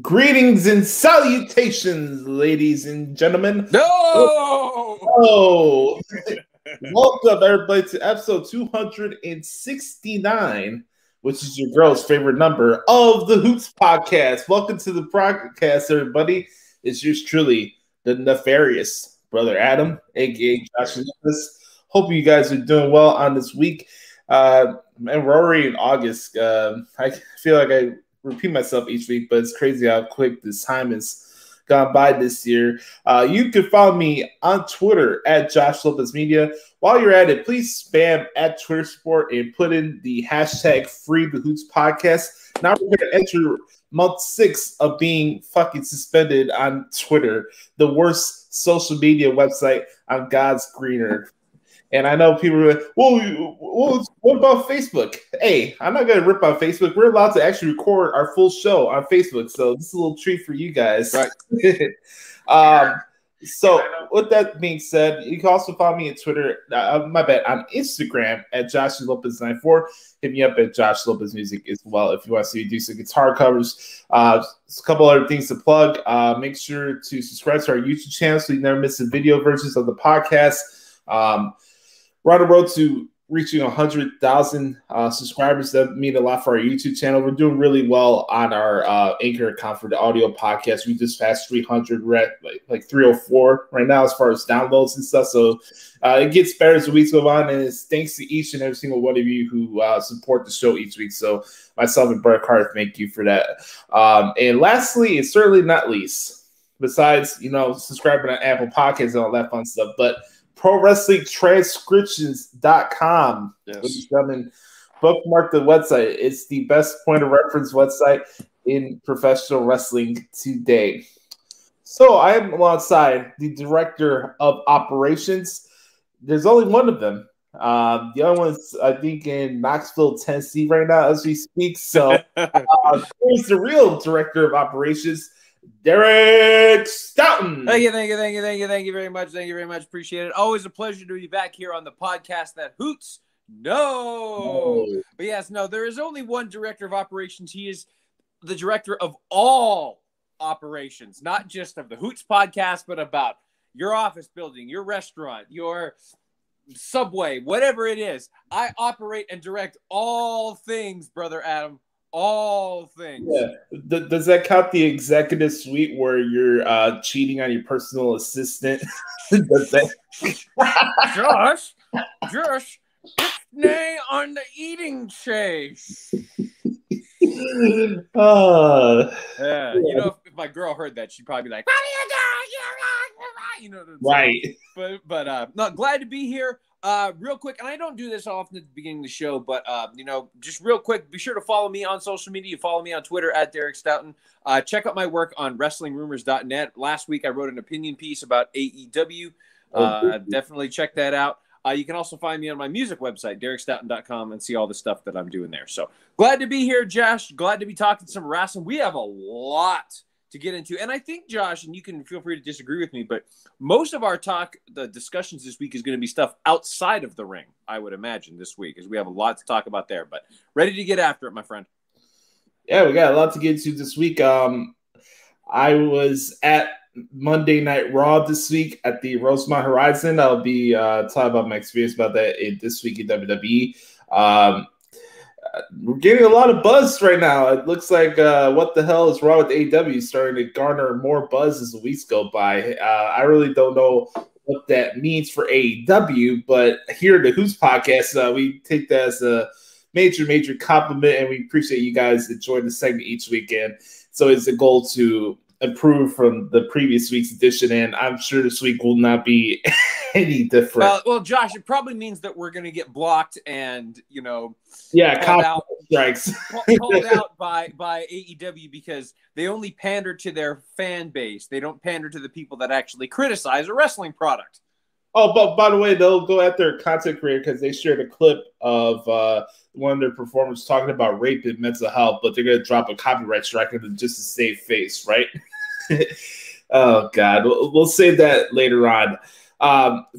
Greetings and salutations, ladies and gentlemen. No! Oh, welcome everybody to episode 269, which is your girl's favorite number of the Hoots podcast. Welcome to the podcast, everybody. It's yours truly, the nefarious brother Adam, aka Joshie. Hope you guys are doing well on this week. And we're already in August. I feel like I repeat myself each week, but it's crazy how quick this time has gone by this year. You can follow me on Twitter at Josh Lopez Media. While you're at it, please spam at Twitter Support and put in the hashtag Free the Hoots podcast. Now we're going to enter month 6 of being fucking suspended on Twitter, the worst social media website on God's green earth. And I know people are like, well, what about Facebook? Hey, I'm not going to rip on Facebook. We're allowed to actually record our full show on Facebook. So this is a little treat for you guys. Right. So with that being said, you can also follow me on Twitter, on Instagram at Joshie Lopez 94. Hit me up at Josh Lopez Music as well if you want to see me do some guitar covers. A couple other things to plug. Make sure to subscribe to our YouTube channel so you never miss the video versions of the podcast. We're on the road to reaching 100,000 subscribers. That means a lot for our YouTube channel. We're doing really well on our Anchor account for the audio podcast. We just passed 300. We're at like 304 right now as far as downloads and stuff. So it gets better as the weeks go on, and it's thanks to each and every single one of you who support the show each week. So myself and Brett Carter, thank you for that. And lastly, and certainly not least, besides subscribing to Apple Podcasts and all that fun stuff, but ProWrestlingTranscriptions.com. Yes. Bookmark the website. It's the best point of reference website in professional wrestling today. So I am alongside the director of operations. There's only one of them. The other one's, I think, in Knoxville, Tennessee right now as we speak. So here's the real director of operations, Derek Stoughton. Thank you very much. Appreciate it. Always a pleasure to be back here on the podcast that hoots. No. But yes, no, there is only one director of operations. He is the director of all operations, not just of the Hoots podcast, but about your office building, your restaurant, your Subway, whatever it is. I operate and direct all things, brother Adam. All things. Yeah. Does that count the executive suite where you're cheating on your personal assistant? Does that... Josh, nay on the eating chase. If my girl heard that, she'd probably be like, "What are you doing?" Right. But not glad to be here. Real quick, and I don't do this often at the beginning of the show, but, just real quick, be sure to follow me on social media. You follow me on Twitter at Derek Stoughton. Check out my work on WrestlingRumors.net. Last week, I wrote an opinion piece about AEW. Definitely check that out. You can also find me on my music website, DerekStoughton.com, and see all the stuff that I'm doing there. So glad to be here, Josh. Glad to be talking some wrestling. We have a lot to get into. And I think, Josh, and you can feel free to disagree with me, but most of our the discussions this week is going to be stuff outside of the ring, I would imagine, this week, as we have a lot to talk about there. But ready to get after it, my friend. Yeah, we got a lot to get into this week. I was at Monday Night Raw this week at the Rosemont Horizon. I'll be talking about my experience about that this week in WWE. We're getting a lot of buzz right now. It looks like what the hell is wrong with AEW starting to garner more buzz as the weeks go by. I really don't know what that means for AEW, but here at the Hoots podcast, we take that as a major compliment, and we appreciate you guys enjoying the segment each weekend. So it's a goal to improve from the previous week's edition, and I'm sure this week will not be any different. Well, Josh, it probably means that we're going to get blocked and, called out strikes. Called out by AEW because they only pander to their fan base. They don't pander to the people that actually criticize a wrestling product. Oh, but by the way, they'll go at their content creator because they shared a clip of one of their performers talking about rape and mental health, but they're going to drop a copyright strike on them just to save face, right? Oh, God. We'll save that later on.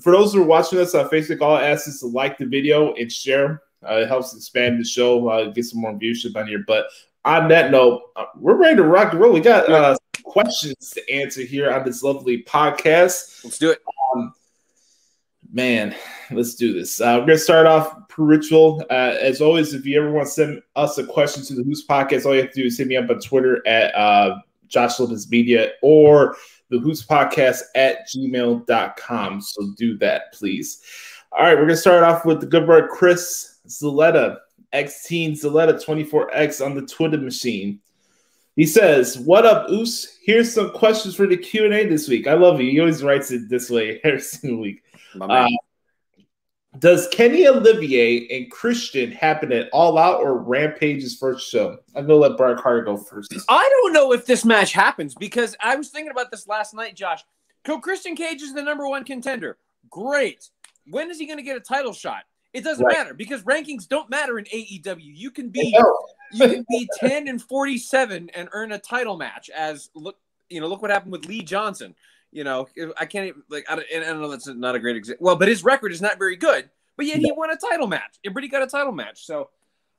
For those who are watching us on Facebook, all I ask is to like the video and share. It helps expand the show, get some more viewership on here. But on that note, we're ready to rock and roll. We got questions to answer here on this lovely podcast. Let's do it. Man, let's do this. We're going to start off per ritual. As always, if you ever want to send us a question to the Hoots Podcast, all you have to do is hit me up on Twitter at Josh Lopez Media or the Hoots Podcast at gmail.com. So do that, please. All right, we're going to start off with the good brother Chris Zaletta, X-Teen Zaletta 24X on the Twitter machine. He says, "What up, Oos? Here's some questions for the Q&A this week." I love you. He always writes it this way every single week. Does Kenny Olivier and Christian happen at All Out or Rampage's first show? I'm going to let Brian Carter go first. I don't know if this match happens because I was thinking about this last night, Josh. Christian Cage is the #1 contender. Great. When is he going to get a title shot? It doesn't matter because rankings don't matter in AEW. You can be 10-47 and earn a title match. Look what happened with Lee Johnson. I can't even I don't know. That's not a great example. Well, but his record is not very good. But yet he won a title match. Everybody got a title match. So,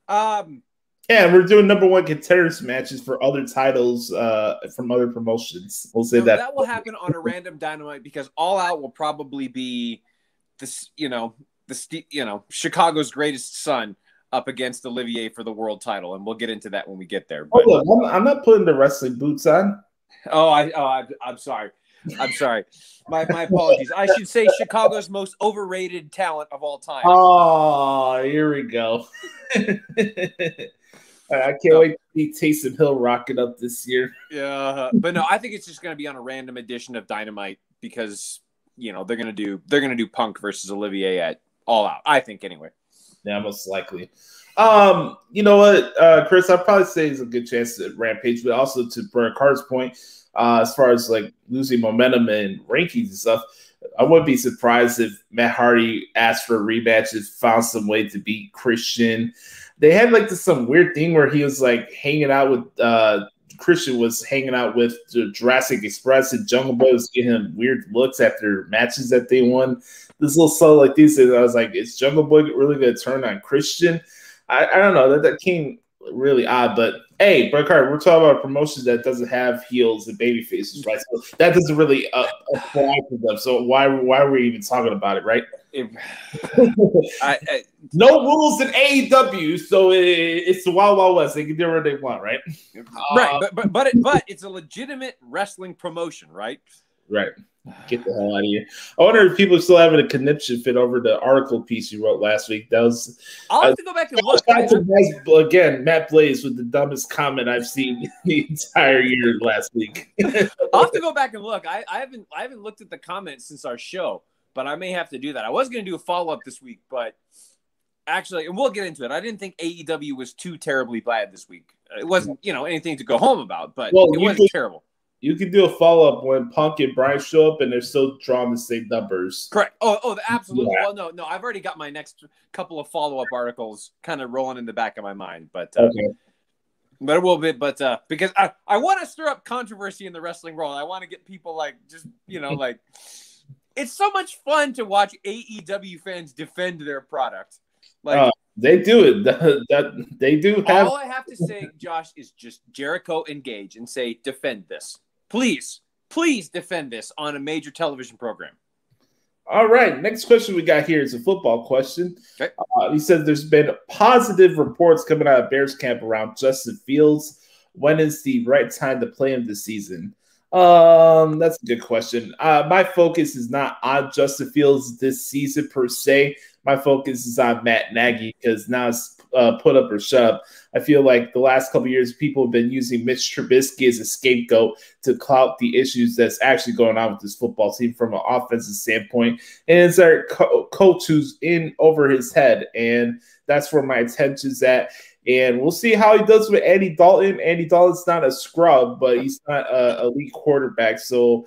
yeah, we're doing #1 contenders matches for other titles from other promotions. We'll say that will happen on a random Dynamite because All Out will probably be this. Chicago's greatest son up against Olivier for the world title, and we'll get into that when we get there. But, hold on, I'm not putting the wrestling boots on. I'm sorry. I'm sorry. My apologies. I should say Chicago's most overrated talent of all time. Oh, here we go. I can't wait to see Taysom Hill rocking up this year. Yeah, but no, I think it's just going to be on a random edition of Dynamite because they're going to do Punk versus Olivier at All Out. I think anyway. Yeah, most likely. You know what, Chris? I'd probably say it's a good chance at Rampage, but also to Brian Carter's point. As far as losing momentum and rankings and stuff, I wouldn't be surprised if Matt Hardy asked for a rematch and found some way to beat Christian. They had some weird thing where he was hanging out with Christian was hanging out with the Jurassic Express and Jungle Boy was giving him weird looks after matches that they won. This little stuff like this, and I was like, is Jungle Boy really going to turn on Christian? I don't know. That came really odd, but hey, Bret Hart, we're talking about a promotion that doesn't have heels and baby faces, right? So that doesn't really apply to them. So why are we even talking about it, right? No rules in AEW, so it's the Wild Wild West. They can do whatever they want, right? Right, but it's a legitimate wrestling promotion, right? Right. Get the hell out of here. I wonder if people are still having a conniption fit over the article piece you wrote last week. That was. I'll have to go back and look. Again, Matt Blaze with the dumbest comment I've seen the entire year last week. I'll have to go back and look. I haven't looked at the comments since our show, but I may have to do that. I was going to do a follow-up this week, but actually, and we'll get into it. I didn't think AEW was too terribly bad this week. It wasn't, anything to go home about, but it wasn't terrible. You can do a follow-up when Punk and Brian show up and they're still drawing the same numbers. Correct. Oh, absolutely. Yeah. Well, no. I've already got my next couple of follow-up articles kind of rolling in the back of my mind. But okay. But it will be. But because I want to stir up controversy in the wrestling world. I want to get people it's so much fun to watch AEW fans defend their product. They do it. They do have. All I have to say, Josh, is just Jericho and Gage and say, defend this. Please defend this on a major television program. All right. Next question we got here is a football question. Okay. He says there's been positive reports coming out of Bears camp around Justin Fields. When is the right time to play him this season? That's a good question. My focus is not on Justin Fields this season per se. My focus is on Matt Nagy because now it's put up or shut up. I feel like the last couple of years, people have been using Mitch Trubisky as a scapegoat to clout the issues that's actually going on with this football team from an offensive standpoint. And it's our coach who's in over his head, and that's where my attention's at. And we'll see how he does with Andy Dalton. Andy Dalton's not a scrub, but he's not an elite quarterback. So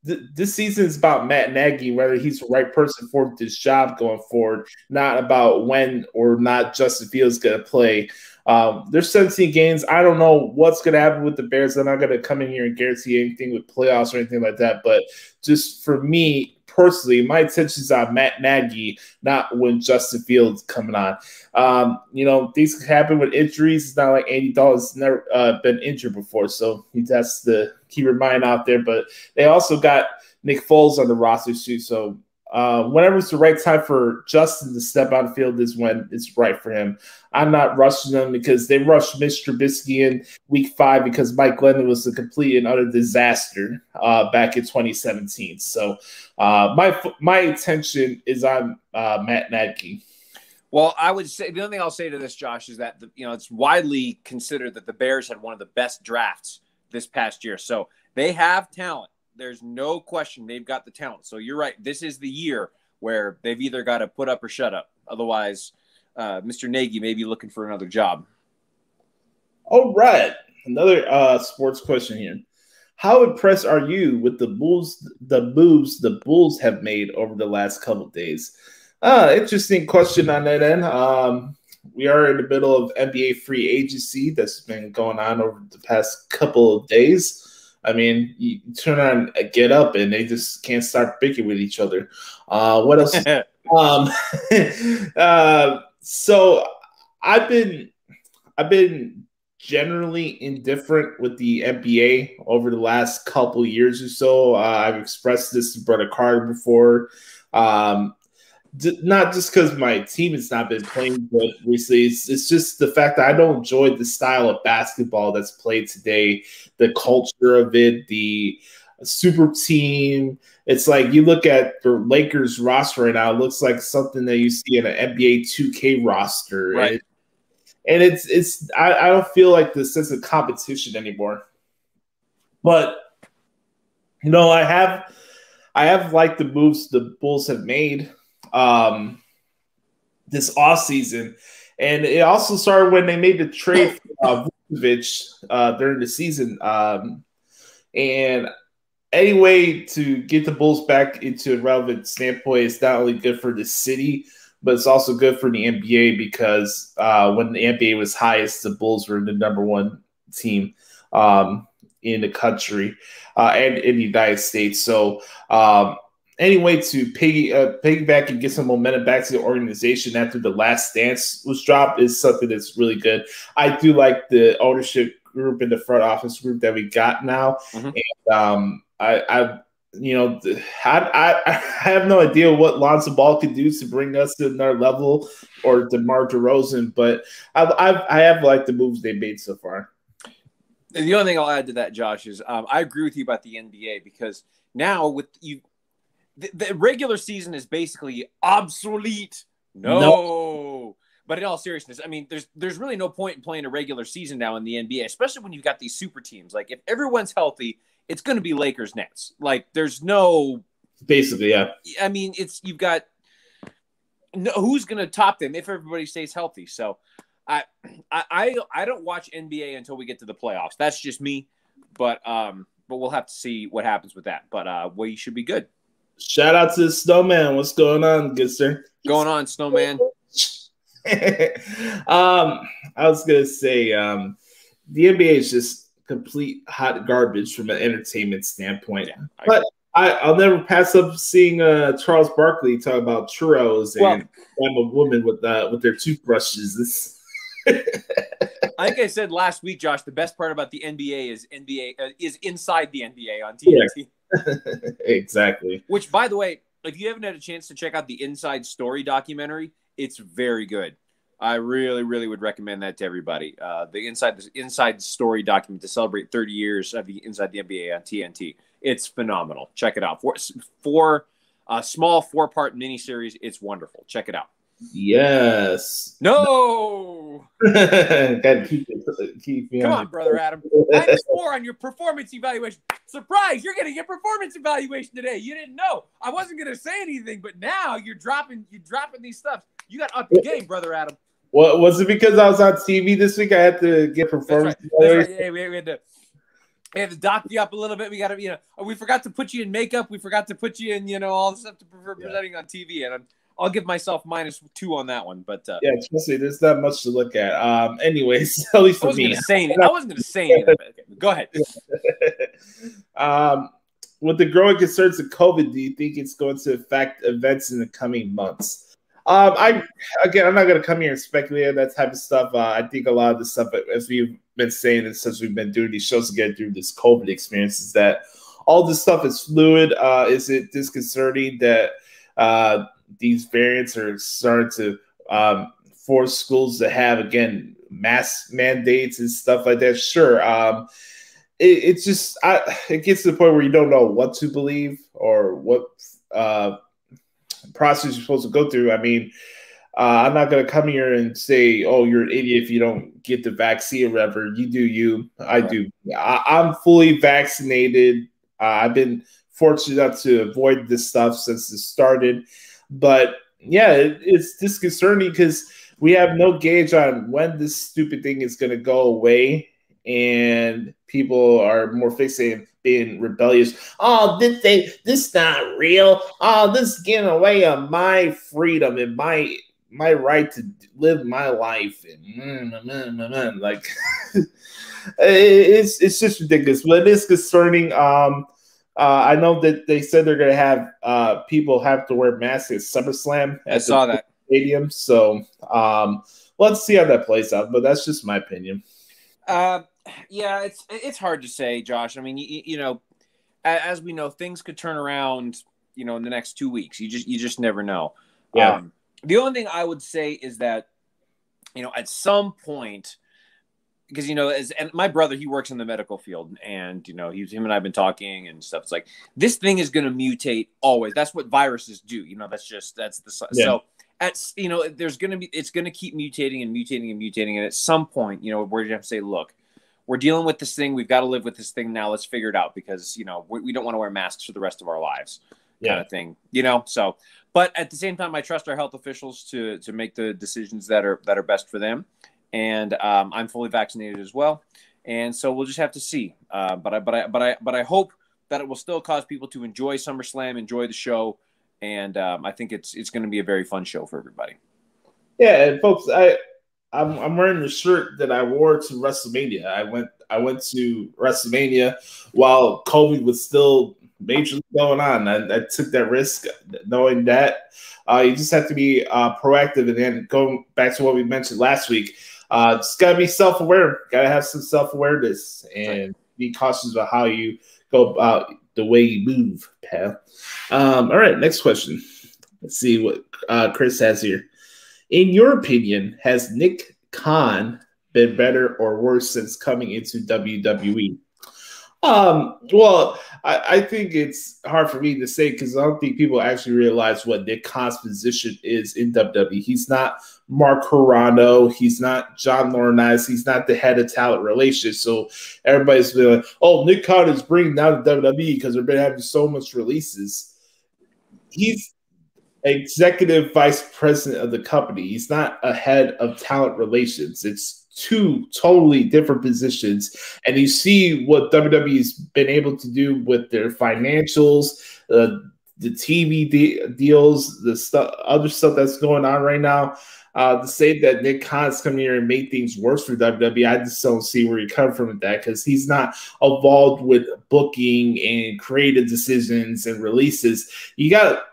this season is about Matt Nagy, whether he's the right person for this job going forward, not about when or not Justin Fields going to play. There's 17 games. I don't know what's going to happen with the Bears. I'm not going to come in here and guarantee anything with playoffs or anything like that. But just for me personally, my attention's on Matt Nagy, not when Justin Fields coming on. Things happen with injuries. It's not like Andy Dalton's never been injured before, so he has to keep your mind out there. But they also got Nick Foles on the roster too, so whenever it's the right time for Justin to step on the field is when it's right for him. I'm not rushing them because they rushed Mitch Trubisky in week 5 because Mike Glennon was a complete and utter disaster back in 2017. So my attention is on Matt Nagy. Well, I would say the only thing I'll say to this, Josh, is that it's widely considered that the Bears had one of the best drafts this past year. So they have talent. There's no question they've got the talent. So you're right. This is the year where they've either got to put up or shut up. Otherwise, Mr. Nagy may be looking for another job. All right. Another sports question here. How impressed are you with the moves the Bulls have made over the last couple of days? Interesting question on that end. We are in the middle of NBA free agency that's been going on over the past couple of days. I mean, you turn on a Get Up and they just can't start picking with each other. What else? So I've been generally indifferent with the NBA over the last couple of years or so. I've expressed this to Brother Carter before. Not just because my team has not been playing good recently. It's just the fact that I don't enjoy the style of basketball that's played today, the culture of it, the super team. It's like you look at the Lakers roster right now, it looks like something that you see in an NBA 2K roster. Right. And I don't feel like the sense of competition anymore. But I have liked the moves the Bulls have made this offseason. And it also started when they made the trade for Vucevic during the season. And any way to get the Bulls back into a relevant standpoint is not only good for the city, but it's also good for the NBA because when the NBA was highest, the Bulls were the number 1 team in the country and in the United States. So any way to piggyback and get some momentum back to the organization after the last dance was dropped is something that's really good. I do like the ownership group and the front office group that we got now. Mm-hmm. And I have no idea what Lonzo Ball could do to bring us to another level or DeMar DeRozan, but I have liked the moves they made so far. And the only thing I'll add to that, Josh, is I agree with you about the NBA because now with you. The regular season is basically obsolete. No. But in all seriousness, I mean, there's really no point in playing a regular season now in the NBA, especially when you've got these super teams. Like, if everyone's healthy, it's going to be Lakers Nets. Like, there's no – basically, yeah. I mean, you've got – who's going to top them if everybody stays healthy? So, I don't watch NBA until we get to the playoffs. That's just me. But we'll have to see what happens with that. But we should be good. Shout out to the Snowman. What's going on, good sir? Going on, Snowman. I was gonna say the NBA is just complete hot garbage from an entertainment standpoint. Yeah, but I'll never pass up seeing Charles Barkley talk about churros and I'm a woman with their toothbrushes. Like I said last week, Josh, the best part about the NBA is inside the NBA on TNT. Yeah. Exactly. Which, by the way, if you haven't had a chance to check out the Inside Story documentary, it's very good. I really, really would recommend that to everybody. The Inside Story document to celebrate 30 years of the Inside the NBA on TNT. It's phenomenal. Check it out. For a small 4-part miniseries, it's wonderful. Check it out. Yes. No. Gotta keep Come on, brother Adam. -4 on your performance evaluation. Surprise! You're getting a performance evaluation today. You didn't know. I wasn't gonna say anything, but now you're dropping these stuff. You got up your game, brother Adam. What was it? Because I was on TV this week, I had to get performance. That's right. Yeah, we had to dock you up a little bit. We got to, we forgot to put you in makeup. We forgot to put you in, all the stuff for presenting on TV, and I'll give myself -2 on that one, but yeah, especially there's not much to look at. Anyways, at least for me, I wasn't going to say anything. Okay, go ahead. with the growing concerns of COVID, do you think it's going to affect events in the coming months? I'm not going to come here and speculate on that type of stuff. I think a lot of the stuff, as we've been saying, and since we've been doing these shows together through this COVID experience, is that all this stuff is fluid. Is it disconcerting that these variants are starting to force schools to have, again, mask mandates and stuff like that? Sure. It gets to the point where you don't know what to believe or what process you're supposed to go through. I mean, I'm not going to come here and say, oh, you're an idiot if you don't get the vaccine or whatever. You do you. I do. I'm fully vaccinated. I've been fortunate enough to avoid this stuff since it started. But, yeah, it's disconcerting because we have no gauge on when this stupid thing is going to go away, and people are more fixated being rebellious. Oh, this not real. Oh, this is getting away of my freedom and my right to live my life. And like, it's just ridiculous. But it is concerning. I know that they said they're going to have people have to wear masks at SummerSlam. I saw that stadium. So let's see how that plays out. But that's just my opinion. Yeah, it's hard to say, Josh. I mean, you know, as we know, things could turn around, you know, in the next 2 weeks. You just never know. Yeah. The only thing I would say is that, you know, at some point, because, you know, and my brother, he works in the medical field, and, you know, him and I have been talking and stuff. It's like, this thing is going to mutate always. That's what viruses do. You know, that's the, yeah. So you know, it's going to keep mutating and mutating and mutating. And at some point, you know, we're going to have to say, look, we're dealing with this thing. We've got to live with this thing now. Let's figure it out, because, you know, we don't want to wear masks for the rest of our lives, kind of thing, you know? So, but at the same time, I trust our health officials to make the decisions that are best for them. And I'm fully vaccinated as well. And so we'll just have to see. But I hope that it will still cause people to enjoy SummerSlam, enjoy the show. And I think it's going to be a very fun show for everybody. Yeah, and folks, I'm wearing the shirt that I wore to WrestleMania. I went to WrestleMania while COVID was still majorly going on. I took that risk, knowing that you just have to be proactive. And then going back to what we mentioned last week, just gotta be self-aware. Gotta have some self-awareness and be cautious about how you go about the way you move, pal. All right, next question. Let's see what Chris has here. In your opinion, has Nick Khan been better or worse since coming into WWE? Well, I think it's hard for me to say, because I don't think people actually realize what Nick Khan's position is in WWE. He's not Mark Carrano. He's not John Laurinaitis. He's not the head of talent relations. So everybody's been like, oh, Nick Khan is bringing down the WWE because they've been having so much releases. He's executive vice president of the company. He's not a head of talent relations. It's two totally different positions. And you see what WWE's been able to do with their financials, the TV deals, the other stuff that's going on right now. To say that Nick Khan's come here and made things worse for WWE, I just don't see where you come from with that, because he's not involved with booking and creative decisions and releases. You got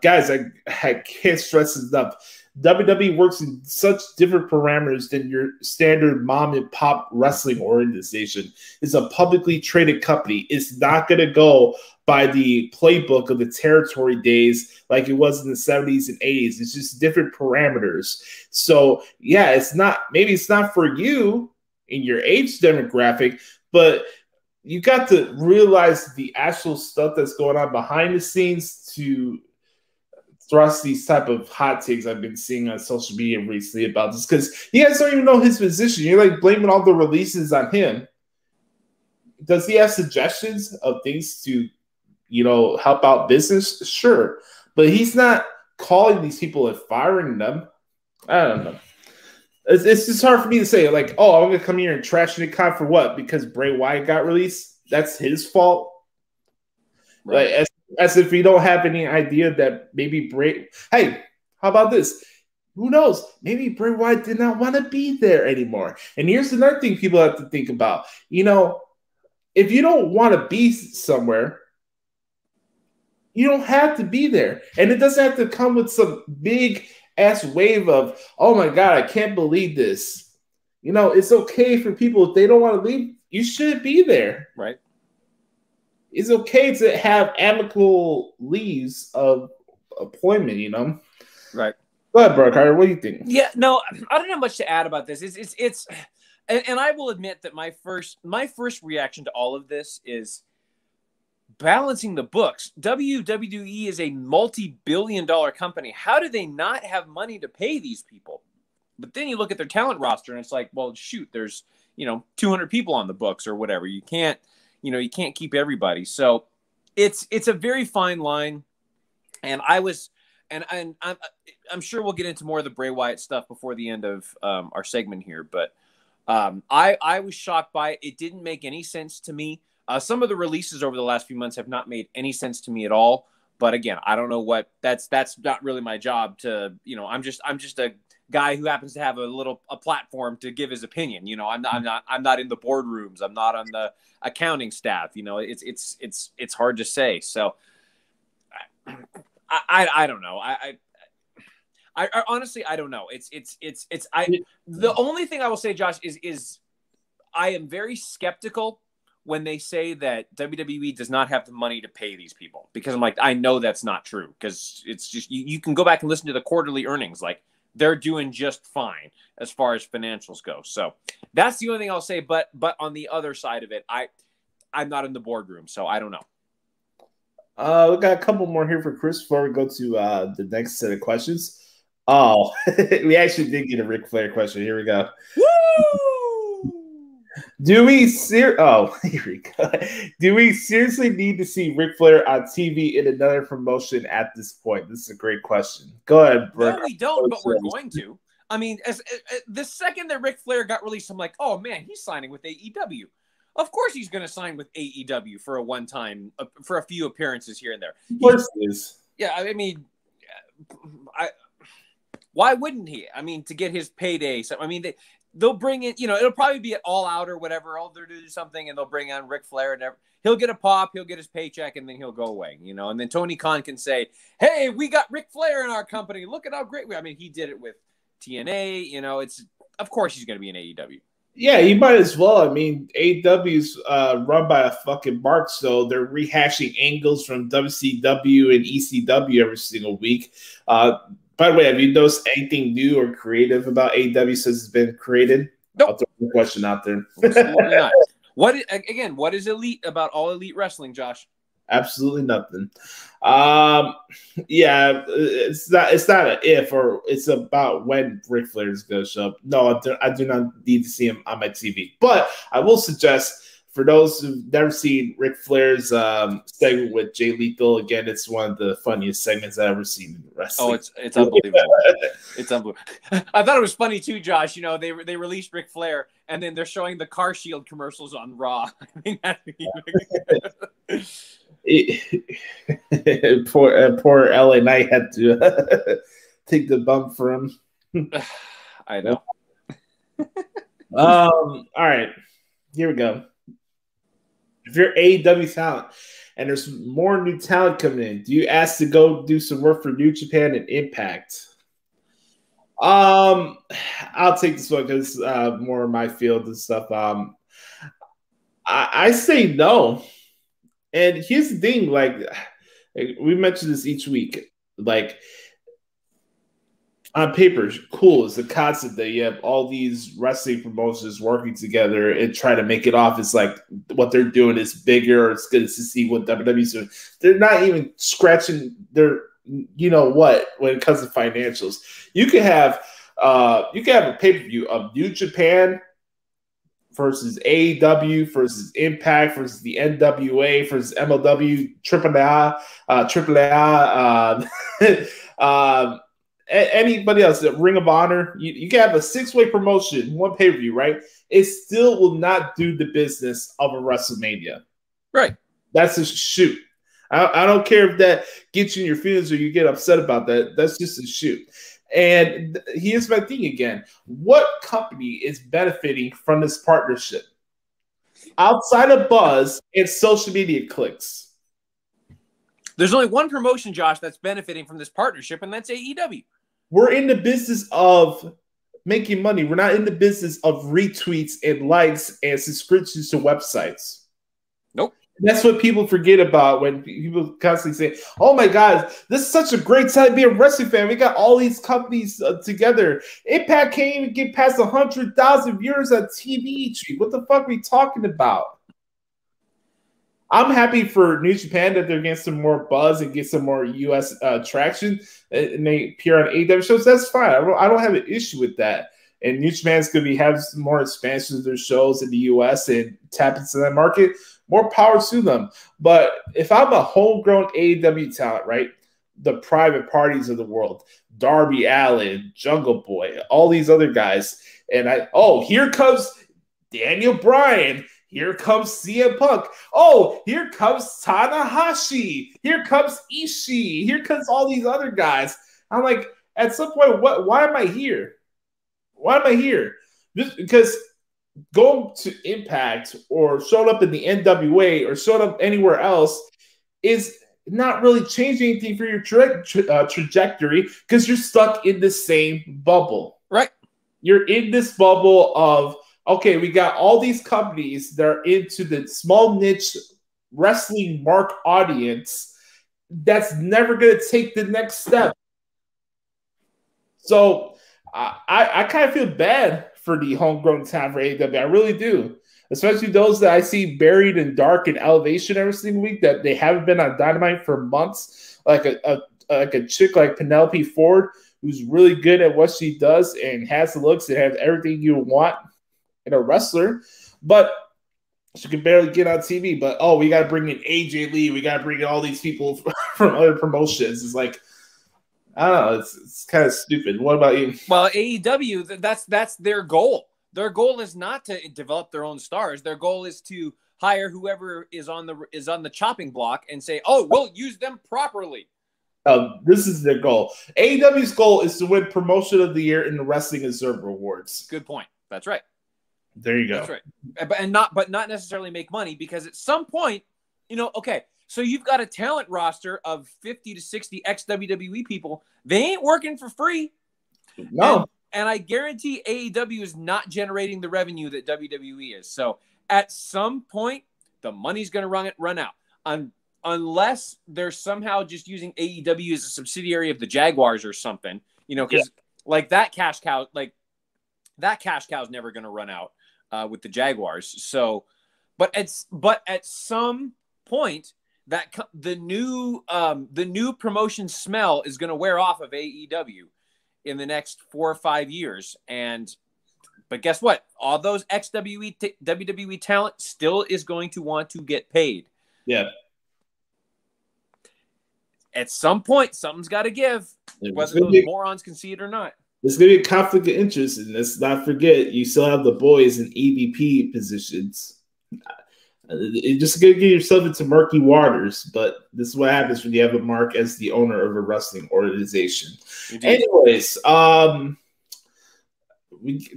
guys, I can't stress this enough. WWE works in such different parameters than your standard mom and pop wrestling organization. It's a publicly traded company. It's not going to go by the playbook of the territory days like it was in the 70s and 80s. It's just different parameters. So, yeah, maybe it's not for you in your age demographic, but you got to realize the actual stuff that's going on behind the scenes to thrust these type of hot takes I've been seeing on social media recently about this, because you guys don't even know his position. You're like blaming all the releases on him. Does he have suggestions of things to, you know, help out business? Sure. But he's not calling these people and firing them. I don't know. It's just hard for me to say, like, oh, I'm going to come here and trash Nick Khan for what? Because Bray Wyatt got released? That's his fault? Right. Like, as if we don't have any idea that maybe Bray... Hey, how about this? Who knows? Maybe Bray Wyatt did not want to be there anymore. And here's another thing people have to think about. You know, if you don't want to be somewhere, You don't have to be there. And it doesn't have to come with some big ass wave of, oh my God, I can't believe this. You know, it's okay for people if they don't want to leave, you should be there. Right. It's okay to have amicable leaves of appointment, you know? Right. Go ahead, bro, Carter. What do you think? Yeah, no, I don't have much to add about this. It's and I will admit that my first reaction to all of this is balancing the books. WWE is a multi-billion-dollar company. How do they not have money to pay these people? But then you look at their talent roster and it's like, well, shoot, there's, 200 people on the books or whatever. You can't keep everybody. So it's a very fine line. And I'm sure we'll get into more of the Bray Wyatt stuff before the end of our segment here, but I was shocked by it. It didn't make any sense to me. Some of the releases over the last few months have not made any sense to me at all. But again, I don't know what that's not really my job to, I'm just a guy who happens to have a platform to give his opinion. I'm not in the boardrooms. I'm not on the accounting staff. It's hard to say. So I don't know. I honestly, I don't know. The only thing I will say, Josh, is I am very skeptical when they say that WWE does not have the money to pay these people, because I'm like, I know that's not true, because it's just, you can go back and listen to the quarterly earnings. Like, they're doing just fine as far as financials go. So that's the only thing I'll say. But on the other side of it, I'm not in the boardroom, so I don't know. We got a couple more here for Chris before we go to the next set of questions. Oh, we actually did get a Ric Flair question. Here we go. Woo! Here we go. Do we seriously need to see Ric Flair on TV in another promotion at this point? This is a great question. Go ahead, Brooke. No, we don't, but we're going to. I mean, as the second that Ric Flair got released, I'm like, oh man, he's signing with AEW. Of course he's going to sign with AEW for for a few appearances here and there. Of course he is. Yeah, I mean, why wouldn't he? I mean, to get his payday. So, I mean, they'll bring in, it'll probably be at All Out or whatever. They'll do something, and they'll bring on Ric Flair, and he'll get a pop, he'll get his paycheck, and then he'll go away, And then Tony Khan can say, hey, we got Ric Flair in our company. Look at how great we are. I mean, he did it with TNA, of course he's going to be in AEW. Yeah, he might as well. I mean, AEW's run by a fucking Mark, so they're rehashing angles from WCW and ECW every single week. By the way, have you noticed anything new or creative about AEW since it's been created? Nope. I'll throw the question out there. Absolutely not. What is elite about All Elite Wrestling, Josh? Absolutely nothing. Yeah, it's not an if, or it's about when Ric Flair is going to show up. No, I do not need to see him on my TV. But I will suggest, for those who've never seen Ric Flair's segment with Jay Lethal, again, it's one of the funniest segments I've ever seen in wrestling. Oh, it's unbelievable. It's unbelievable. I thought it was funny too, Josh. They released Ric Flair, and then they're showing the Car Shield commercials on Raw. Poor LA Knight had to take the bump for him. I know. All right, here we go. If you're AEW talent and there's more new talent coming in, do you ask to go do some work for New Japan and Impact? I'll take this one because more of my field and stuff. I say no. And here's the thing, like we mention this each week, like on paper, cool. It's a concept that you have all these wrestling promotions working together and try to make it off. It's like what they're doing is bigger, or it's good to see what WWE's doing. They're not even scratching their, what, when it comes to financials. You can have a pay-per-view of New Japan versus AEW versus Impact versus the NWA versus MLW, AAA, anybody else, Ring of Honor. You can have a 6-way promotion, one pay-per-view, right? It still will not do the business of a WrestleMania. Right. That's a shoot. I don't care if that gets you in your feelings or you get upset about that. That's just a shoot. And here's my thing again. What company is benefiting from this partnership? Outside of buzz and social media clicks. There's only one promotion, Josh, that's benefiting from this partnership, and that's AEW. We're in the business of making money. We're not in the business of retweets and likes and subscriptions to websites. Nope. That's what people forget about when people constantly say, "Oh my God, this is such a great time to be a wrestling fan. We got all these companies together. Impact can't even get past 100,000 viewers on TV each week. What the fuck are we talking about?" I'm happy for New Japan that they're getting some more buzz and get some more U.S. Traction, and they appear on AEW shows. That's fine. I don't have an issue with that. And New Japan's going to be having some more expansion of their shows in the U.S. and tap into that market. More power to them. But if I'm a homegrown AEW talent, right, the private parties of the world, Darby Allin, Jungle Boy, all these other guys, and here comes Daniel Bryan. Here comes CM Punk. Oh, here comes Tanahashi. Here comes Ishii. Here comes all these other guys. I'm like, at some point, why am I here? Why am I here? Just because going to Impact or showing up in the NWA or showing up anywhere else is not really changing anything for your trajectory because you're stuck in the same bubble. Right. You're in this bubble of, okay, we got all these companies that are into the small niche wrestling mark audience that's never going to take the next step. So I kind of feel bad for the homegrown talent for AEW. I really do. Especially those that I see buried in dark and elevation every single week that they haven't been on Dynamite for months. Like a chick like Penelope Ford, who's really good at what she does and has the looks and has everything you want in a wrestler, but she can barely get on TV. But we got to bring in AJ Lee. We got to bring in all these people from other promotions. It's like, I don't know. It's kind of stupid. What about you? Well, AEW, that's their goal. Their goal is not to develop their own stars. Their goal is to hire whoever is on the chopping block and say, "Oh, we'll use them properly." This is their goal. AEW's goal is to win Promotion of the Year in the Wrestling Observer Awards. Good point. That's right. There you go. That's right. But not necessarily make money, because at some point, okay, so you've got a talent roster of 50 to 60 ex-WWE people. They ain't working for free. No. And I guarantee AEW is not generating the revenue that WWE is. So at some point, the money's going to run out. Unless they're somehow just using AEW as a subsidiary of the Jaguars or something, because like that cash cow is never going to run out with the Jaguars. So, but at some point, that the new promotion smell is going to wear off of AEW in the next 4 or 5 years. But guess what? All those WWE talent still is going to want to get paid. Yeah. At some point, something's got to give, whether those morons can see it or not. There's going to be a conflict of interest, and let's not forget, you still have the boys in EVP positions. You're just going to get yourself into murky waters, but this is what happens when you have a Mark as the owner of a wrestling organization. Indeed. Anyways,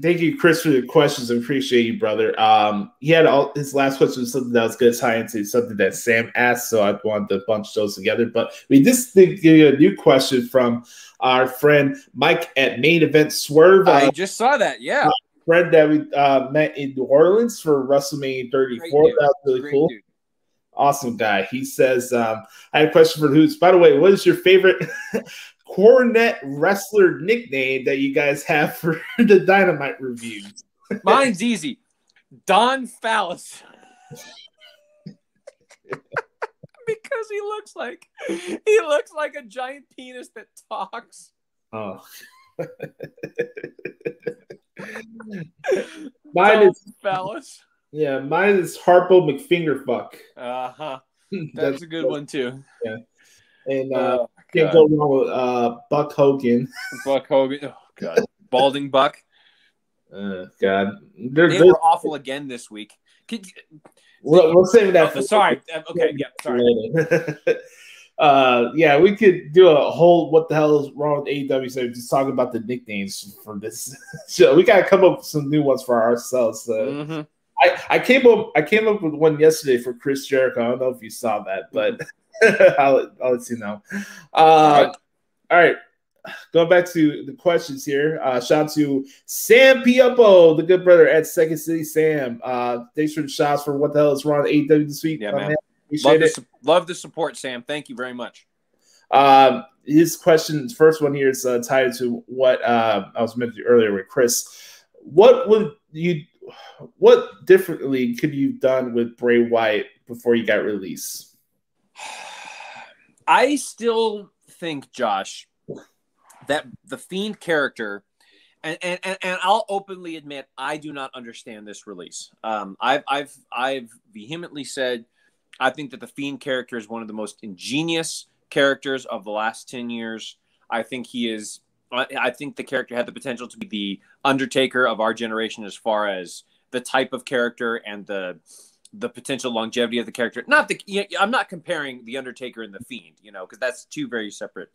thank you, Chris, for the questions. I appreciate you, brother. He had his last question was something that was going to tie into something that Sam asked, so I wanted to bunch those together. But we just did get a new question from our friend Mike at Main Event Swerve. I just saw that, yeah. Friend that we met in New Orleans for WrestleMania 34. That was really cool. Dude. Awesome guy. He says, I had a question for Hoots. By the way, what is your favorite cornet wrestler nickname that you guys have for the Dynamite reviews? Mine's easy. Don Phallus. Because he looks like a giant penis that talks. Oh. Mine is Phallus. Yeah, mine is Harpo McFingerfuck. Uh-huh. That's a good one too. Yeah. And can't go wrong with Buck Hogan. Buck Hogan. Oh god. Balding Buck. God. They were awful again this week. We'll save that. Sorry. Okay, yeah, sorry. Yeah, we could do a whole what the hell is wrong with AEW, so just talking about the nicknames for this show. We gotta come up with some new ones for ourselves. I came up with one yesterday for Chris Jericho. I don't know if you saw that, but I'll let you know. All right. Going back to the questions here. Shout out to Sam Pioppo, the good brother at Second City Sam. Thanks for the shots for what the hell is wrong with AEW this week. Yeah, man. Love the support, Sam. Thank you very much. His question, first one here, is tied to what I was mentioning earlier with Chris. What differently could you have done with Bray Wyatt before you got released? I still think, Josh, that the Fiend character, and I'll openly admit I do not understand this release. I've vehemently said I think that the Fiend character is one of the most ingenious characters of the last 10 years. I think the character had the potential to be the Undertaker of our generation as far as the type of character and the potential longevity of the character. I'm not comparing the Undertaker and the Fiend, because that's two very separate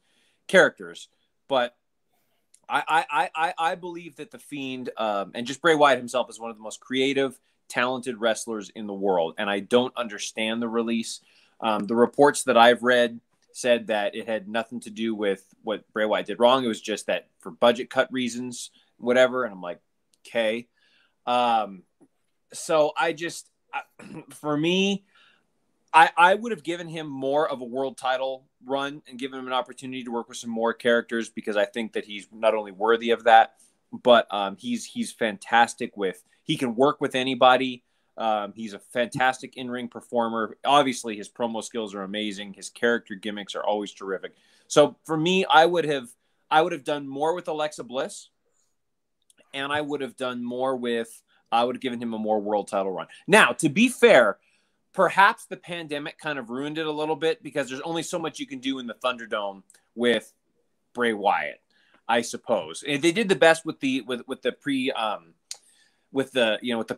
characters. But I believe that the Fiend and just Bray Wyatt himself is one of the most creative, talented wrestlers in the world. And I don't understand the release. The reports that I've read said that it had nothing to do with what Bray Wyatt did wrong. It was just that for budget cut reasons, whatever. And I'm like, okay. So for me, I would have given him more of a world title run and given him an opportunity to work with some more characters, because I think that he's not only worthy of that, but he's fantastic he can work with anybody. He's a fantastic in-ring performer. Obviously, his promo skills are amazing. His character gimmicks are always terrific. So for me, I would have done more with Alexa Bliss, and I would have given him a more world title run. Now, to be fair, perhaps the pandemic kind of ruined it a little bit, because there's only so much you can do in the Thunderdome with Bray Wyatt, I suppose. And they did the best with the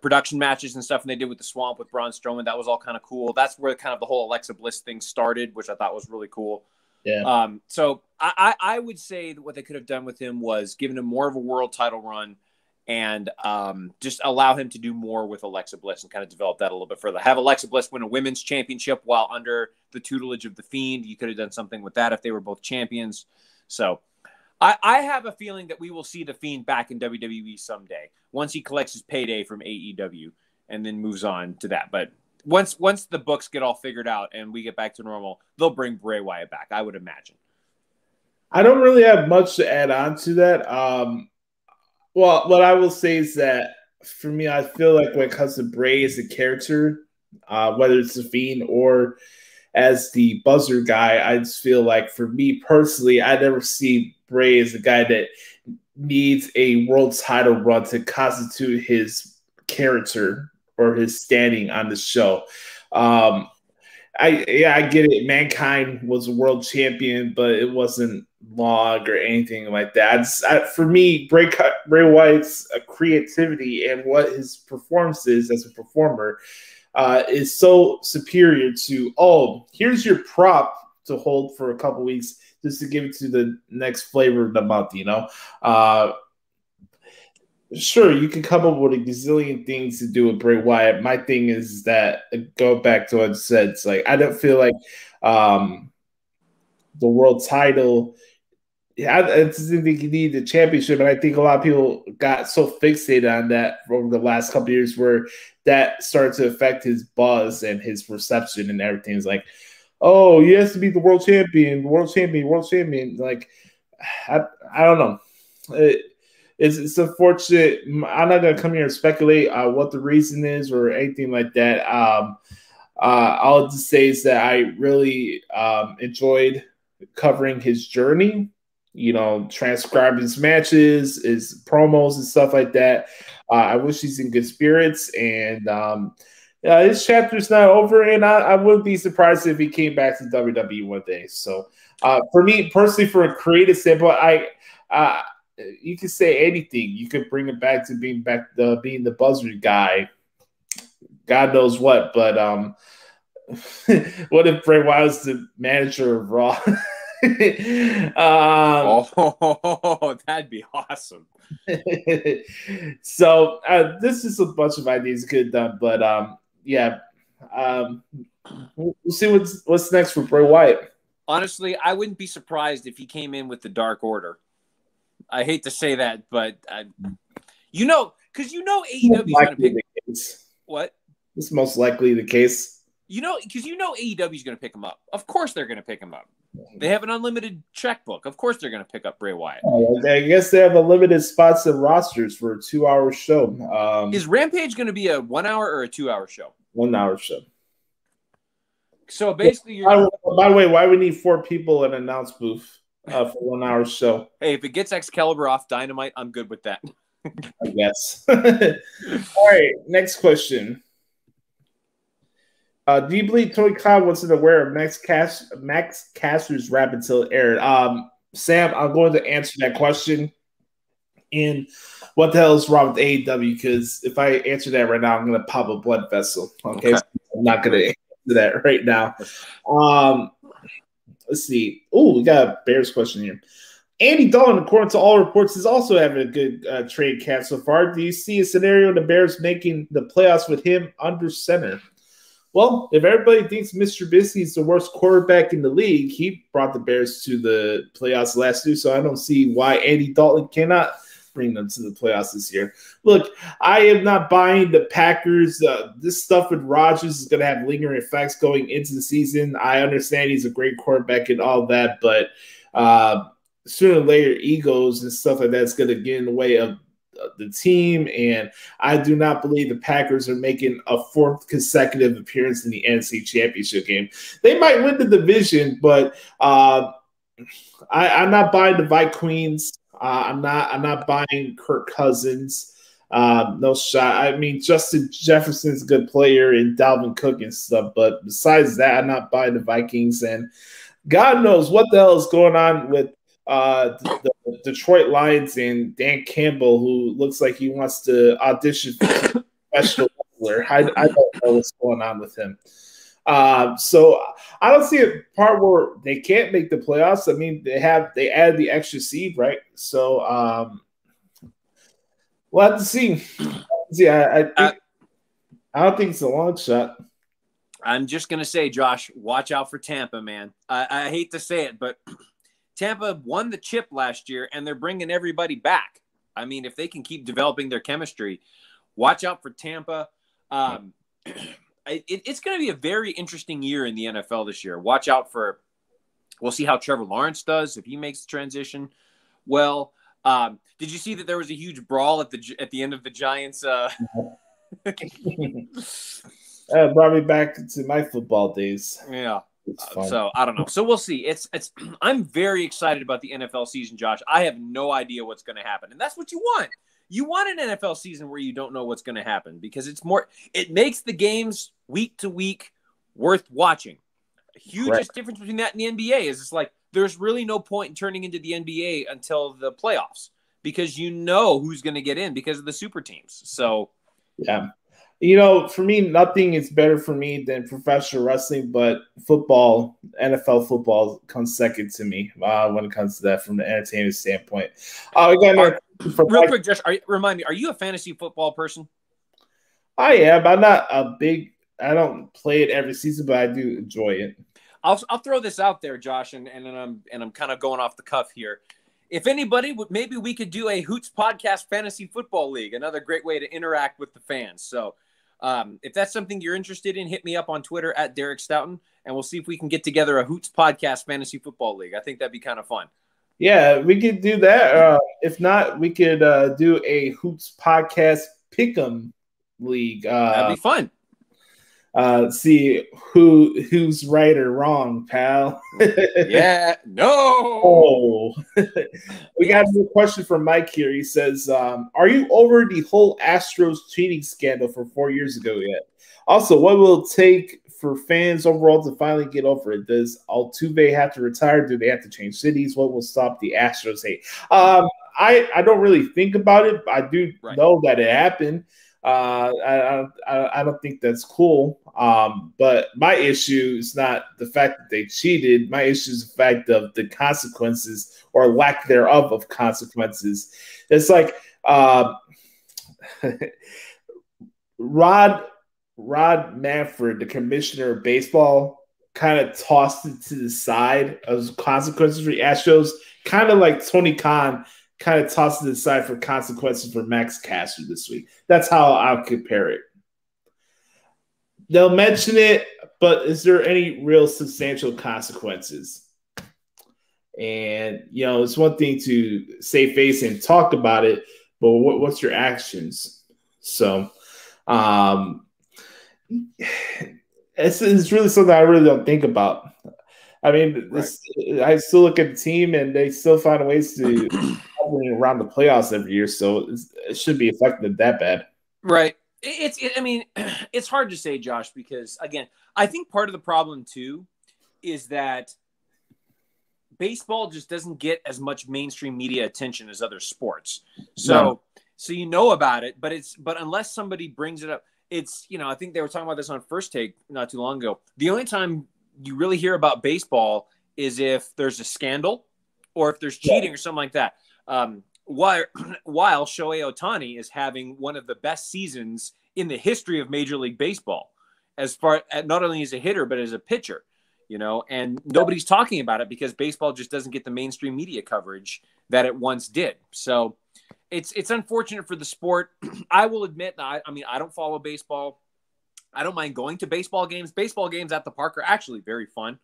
production matches and stuff, and they did with the Swamp with Braun Strowman. That was all kind of cool. That's where kind of the whole Alexa Bliss thing started, which I thought was really cool. Yeah. So I would say that what they could have done with him was given him more of a world title run, and just allow him to do more with Alexa Bliss and kind of develop that a little bit further. Have Alexa Bliss win a women's championship while under the tutelage of the Fiend. You could have done something with that if they were both champions. So I have a feeling that we will see the Fiend back in WWE someday, once he collects his payday from AEW and then moves on to that. But once the books get all figured out and we get back to normal, they'll bring Bray Wyatt back, I would imagine. I don't really have much to add on to that. Well, what I will say is that for me, I feel like when it comes to Bray as a character, whether it's the Fiend or as the buzzer guy, I just feel like for me personally, I never see Bray as a guy that needs a world title run to constitute his character or his standing on the show. I get it. Mankind was a world champion, but it wasn't long or anything like that. For me, Bray Wyatt's creativity and what his performance is as a performer is so superior to, here's your prop to hold for a couple weeks just to give it to the next flavor of the month, Sure, you can come up with a gazillion things to do with Bray Wyatt. My thing is that, go back to what I said, it's like I don't feel like the world title. I just think you need the championship, and I think a lot of people got so fixated on that over the last couple of years, where that started to affect his buzz and his reception and everything. It's like, oh, he has to be the world champion. Like, I don't know. It's unfortunate. I'm not going to come here and speculate what the reason is or anything like that. I'll just say is that I really enjoyed covering his journey, transcribing his matches, his promos and stuff like that. I wish he's in good spirits, and his chapter's not over, and I wouldn't be surprised if he came back to WWE one day. So for me personally, for a creative standpoint, you could say anything. You could bring it back to being the buzzer guy. God knows what, but what if Bray Wyatt was the manager of Raw? That'd be awesome. So this is a bunch of ideas good done, but We'll see what's next for Bray Wyatt. Honestly, I wouldn't be surprised if he came in with the Dark Order. I hate to say that, but because AEW is going to pick what? It's most likely the case. Because AEW is going to pick him up. Of course, they're going to pick him up. They have an unlimited checkbook. Of course, they're going to pick up Bray Wyatt. I guess they have unlimited spots and rosters for a 2-hour show. Is Rampage going to be a 1 hour or a 2-hour show? 1 hour show. So basically, by the way, why we need 4 people in an announce booth for 1 hour show? Hey, if it gets Excalibur off Dynamite, I'm good with that. I guess. All right, next question. Do you believe Tony Khan wasn't aware of Max Caster's rap until it aired? Sam, I'm going to answer that question. And what the hell is wrong with AEW? Because if I answer that right now, I'm going to pop a blood vessel. Okay. So I'm not going to answer that right now. Let's see. Oh, we got a Bears question here. Andy Dalton, according to all reports, is also having a good trade camp so far. Do you see a scenario the Bears making the playoffs with him under center? Well, if everybody thinks Mr. Trubisky is the worst quarterback in the league, he brought the Bears to the playoffs last year, so I don't see why Andy Dalton cannot bring them to the playoffs this year. Look, I am not buying the Packers. This stuff with Rodgers is going to have lingering effects going into the season. I understand he's a great quarterback and all that, but sooner or later, egos and stuff like that is going to get in the way of the team, and I do not believe the Packers are making a 4th consecutive appearance in the NFC Championship game. They might win the division, but I'm not buying the Vikings. I'm not buying Kirk Cousins. No shot. I mean, Justin Jefferson's a good player and Dalvin Cook and stuff, but besides that, I'm not buying the Vikings. And God knows what the hell is going on with the Detroit Lions and Dan Campbell, who looks like he wants to audition for a professional wrestler. I don't know what's going on with him. So I don't see a part where they can't make the playoffs. I mean, they added the extra seed, right? So we'll have to see. I don't think it's a long shot. I'm just gonna say, Josh, watch out for Tampa, man. I hate to say it, but Tampa won the chip last year, and they're bringing everybody back. I mean, if they can keep developing their chemistry, watch out for Tampa. It's going to be a very interesting year in the NFL this year. Watch out for – we'll see how Trevor Lawrence does if he makes the transition. Well, did you see that there was a huge brawl at the end of the Giants? Brought me back to my football days. Yeah. So I don't know. So we'll see. I'm very excited about the NFL season, Josh. I have no idea what's going to happen, and that's what you want. You want an NFL season where you don't know what's going to happen because it makes the games week to week worth watching. A huge difference between that and the NBA is it's like there's really no point in turning into the NBA until the playoffs because you know who's going to get in because of the super teams. So yeah. For me, nothing is better for me than professional wrestling, but football, NFL football comes second to me when it comes to that from the entertainment standpoint. We got real quick, Josh, remind me, are you a fantasy football person? I am. I'm not I don't play it every season, but I do enjoy it. I'll throw this out there, Josh, and I'm kind of going off the cuff here. If anybody would, maybe we could do a Hoots podcast fantasy football league, another great way to interact with the fans. So if that's something you're interested in, hit me up on Twitter at Derek Stoughton, and we'll see if we can get together a Hoots podcast fantasy football league. I think that'd be kind of fun. Yeah, we could do that. If not, we could do a Hoots podcast pick'em league. That'd be fun. See who's right or wrong, pal. Yeah, no. Oh. We got a new question from Mike here. He says, are you over the whole Astros cheating scandal from 4 years ago yet? Also, what will it take for fans overall to finally get over it? Does Altuve have to retire? Do they have to change cities? What will stop the Astros hate? I don't really think about it. I do know that it happened. I don't think that's cool. But my issue is not the fact that they cheated. My issue is the fact of the consequences or lack thereof of consequences. It's like Rod Rod Manfred, the commissioner of baseball, kind of tossed it to the side as consequences for the Astros, kind of like Tony Khan kind of tossed it to the side for consequences for Max Caster this week. That's how I'll compare it. They'll mention it, but is there any real substantial consequences? And, it's one thing to save face and talk about it, but what's your actions? So, it's really something I really don't think about. I mean, I still look at the team, and they still find ways to around the playoffs every year, so it shouldn't be affected that bad. Right. It's hard to say, Josh, because, again, I think part of the problem, too, is that baseball just doesn't get as much mainstream media attention as other sports. So you know about it, but unless somebody brings it up, it's, I think they were talking about this on First Take not too long ago. The only time you really hear about baseball is if there's a scandal or if there's cheating or something like that. While Shohei Ohtani is having one of the best seasons in the history of Major League Baseball, as far as not only as a hitter, but as a pitcher, and nobody's talking about it because baseball just doesn't get the mainstream media coverage that it once did. So it's unfortunate for the sport. I will admit that I don't follow baseball. I don't mind going to baseball games. Baseball games at the park are actually very fun.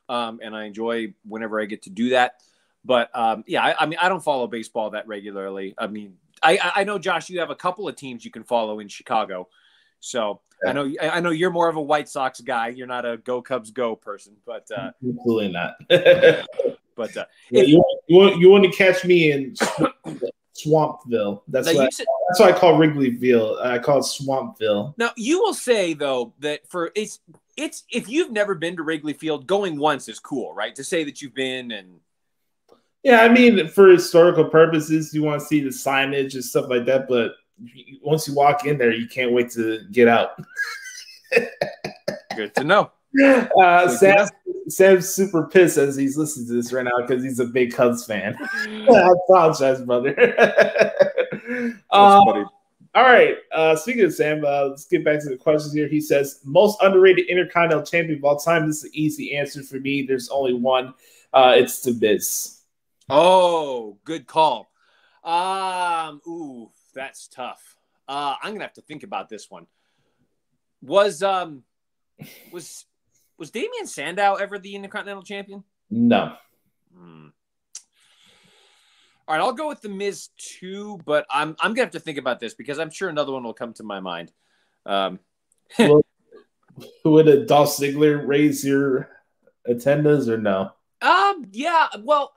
And I enjoy whenever I get to do that. But I don't follow baseball that regularly. I know, Josh, you have a couple of teams you can follow in Chicago. So I know you're more of a White Sox guy. You're not a Go Cubs Go person, but absolutely not. But you want to catch me in Swampville. That's what I call Wrigleyville. I call it Swampville. Now you will say though that it's if you've never been to Wrigley Field, going once is cool, right? To say that you've been and. Yeah, I mean, for historical purposes, you want to see the signage and stuff like that. But once you walk in there, you can't wait to get out. Good to know. Sam's super pissed as he's listening to this right now because he's a big Cubs fan. I apologize, brother. All right. Speaking of Sam, let's get back to the questions here. He says, most underrated Intercontinental Champion of all time. This is an easy answer for me. There's only one. It's The Miz. Oh, good call. That's tough. I'm gonna have to think about this one. Was Damian Sandow ever the Intercontinental Champion? No. All right, I'll go with The Miz too, but I'm gonna have to think about this because I'm sure another one will come to my mind. Would Dolph Ziggler raise your attendance or no? Yeah. Well,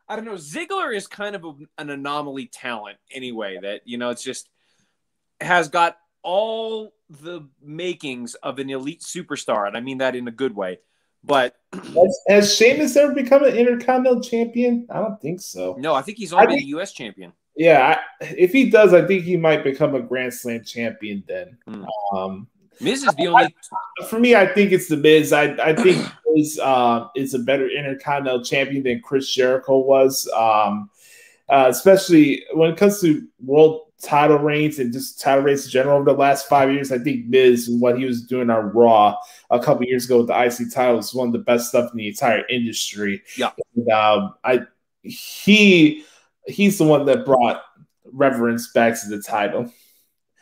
I don't know. Ziggler is kind of an anomaly talent anyway. That it's just has got all the makings of an elite superstar, and I mean that in a good way. But has Sheamus ever become an Intercontinental Champion? I don't think so. No, I think he's only been a U.S. champion. Yeah, if he does, I think he might become a Grand Slam champion then. Miz is the only. For me, I think it's The Miz. I think Miz is a better Intercontinental champion than Chris Jericho was, especially when it comes to world title reigns and just title reigns in general over the last 5 years. I think Miz and what he was doing on Raw a couple years ago with the IC title is one of the best stuff in the entire industry. Yeah, and, he's the one that brought reverence back to the title.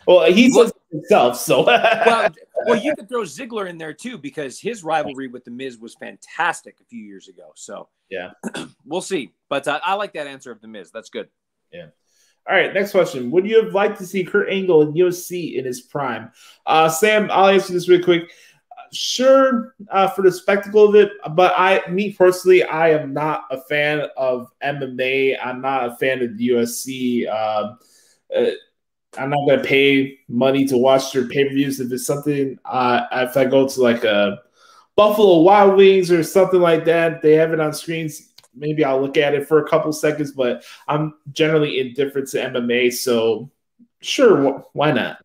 Well, he says himself, so. well, you could throw Ziggler in there too because his rivalry with The Miz was fantastic a few years ago. So yeah, we'll see. But I like that answer of The Miz. That's good. Yeah. All right, next question. Would you have liked to see Kurt Angle in UFC in his prime? Sam, I'll answer this real quick. Sure, for the spectacle of it, but me personally, I am not a fan of MMA. I'm not a fan of the UFC. I'm not going to pay money to watch their pay-per-views. If it's something, if I go to like a Buffalo Wild Wings or something like that, they have it on screens, maybe I'll look at it for a couple seconds, but I'm generally indifferent to MMA, so sure, why not?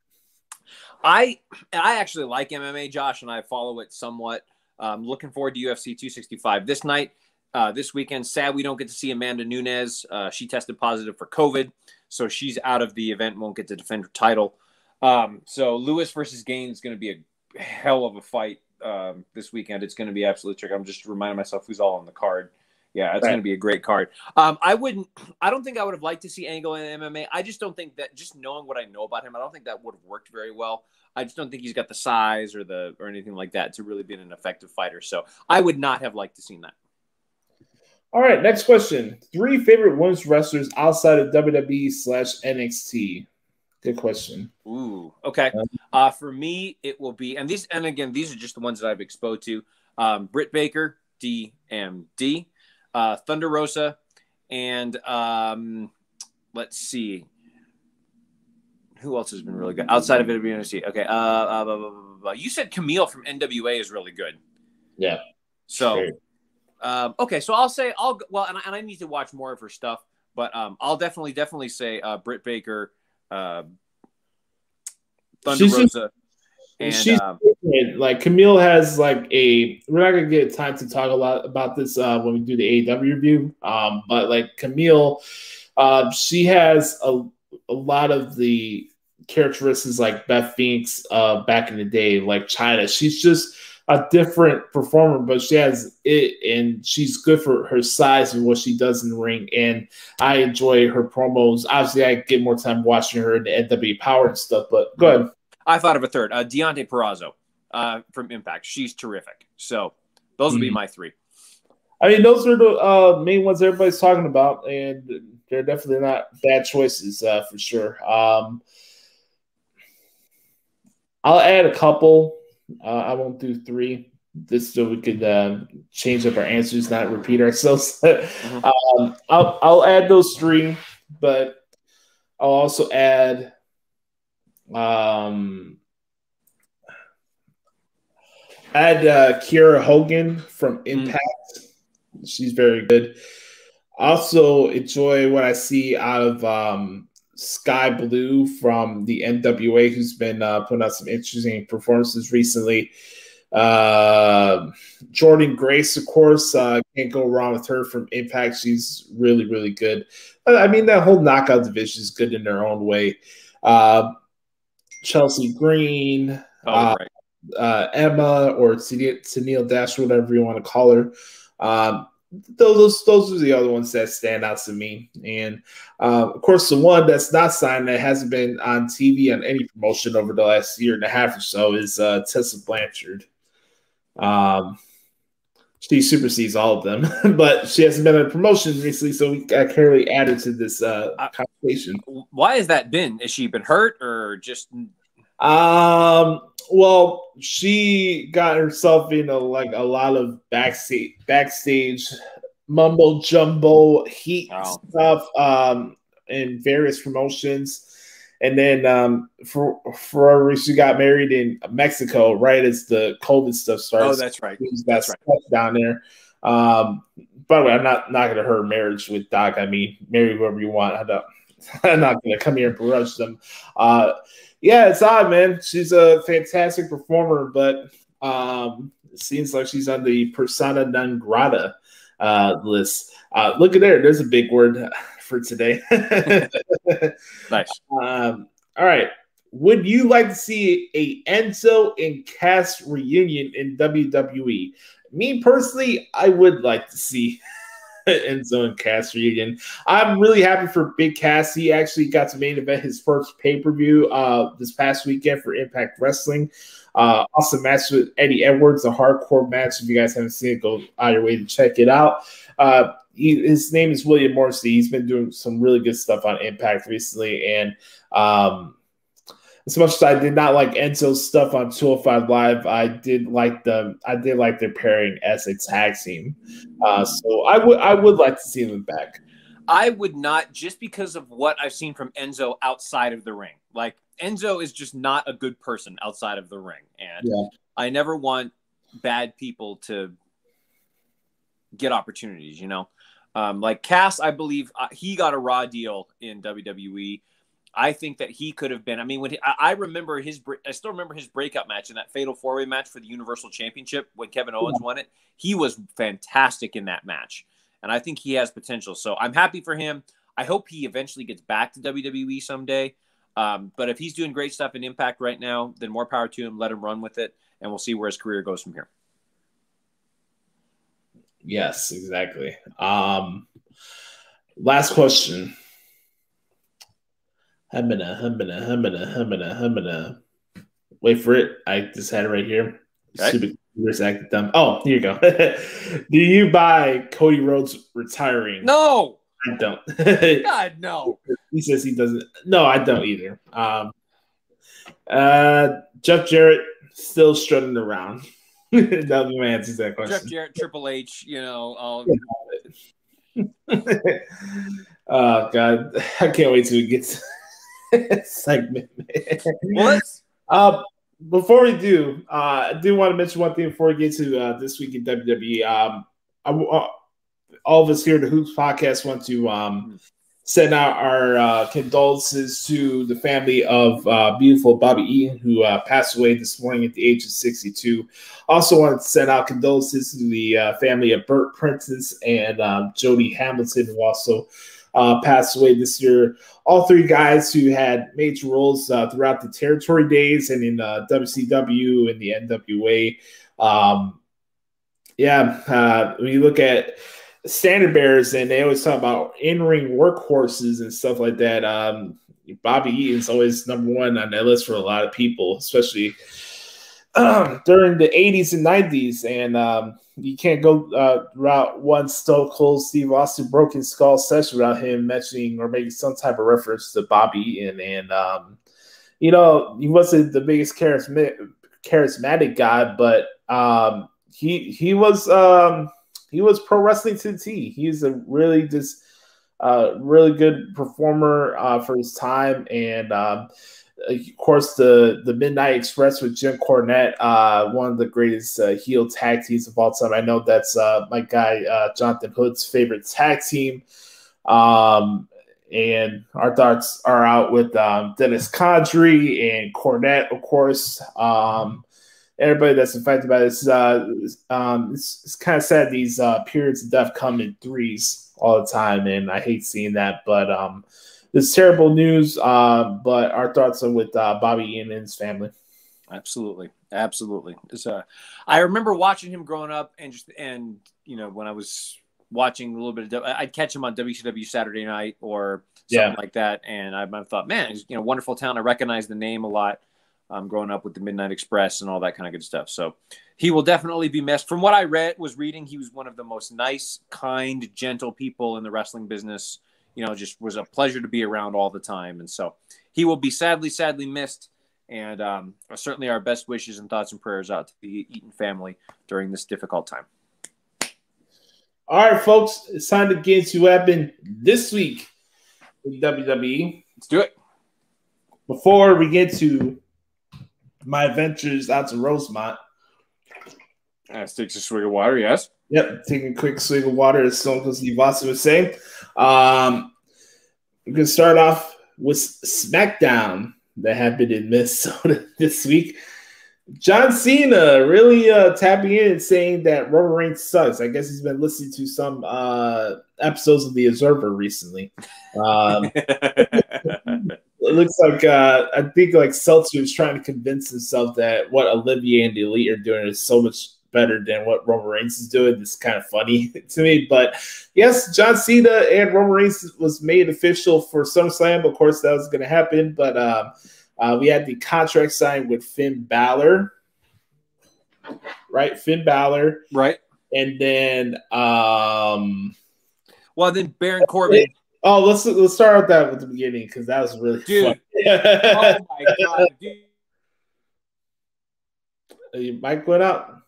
I actually like MMA, Josh, and I follow it somewhat. Looking forward to UFC 265 this night, this weekend. Sad we don't get to see Amanda Nunes. She tested positive for COVID, so she's out of the event, won't get to defend her title. So Lewis versus Gaines is going to be a hell of a fight this weekend. It's going to be absolutely tricky. I'm just reminding myself who's all on the card. Yeah, it's going to be a great card. I don't think I would have liked to see Angle in MMA. I just don't think that, just knowing what I know about him, I don't think that would have worked very well. I just don't think he's got the size or anything like that to really be an effective fighter. So I would not have liked to see that. All right, next question. 3 favorite women's wrestlers outside of WWE/NXT. Good question. Ooh, okay. For me, it will be, and again, these are just the ones that I've exposed to. Britt Baker, DMD, Thunder Rosa, and let's see. Who else has been really good outside of NXT? Okay. You said Camille from NWA is really good. Yeah. So, okay. So and I need to watch more of her stuff, but I'll definitely say Britt Baker, Thunder Rosa. And she's like Camille has like we're not gonna get time to talk a lot about this when we do the AEW review. But like Camille, she has a lot of the characteristics like Beth Phoenix back in the day, like China. She's just a different performer, but she has it, and she's good for her size and what she does in the ring. And I enjoy her promos. Obviously, I get more time watching her in the NW Power and stuff. But go ahead. I thought of a third, Deontay Purrazzo from Impact. She's terrific. So those would be my 3. I mean, those are the main ones everybody's talking about, and they're definitely not bad choices for sure. I'll add a couple. I won't do 3, just so we could change up our answers, not repeat ourselves. I'll add those 3, but I'll also add Kiera Hogan from Impact. She's very good. Also enjoy what I see out of Sky Blue from the NWA, who's been putting out some interesting performances recently. Jordan Grace, of course, can't go wrong with her from Impact. She's really, really good. I mean, that whole knockout division is good in their own way. Chelsea Green, Emma, or Tennille Dash, whatever you want to call her. Those are the other ones that stand out to me. And of course, the one that's not signed, that hasn't been on TV on any promotion over the last year and a half or so, is Tessa Blanchard. She supersedes all of them, but she hasn't been on a promotion recently, so we got clearly added to this conversation. Why has that been? Has she been hurt or just? Well, she got herself in a lot of backstage mumbo jumbo heat stuff in various promotions. And then for she got married in Mexico right as the COVID stuff started. Oh, that's right. That's right. Down there. By the way, I'm not knocking her marriage with Doc. I mean, marry whoever you want. I'm not going to come here and begrudge them. Yeah, it's odd, man. She's a fantastic performer, but it seems like she's on the persona non grata list. Look at there. There's a big word for today. Nice. All right. Would you like to see a Enzo and Cass reunion in WWE? Me personally, I would like to see Enzo and Cass reunion. I'm really happy for Big Cass. He actually got to main event his first pay-per-view this past weekend for Impact Wrestling. Awesome match with Eddie Edwards, a hardcore match. If you guys haven't seen it, go out your way to check it out. His name is William Morrissey. He's been doing some really good stuff on Impact recently. And as much as I did not like Enzo's stuff on 205 Live, I did like their pairing as a tag team. So I would like to see them back. I would not, just because of what I've seen from Enzo outside of the ring. Like, Enzo is just not a good person outside of the ring. And I never want bad people to get opportunities, you know? Like Cass, I believe he got a raw deal in WWE. I think that he could have been. I mean, I still remember his breakout match in that Fatal 4-Way match for the Universal Championship when Kevin Owens won it. He was fantastic in that match, and I think he has potential. So I'm happy for him. I hope he eventually gets back to WWE someday. But if he's doing great stuff in Impact right now, then more power to him. Let him run with it, and we'll see where his career goes from here. Yes, exactly. Last question. Wait for it. I just had it right here. Okay. Super acted dumb. Oh, here you go. Do you buy Cody Rhodes retiring? No, I don't. God, no. He says he doesn't. No, I don't either. Jeff Jarrett still strutting around. That'll be my answer to that question. Jeff Jarrett, Triple H, Oh God, I can't wait till we get to this segment. Well, before we do, I do want to mention one thing before we get to this week in WWE. All of us here at the Hoots Podcast want to send out our condolences to the family of beautiful Bobby Eaton, who passed away this morning at the age of 62. Also wanted to send out condolences to the family of Burt Prentice and Jody Hamilton, who also passed away this year. All three guys who had major roles throughout the territory days and in WCW and the NWA. When you look at standard bearers, and they always talk about in-ring workhorses and stuff like that. Bobby Eaton's always number one on that list for a lot of people, especially during the 80s and 90s. And you can't go throughout one Stone Cold Steve Austin Broken Skull session without him mentioning or making some type of reference to Bobby Eaton. And, he wasn't the biggest charismatic guy, but he was pro wrestling to the T. He's a really really good performer for his time. And of course, the Midnight Express with Jim Cornette, one of the greatest heel tag teams of all time. I know that's my guy Jonathan Hood's favorite tag team. And our thoughts are out with Dennis Condrey and Cornette, of course. Everybody that's affected by this, it's kind of sad. These periods of death come in threes all the time, and I hate seeing that. But it's terrible news. But our thoughts are with Bobby Eaton and his family. Absolutely. It's, I remember watching him growing up, and when I was watching a little bit of, I'd catch him on WCW Saturday Night or something like that, and I thought, man, he's wonderful talent. I recognize the name a lot. Growing up with the Midnight Express and all that kind of good stuff. So he will definitely be missed. From what I was reading, he was one of the most nice, kind, gentle people in the wrestling business. Just was a pleasure to be around all the time. And so he will be sadly missed. And certainly our best wishes and thoughts and prayers out to the Eaton family during this difficult time. All right, folks, it's time to get into what happened this week in WWE. Let's do it. Before we get to my adventures out to Rosemont. Let's take a swig of water, yes? Yep, taking a quick swig of water, as Stone Cold Steve Austin was saying. We're going to start off with SmackDown that happened in Minnesota this week. John Cena really tapping in and saying that Roman Reigns sucks. I guess he's been listening to some episodes of The Observer recently. It looks like I think like Seltzer is trying to convince himself that what Olivier and the Elite are doing is so much better than what Roman Reigns is doing. It's kind of funny to me. But yes, John Cena and Roman Reigns was made official for SummerSlam. Of course, that was going to happen. But we had the contract signed with Finn Balor. Right? Finn Balor. Right. And then then Baron Corbin. Oh, let's start with that at the beginning because that was really fun. Oh my God, dude. Your mic went out.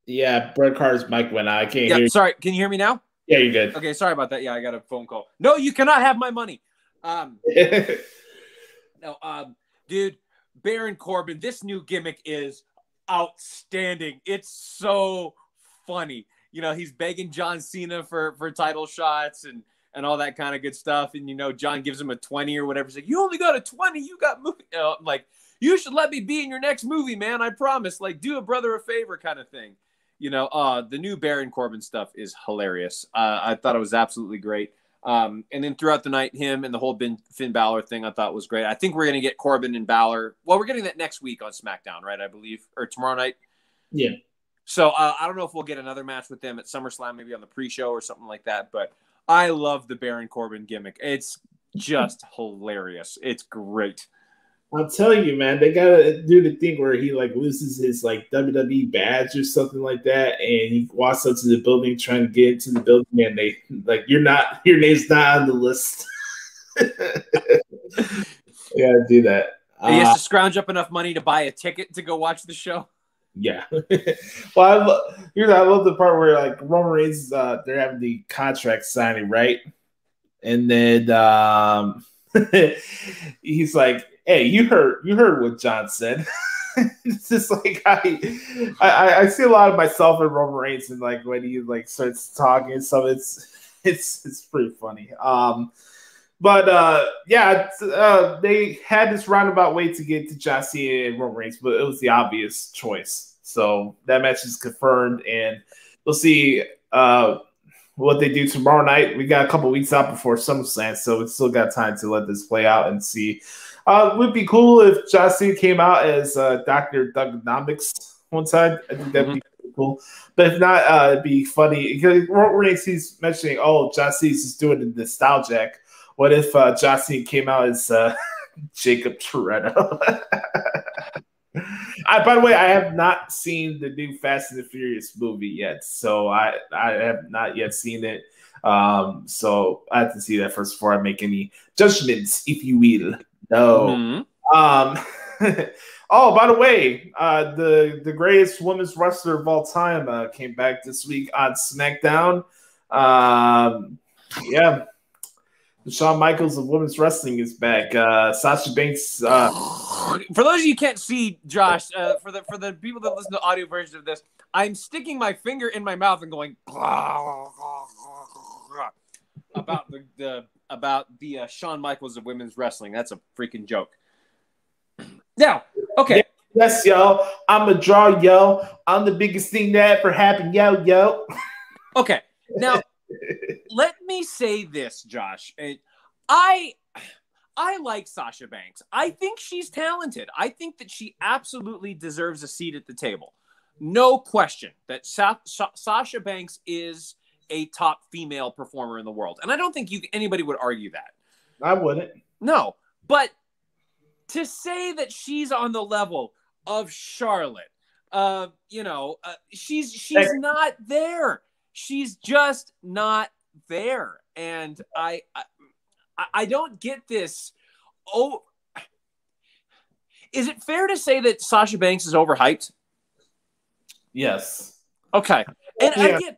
Yeah, Bret Carter's mic went out. I can't hear you. Sorry, can you hear me now? Yeah, you're good. Okay, sorry about that. Yeah, I got a phone call. No, you cannot have my money. Dude, Baron Corbin, this new gimmick is outstanding. It's so funny. He's begging John Cena for title shots and all that kind of good stuff. And, John gives him a 20 or whatever. He's like, you only got a 20. You got movie. I'm like, you should let me be in your next movie, man. I promise. Like, do a brother a favor kind of thing. The new Baron Corbin stuff is hilarious. I thought it was absolutely great. And then throughout the night, him and the whole Finn Balor thing I thought was great. I think we're going to get Corbin and Balor. Well, we're getting that next week on SmackDown, right? I believe, or tomorrow night. Yeah. So I don't know if we'll get another match with them at SummerSlam, maybe on the pre-show or something like that. But I love the Baron Corbin gimmick. It's just hilarious. It's great. I'm telling you, man, they gotta do the thing where he like loses his like WWE badge or something like that, and he walks up to the building trying to get into the building, and they like, your name's not on the list. You gotta do that. He has to scrounge up enough money to buy a ticket to go watch the show. Yeah. Well, I love the part where like Roman Reigns, they're having the contract signing, right? And then he's like, "Hey, you heard what John said." It's just like I see a lot of myself in Roman Reigns, and like when he like starts talking and stuff, it's pretty funny. They had this roundabout way to get to Joshie and Roman Reigns, but it was the obvious choice. So that match is confirmed, and we'll see what they do tomorrow night. We got a couple weeks out before SummerSlam, so we still got time to let this play out and see. It would be cool if Joshie came out as Dr. Thuganomics one time. I think that'd be cool. But if not, it'd be funny because Roman Reigns, he's mentioning, "Oh, Joshie's just doing the nostalgic." What if Joshie came out as Jacob Toretto? By the way, I have not seen the new Fast and the Furious movie yet, so I have not yet seen it. So I have to see that first before I make any judgments, if you will. No. Oh, by the way, the greatest women's wrestler of all time came back this week on SmackDown. Yeah. The Shawn Michaels of women's wrestling is back. Sasha Banks. For those of you who can't see, Josh, for the people that listen to audio versions of this, I'm sticking my finger in my mouth and going about the Shawn Michaels of women's wrestling. That's a freaking joke. Now, okay. Yes, yo. I'm a draw, yo. I'm the biggest thing that ever happened, yo. Okay. Now, let me say this, Josh. I like Sasha Banks. I think she's talented. I think that she absolutely deserves a seat at the table. No question that Sasha Banks is a top female performer in the world. And I don't think anybody would argue that. I wouldn't. No. But to say that she's on the level of Charlotte, she's not there. She's just not there. And I don't get this. Oh, is it fair to say that Sasha Banks is overhyped? Yes. Okay. And yeah. Again,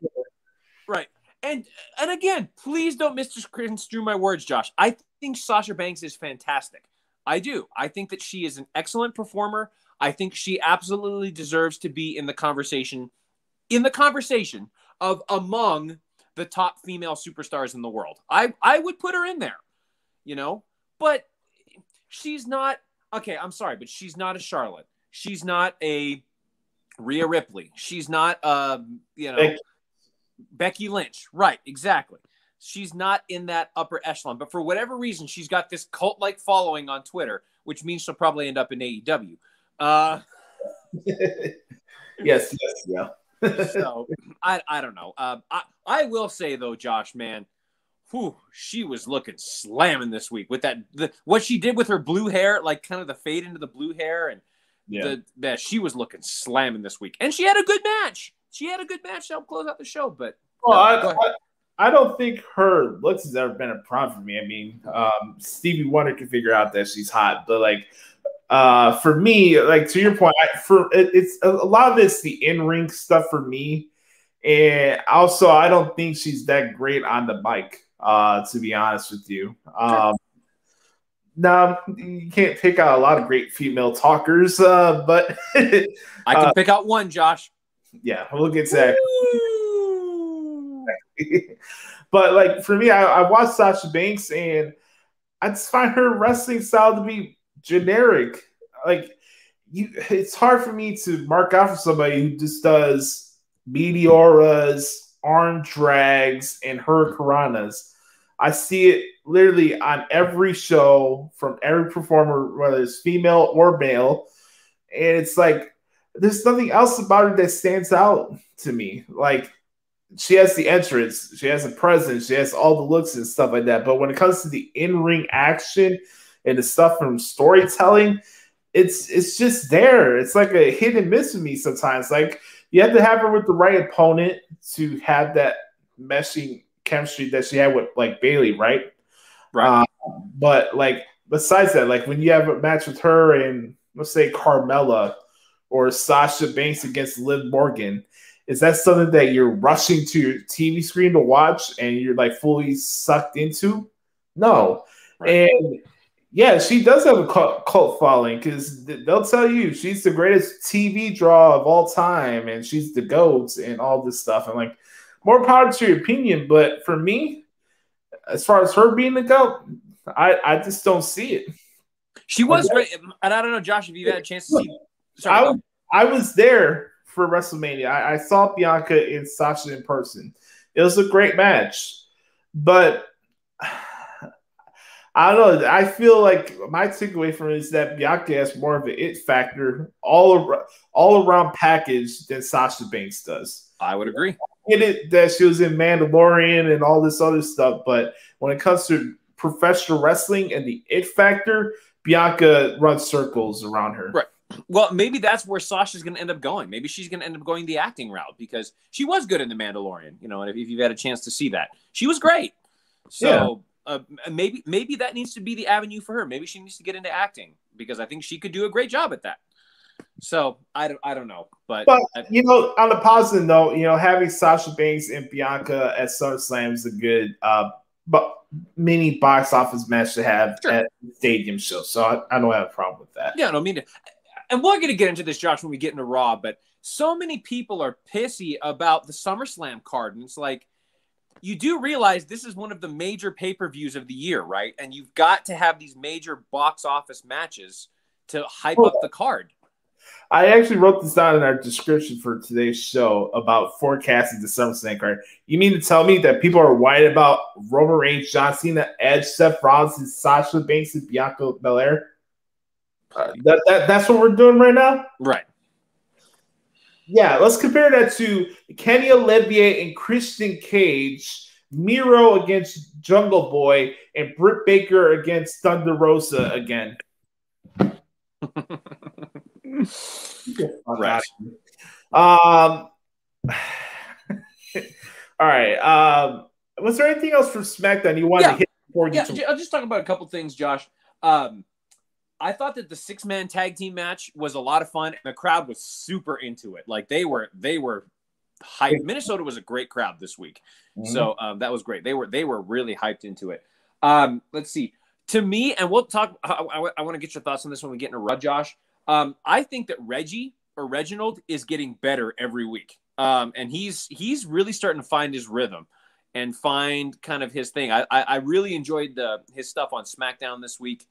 right. And again, please don't misconstrue my words, Josh. I think Sasha Banks is fantastic. I do. I think that she is an excellent performer. I think she absolutely deserves to be in the conversation of among the top female superstars in the world. I would put her in there, but she's not, okay, I'm sorry, but she's not a Charlotte. She's not a Rhea Ripley. She's not, Becky Lynch. Right, exactly. She's not in that upper echelon, but for whatever reason, she's got this cult-like following on Twitter, which means she'll probably end up in AEW. Yes, yeah. So I don't know. I will say though, Josh, man, she was looking slamming this week with what she did with her blue hair, like kind of the fade into the blue hair, and she was looking slamming this week, and she had a good match. She had a good match to help close out the show. But I don't think her looks has ever been a problem for me. I mean, Stevie Wonder can figure out that she's hot, but like. For me, like to your point, it's a lot of it's the in-ring stuff for me, and also I don't think she's that great on the mic. To be honest with you, no, you can't pick out a lot of great female talkers, but I can pick out one, Josh. Yeah, we'll get to that. But like for me, I watched Sasha Banks, and I just find her wrestling style to be generic. Like it's hard for me to mark out for somebody who just does meteoras, arm drags, and hurricanranas. I see it literally on every show from every performer, whether it's female or male. And it's like, there's nothing else about her that stands out to me. Like, she has the entrance, she has a presence, she has all the looks and stuff like that. But when it comes to the in-ring action and the stuff from storytelling, it's just there. It's like a hit and miss with me sometimes. Like, you have to have her with the right opponent to have that meshing chemistry that she had with like Bailey, right? Right. But like besides that, like when you have a match with her and let's say Carmella or Sasha Banks against Liv Morgan, is that something that you're rushing to your TV screen to watch and you're like fully sucked into? No. Right. And yeah, she does have a cult following because they'll tell you she's the greatest TV draw of all time and she's the GOAT and all this stuff. And like, more power to your opinion. But for me, as far as her being the GOAT, I just don't see it. She was great. And I don't know, Josh, if you've had a chance to see. Sorry, I was there for WrestleMania. I saw Bianca and Sasha in person. It was a great match. But I don't know. I feel like my takeaway from it is that Bianca has more of an it factor all around package than Sasha Banks does. I would agree. I get it that she was in Mandalorian and all this other stuff, but when it comes to professional wrestling and the it factor, Bianca runs circles around her. Right. Well, maybe that's where Sasha's going to end up going. Maybe she's going to end up going the acting route because she was good in The Mandalorian. You know, and if you've had a chance to see that, she was great. So maybe that needs to be the avenue for her. Maybe she needs to get into acting because I think she could do a great job at that. So I don't know, but you know, on a positive note, you know, having Sasha Banks and Bianca at SummerSlam is a good mini box office match to have at the stadium show. So I don't have a problem with that. Yeah, no, I mean, and we're going to get into this, Josh, when we get into Raw. But so many people are pissy about the SummerSlam card, and it's like, you do realize this is one of the major pay-per-views of the year, right? And you've got to have these major box office matches to hype up the card. I actually wrote this down in our description for today's show about forecasting the SummerSlam card. You mean to tell me that people are white about Roman Reigns, John Cena, Edge, Seth Rollins, and Sasha Banks, and Bianca Belair? That's what we're doing right now? Right. Yeah, let's compare that to Kenny Olivier and Christian Cage, Miro against Jungle Boy, and Britt Baker against Thunder Rosa again. Right. All right. Was there anything else from SmackDown you wanted to hit before we get to? I'll just talk about a couple things, Josh. I thought that the 6-man tag team match was a lot of fun, and the crowd was super into it. Like they were hyped. Minnesota was a great crowd this week, so that was great. They were really hyped into it. Let's see. To me, and we'll talk. I want to get your thoughts on this when we get into Raw, Josh. I think that Reginald is getting better every week, and he's really starting to find his rhythm and find kind of his thing. I really enjoyed his stuff on SmackDown this week.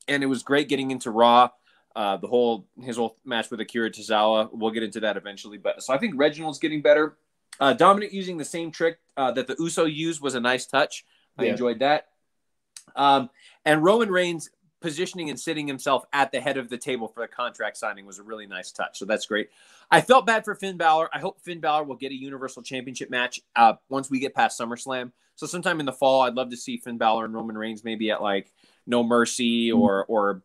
And it was great getting into Raw, his whole match with Akira Tozawa. We'll get into that eventually. But so I think Reginald's getting better. Dominic using the same trick that the Uso used was a nice touch. I enjoyed that. And Roman Reigns positioning and sitting himself at the head of the table for the contract signing was a really nice touch. So that's great. I felt bad for Finn Balor. I hope Finn Balor will get a Universal Championship match once we get past SummerSlam. So sometime in the fall, I'd love to see Finn Balor and Roman Reigns maybe at like No Mercy or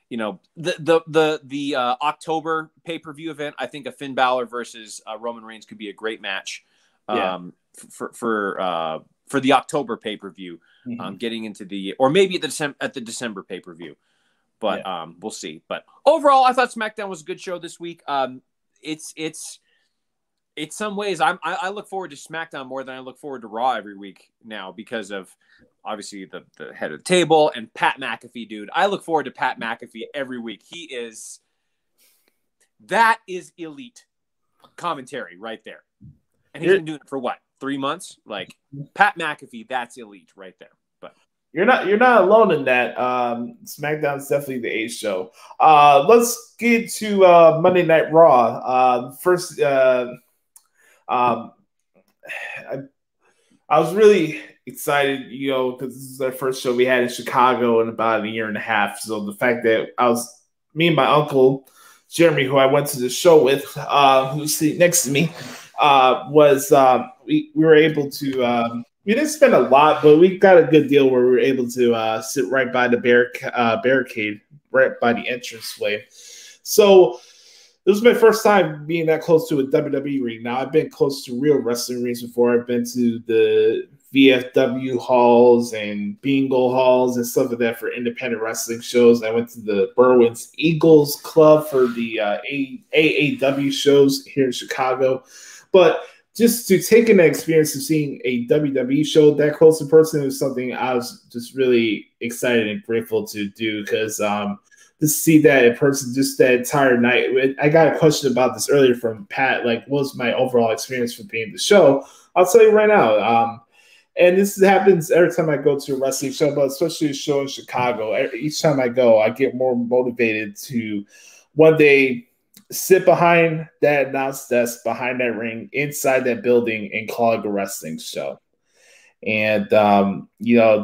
you know, the October pay-per-view event. I think a Finn Balor versus Roman Reigns could be a great match for the October pay-per-view. Getting into or maybe at the December pay-per-view, but we'll see. But overall, I thought SmackDown was a good show this week. It's some ways I look forward to SmackDown more than I look forward to Raw every week now because of obviously the head of the table and Pat McAfee, dude. I look forward to Pat McAfee every week. That is elite commentary right there. And he's been doing it for what? 3 months? Like Pat McAfee, that's elite right there. But you're not alone in that. SmackDown's definitely the A show. Let's get to Monday Night Raw. First, I was really excited, because this is our first show we had in Chicago in about a year and a half. So the fact that me and my uncle Jeremy, who I went to the show with, who's sitting next to me, we were able to. We didn't spend a lot, but we got a good deal where we were able to sit right by the barricade, right by the entranceway. So this was my first time being that close to a WWE ring. Now, I've been close to real wrestling rings before. I've been to the VFW halls and bingo halls and stuff like that for independent wrestling shows. I went to the Berwyn's Eagles Club for the AEW shows here in Chicago. But just to take in the experience of seeing a WWE show that close in person was something I was just really excited and grateful to do, because to see that in person just that entire night. I got a question about this earlier from Pat, like, what was my overall experience for being the show? I'll tell you right now. And this happens every time I go to a wrestling show, but especially a show in Chicago. Each time I go, I get more motivated to one day sit behind that announce desk, behind that ring, inside that building, and call it a wrestling show. And,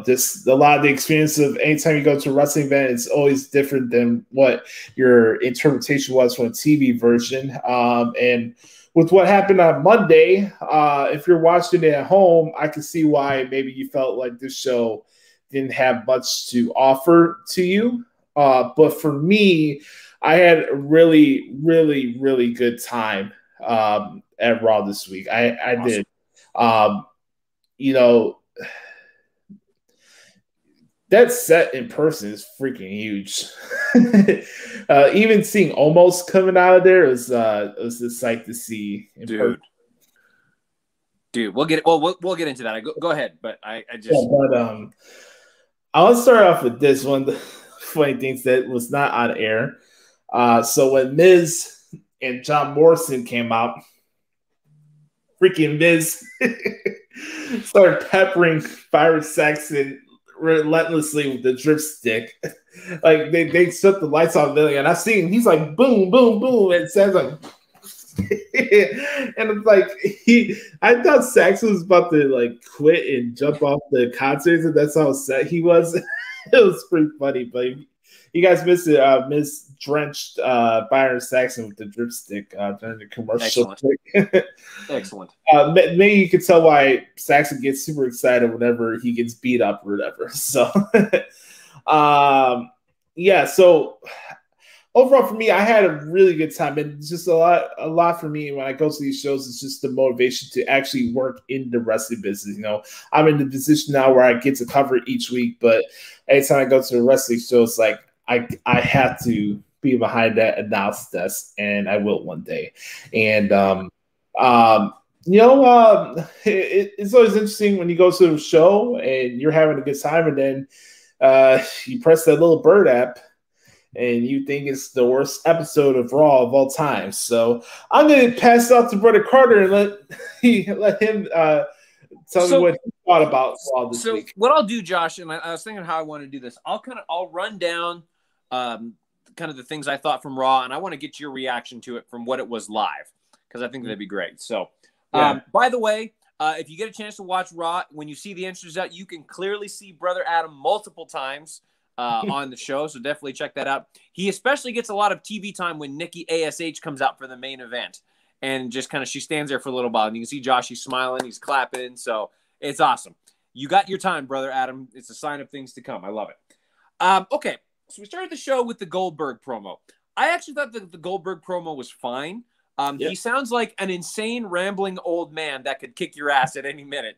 just a lot of the experience of anytime you go to a wrestling event, it's always different than what your interpretation was from a TV version. And with what happened on Monday, if you're watching it at home, I can see why maybe you felt like this show didn't have much to offer to you. But for me, I had a really, really, really good time at Raw this week. I did. That set in person is freaking huge. Even seeing Omos coming out of there was a sight to see. Dude, we'll get into that. Go ahead, but I just. Yeah, but I want to start off with this one. The funny things that was not on air. So when Miz and John Morrison came out, freaking Miz started peppering Byron Saxton relentlessly with the dripstick. Like they shut the lights off the and I seen he's like boom, boom, boom, and Sam's like and it's like I thought Saxton was about to like quit and jump off the concert, and that's how set he was. It was pretty funny, but you guys missed it. Miz drenched Byron Saxton with the dripstick during the commercial. Excellent. Maybe you could tell why Saxton gets super excited whenever he gets beat up or whatever. So, yeah. So overall, for me, I had a really good time, and it's just a lot for me when I go to these shows. It's just the motivation to actually work in the wrestling business. I'm in the position now where I get to cover it each week, but anytime I go to a wrestling show, it's like I have to be behind that announce desk, and I will one day. And it's always interesting when you go to a show and you're having a good time, and then you press that little bird app, and you think it's the worst episode of Raw of all time. So I'm going to pass it out to Brother Carter and let him tell me what he thought about Raw this week. What I'll do, Josh, and I was thinking how I want to do this. I'll run down kind of the things I thought from Raw, and I want to get your reaction to it from what it was live, because I think that'd be great. So, by the way, if you get a chance to watch Raw, when you see the entrances out, you can clearly see Brother Adam multiple times on the show, so definitely check that out. He especially gets a lot of TV time when Nikki ASH comes out for the main event, and just kind of she stands there for a little while, and you can see Joshie smiling, he's clapping, so it's awesome. You got your time, Brother Adam. It's a sign of things to come. I love it. Okay, so we started the show with the Goldberg promo. I actually thought that the Goldberg promo was fine. He sounds like an insane, rambling old man that could kick your ass at any minute,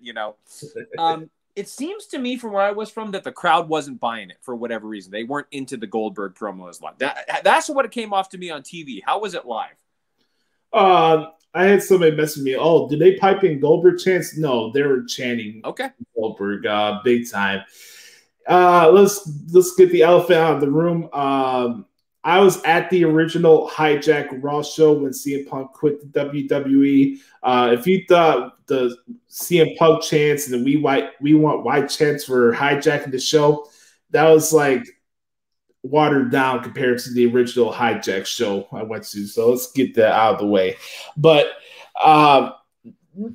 It seems to me, from where I was from, that the crowd wasn't buying it for whatever reason. They weren't into the Goldberg promo as live. That's what it came off to me on TV. How was it live? I had somebody message me. Oh, did they pipe in Goldberg chants? No, they were chanting Goldberg big time. Let's get the elephant out of the room. I was at the original Hijack Raw show when CM Punk quit the WWE. If you thought the CM Punk chants and the we want white chants were hijacking the show, that was like watered down compared to the original Hijack show I went to. So let's get that out of the way. But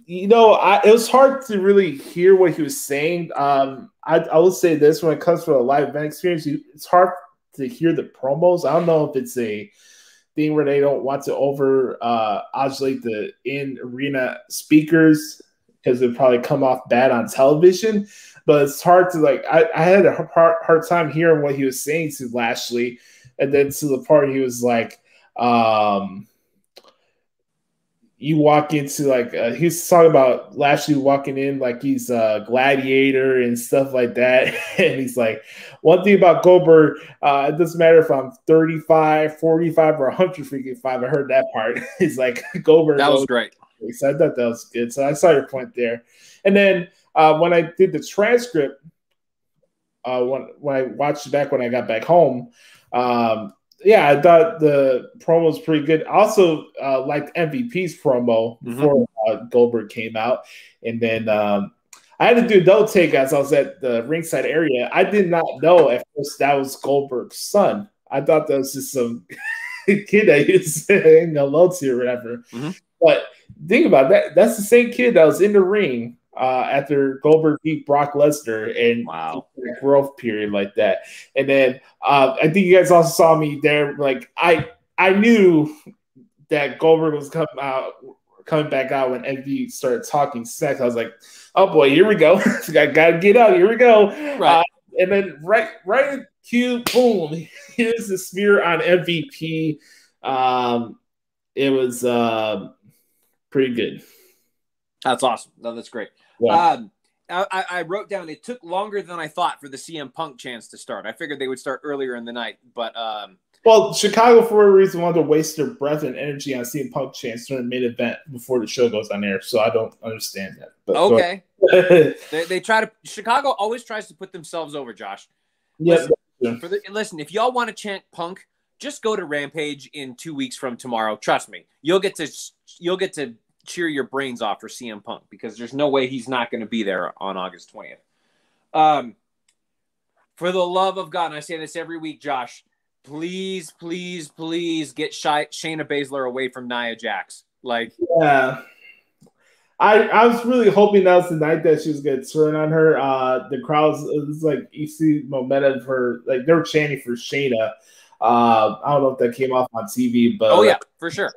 You know, it was hard to really hear what he was saying. I will say this: when it comes to a live event experience, it's hard to hear the promos. I don't know if it's a thing where they don't want to over oscillate the in arena speakers because it probably come off bad on television. But it's hard to like. I had a hard time hearing what he was saying to Lashley, and then to the part he was like. You walk into like he's talking about Lashley walking in like he's a gladiator and stuff like that. And he's like, one thing about Goldberg, it doesn't matter if I'm 35, 45, or 155. I heard that part. He's like Goldberg. That was great. So I thought that was good. So I saw your point there. And then when I did the transcript, when I watched it back when I got back home, yeah, I thought the promo was pretty good. I also liked MVP's promo before Goldberg came out. And then I had to do a double take as I was at the ringside area. I did not know at first that was Goldberg's son. I thought that was just some kid that he was saying hello to or whatever. But think about that. That's the same kid that was in the ring after Goldberg beat Brock Lesnar and the growth period like that. And then I think you guys also saw me there. Like I knew that Goldberg was coming back out when MVP started talking sex. I was like, oh boy, here we go. I gotta get out. Here we go. Right. And then right in cue, boom, here's the spear on MVP. It was pretty good. That's awesome. No, that's great. Yeah. I wrote down it took longer than I thought for the CM Punk chance to start. I figured they would start earlier in the night, but well, Chicago for a reason wanted to waste their breath and energy on CM Punk chance during the main event before the show goes on air. So I don't understand that. But okay, they try to. Chicago always tries to put themselves over. Josh, yeah. Listen, if y'all want to chant Punk, just go to Rampage in 2 weeks from tomorrow. Trust me, you'll get to cheer your brains off for CM Punk because there's no way he's not going to be there on August 20th. For the love of God, and I say this every week, Josh, please, please, please get Shayna Baszler away from Nia Jax. Like, yeah, I was really hoping that was the night that she was going to turn on her. The crowds, it was like you see momentum for like they were chanting for Shayna. I don't know if that came off on TV, but yeah, for sure.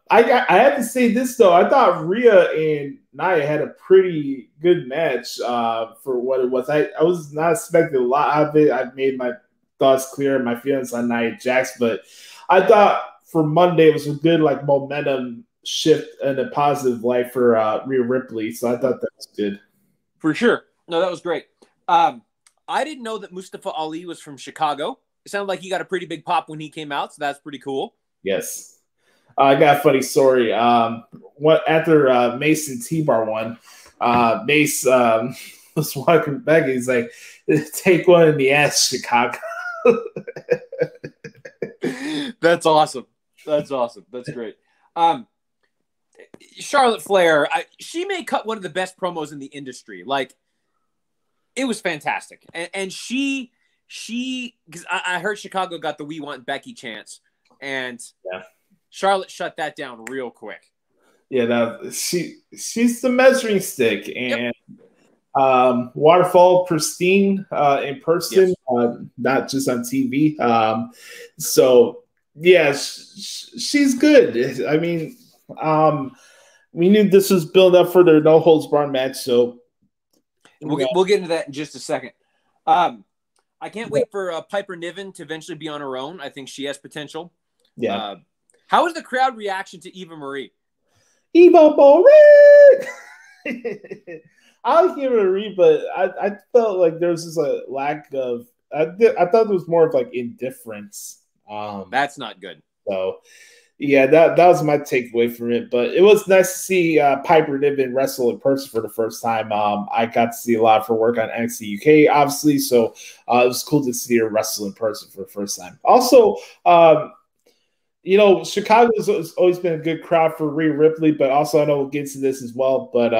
I have to say this though. I thought Rhea and Nia had a pretty good match for what it was. I was not expecting a lot of it. I've made my thoughts clear and my feelings on Nia Jax, but I thought for Monday it was a good like momentum shift in a positive light for Rhea Ripley. So I thought that was good. For sure. No, that was great. I didn't know that Mustafa Ali was from Chicago. It sounded like he got a pretty big pop when he came out, so that's pretty cool. Yes. I got a funny story. After Mace and T-Bar won, Mace was walking back and he's like, take one in the ass, Chicago. That's awesome. That's awesome. That's great. Charlotte Flair, she may cut one of the best promos in the industry. Like, it was fantastic. And she because I heard Chicago got the We Want Becky chance. And Charlotte shut that down real quick. Yeah, she's the measuring stick, and Waterfall pristine in person, not just on TV. So yeah, she's good. I mean, we knew this was built up for their no holds barred match, so we'll get into that in just a second. I can't wait for Piper Niven to eventually be on her own. I think she has potential. Yeah. How was the crowd reaction to Eva Marie? Eva Marie! I like Eva Marie, but I felt like there was just a lack of. I thought there was more of like indifference. That's not good. So, yeah, that was my takeaway from it. But it was nice to see Piper Niven wrestle in person for the first time. I got to see a lot of her work on NXT UK, obviously. So it was cool to see her wrestle in person for the first time. Also, you know, Chicago's always been a good crowd for Rhea Ripley, but also I know we'll get to this as well. But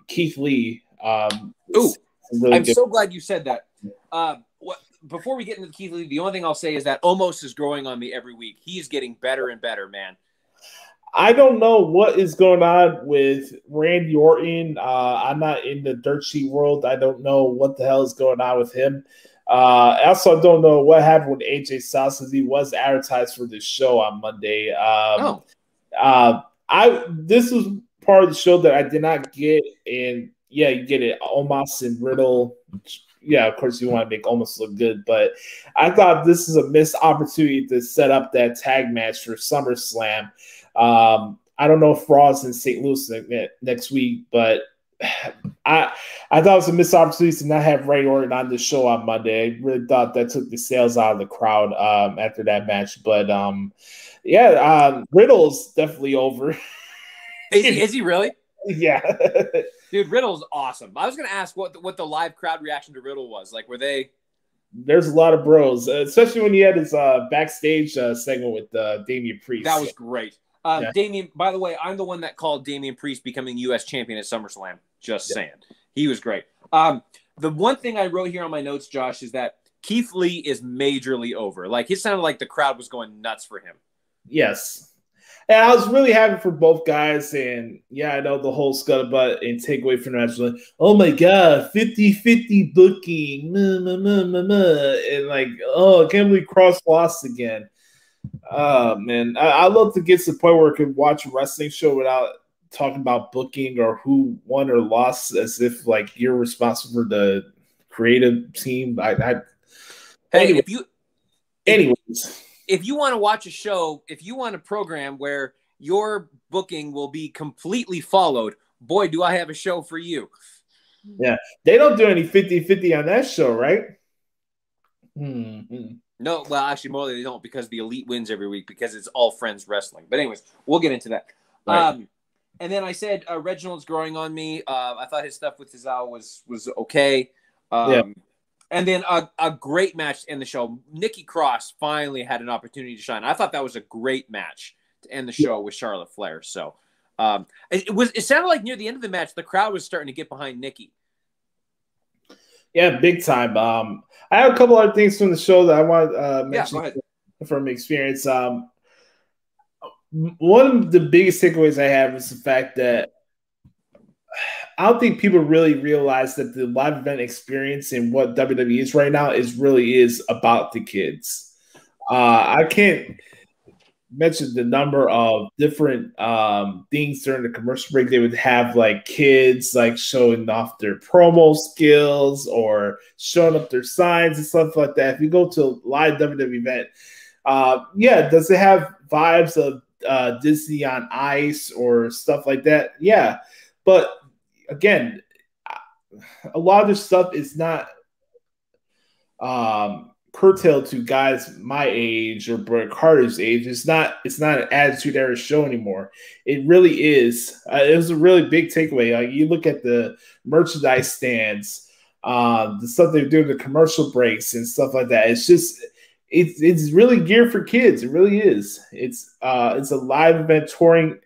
Keith Lee. Really I'm so glad you said that. Before we get into Keith Lee, the only thing I'll say is that Omos is growing on me every week. He's getting better and better, man. I don't know what is going on with Randy Orton. I'm not in the dirt sheet world. I don't know what the hell is going on with him. I also don't know what happened with AJ Styles because he was advertised for this show on Monday. This was part of the show that I did not get, and yeah, you get it, Omos and Riddle. Yeah, of course you want to make Omos look good, but I thought this is a missed opportunity to set up that tag match for SummerSlam. I don't know if Raw's in St. Louis next week, but I thought it was a missed opportunity to not have Randy Orton on the show on Monday. I really thought that took the sales out of the crowd after that match, but Riddle's definitely over. Is he really? Yeah. Dude, Riddle's awesome. I was going to ask what the live crowd reaction to Riddle was. Like, were they... There's a lot of bros, especially when he had his backstage segment with Damian Priest. That was great. Damian, by the way, I'm the one that called Damian Priest becoming U.S. champion at SummerSlam. Just saying. He was great. The one thing I wrote here on my notes, Josh, is that Keith Lee is majorly over. Like, it sounded like the crowd was going nuts for him. Yes. And I was really happy for both guys. And yeah, I know the whole scuttlebutt and takeaway from the match. Like, oh my God, 50-50 booking. And like, oh, I can't believe Cross lost again. Man, I love to get to the point where I could watch a wrestling show without talking about booking or who won or lost as if like you're responsible for the creative team. Hey, anyways. If you want to watch a show, if you want a program where your booking will be completely followed, boy, do I have a show for you. Yeah. They don't do any 50-50 on that show, right? Mm-hmm. No, well, actually, more they don't because the Elite wins every week because it's all friends wrestling. But anyways, we'll get into that. Right. And then I said Reginald's growing on me. I thought his stuff with Cesaro was okay. And then a great match to end the show. Nikki Cross finally had an opportunity to shine. I thought that was a great match to end the show with Charlotte Flair. So it sounded like near the end of the match, the crowd was starting to get behind Nikki. Yeah, big time. I have a couple other things from the show that I want to mention from experience. One of the biggest takeaways I have is the fact that I don't think people really realize that the live event experience and what WWE is right now really is about the kids. I can't mention the number of different things during the commercial break. They would have like kids like showing off their promo skills or showing up their signs and stuff like that. If you go to a live WWE event, does it have vibes of Disney on Ice or stuff like that? Yeah, but again, a lot of this stuff is not curtailed to guys my age or Bret Carter's age. It's not an Attitude Era show anymore. It really is. It was a really big takeaway. Like you look at the merchandise stands, the stuff they do in the commercial breaks and stuff like that. It's just it's really geared for kids. It really is. It's a live event touring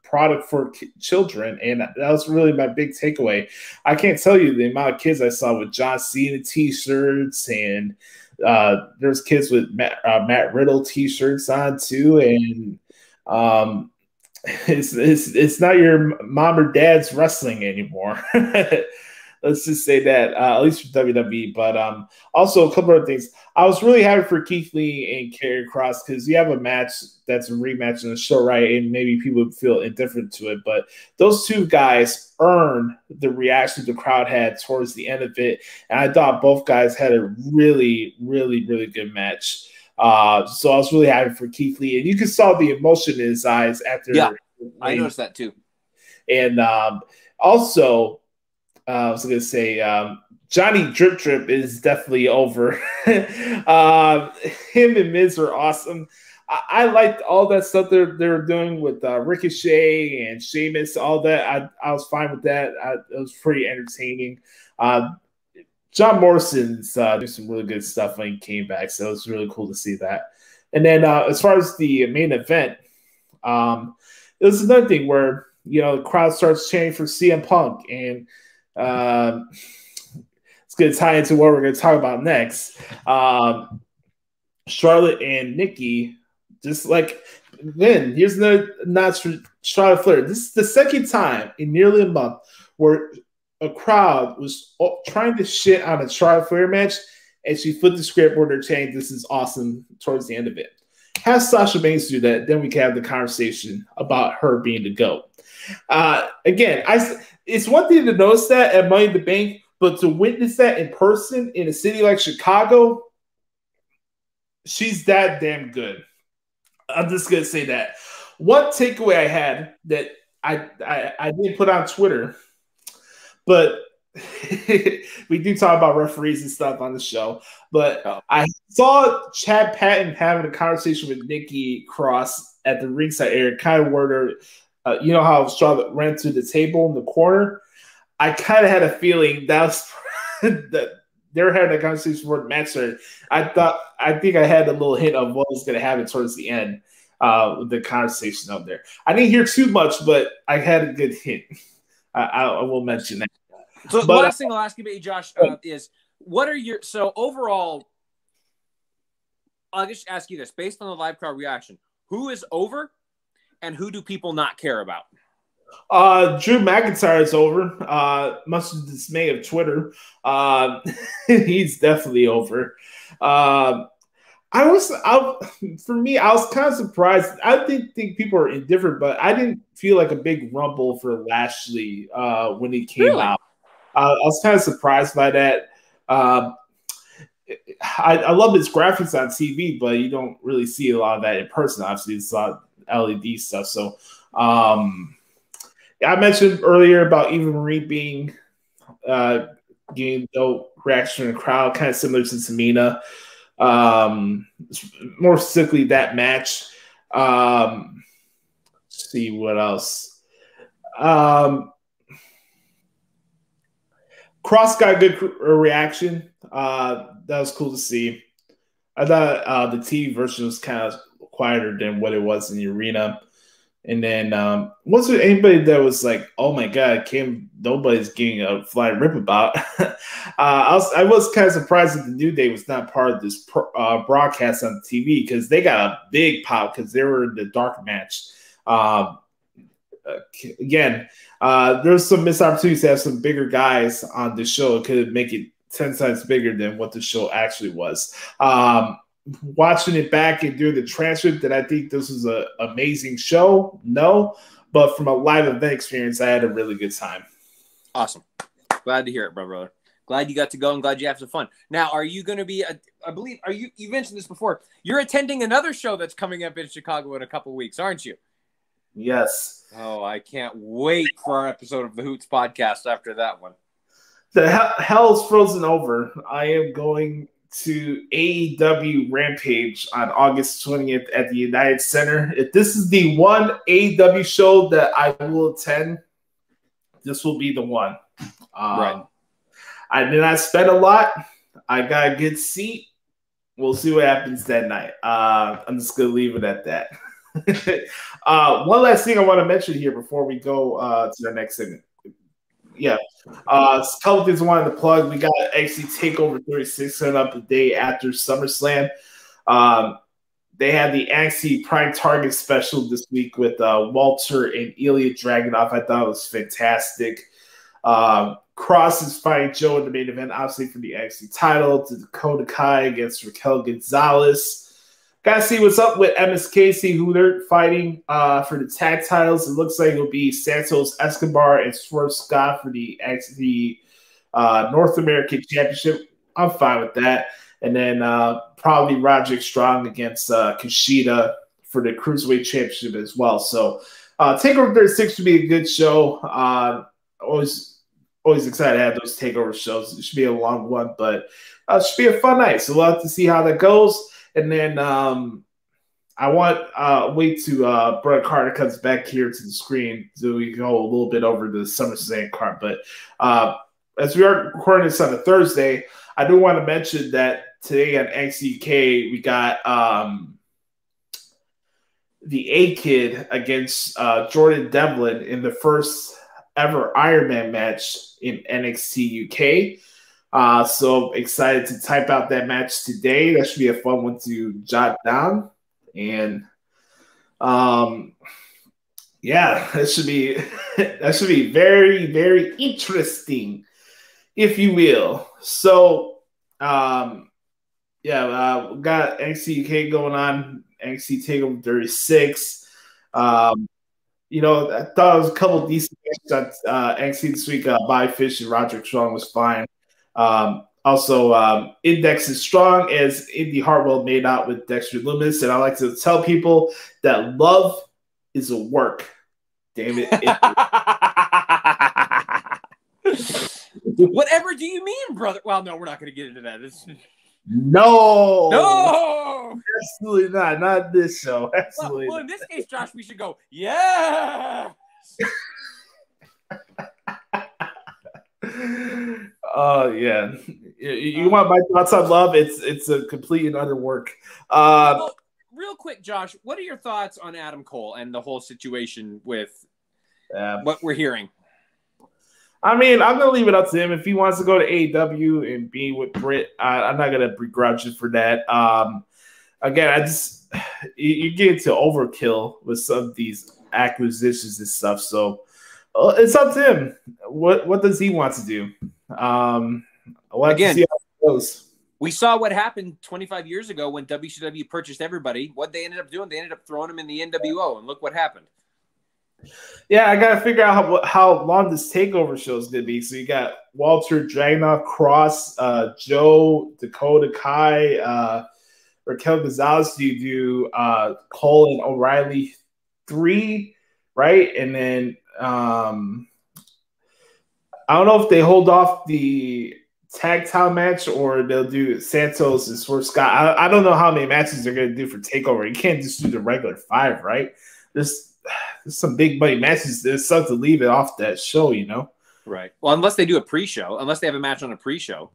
product for children, and that was really my big takeaway. I can't tell you the amount of kids I saw with John Cena t-shirts, and there's kids with Matt Riddle t-shirts on too, and it's not your mom or dad's wrestling anymore. Let's just say that, at least for WWE. But also a couple of things. I was really happy for Keith Lee and Karrion Kross because you have a match that's a rematch in the show, right? And maybe people would feel indifferent to it. But those two guys earned the reaction the crowd had towards the end of it. And I thought both guys had a really, really, really good match. So I was really happy for Keith Lee. And you can saw the emotion in his eyes after. Yeah, I noticed that too. And also, I was going to say, Johnny Drip Drip is definitely over. Him and Miz are awesome. I liked all that stuff they were doing with Ricochet and Sheamus, all that. I was fine with that. It was pretty entertaining. John Morrison's doing some really good stuff when he came back, so it was really cool to see that. And then as far as the main event, it was another thing where the crowd starts chanting for CM Punk, and it's going to tie into what we're going to talk about next. Charlotte and Nikki, just like Then here's another notch for Charlotte Flair. This is the second time in nearly a month where a crowd was trying to shit on a Charlotte Flair match, and she flipped the script where they're saying this is awesome towards the end of it. Have Sasha Banks do that, then we can have the conversation about her being the GOAT. Again, it's one thing to notice that at Money in the Bank, but to witness that in person in a city like Chicago, she's that damn good. I'm just gonna say that. One takeaway I had that I didn't put on Twitter, but we do talk about referees and stuff on the show. But I saw Chad Patton having a conversation with Nikki Cross at the ringside area, kind of where you know how Charlotte ran to the table in the corner. I kind of had a feeling that was that they were having a conversation for the match started. I think I had a little hint of what was going to happen towards the end with the conversation up there. I didn't hear too much, but I had a good hint. I will mention that. So the last thing I'll ask you about, Josh, is what are your overall? I'll just ask you this based on the live crowd reaction: who is over, and who do people not care about? Drew McIntyre is over. Much to the dismay of Twitter, he's definitely over. For me, I was kind of surprised. I didn't think people were indifferent, but I didn't feel like a big rumble for Lashley when he came out. I was kind of surprised by that. I love his graphics on TV, but you don't really see a lot of that in person. Obviously, it's a lot of LED stuff. So, I mentioned earlier about Eva Marie being getting no reaction in the crowd, kind of similar to Tamina. More specifically, that match. Let's see what else. Cross got a good reaction. That was cool to see. I thought the TV version was kind of quieter than what it was in the arena. And then wasn't there anybody that was like, "Oh my God, nobody's getting a fly rip about"? I was kind of surprised that the New Day was not part of this broadcast on TV because they got a big pop because they were in the dark match. Again, there's some missed opportunities to have some bigger guys on the show. It could make it 10 times bigger than what the show actually was. Watching it back and doing the transcript, did I think this was an amazing show? No. But from a live event experience, I had a really good time. Awesome. Glad to hear it, brother. Glad you got to go and glad you have some fun. Now, are you going to be, you mentioned this before, you're attending another show that's coming up in Chicago in a couple of weeks, aren't you? Yes. Oh, I can't wait for our episode of the Hoots podcast after that one. The hell's frozen over. I am going to AEW Rampage on August 20th at the United Center. If this is the one AEW show that I will attend, this will be the one. Right. I did not spend a lot. I got a good seat. We'll see what happens that night. I'm just going to leave it at that. One last thing I want to mention here before we go to the next segment. Yeah. A couple things I wanted to plug. We got actually Takeover 36 set up the day after SummerSlam. They had the NXT Prime Target special this week with Walter and Ilya Dragunov. I thought it was fantastic. Cross is fighting Joe in the main event, obviously for the NXT title, to Dakota Kai against Raquel Gonzalez. Got to see what's up with MSK, who they're fighting for the tag titles. It looks like it'll be Santos Escobar and Swerve Scott for the North American Championship. I'm fine with that. And then probably Roderick Strong against Kushida for the Cruiserweight Championship as well. So Takeover 36 should be a good show. Always excited to have those Takeover shows. It should be a long one, but it should be a fun night. So we'll have to see how that goes. And then I want wait to Brett Carter comes back here to the screen so we can go a little bit over the SummerSlam card. But as we are recording this on a Thursday, I do want to mention that today on XCK we got the A-Kid against Jordan Devlin in the first ever Iron Man match in NXT UK. So excited to type out that match today. That should be a fun one to jot down. And Yeah, that should be very, very interesting, if you will. So, we got NXT UK going on, NXT Takeover 36. I thought it was a couple of decent matches on NXT this week. Bobby Fish and Roderick Strong was fine. Also, Index is strong as Indy Hartwell made out with Dexter Lumis. And I like to tell people that love is a work. Damn it. Whatever do you mean, brother? Well, no, we're not going to get into that. No, absolutely not. Not this show. Absolutely. Well, in this case, Josh, we should go, yeah. Yeah. You want my thoughts on love? It's a complete and utter work. Real quick, Josh, what are your thoughts on Adam Cole and the whole situation with what we're hearing? I mean, I'm going to leave it up to him. If he wants to go to AEW and be with Britt, I'm not going to begrudge it for that. Again, you get into overkill with some of these acquisitions and stuff. So it's up to him. What does he want to do? I'll have to see how it goes. We saw what happened 25 years ago when WCW purchased everybody. What they ended up doing, they ended up throwing them in the NWO, and look what happened. Yeah, I got to figure out how long this takeover show is going to be. So you got Walter, Dragunov, Cross, Joe, Dakota Kai, Raquel Gonzalez. You do Cole and O'Reilly 3, right? And then I don't know if they hold off the tag title match or they'll do Santos and Swerve Scott. I don't know how many matches they're going to do for TakeOver. You can't just do the regular 5, right? There's some big money matches. It sucks to leave it off that show, Right. Well, unless they do a pre-show, unless they have a match on a pre-show.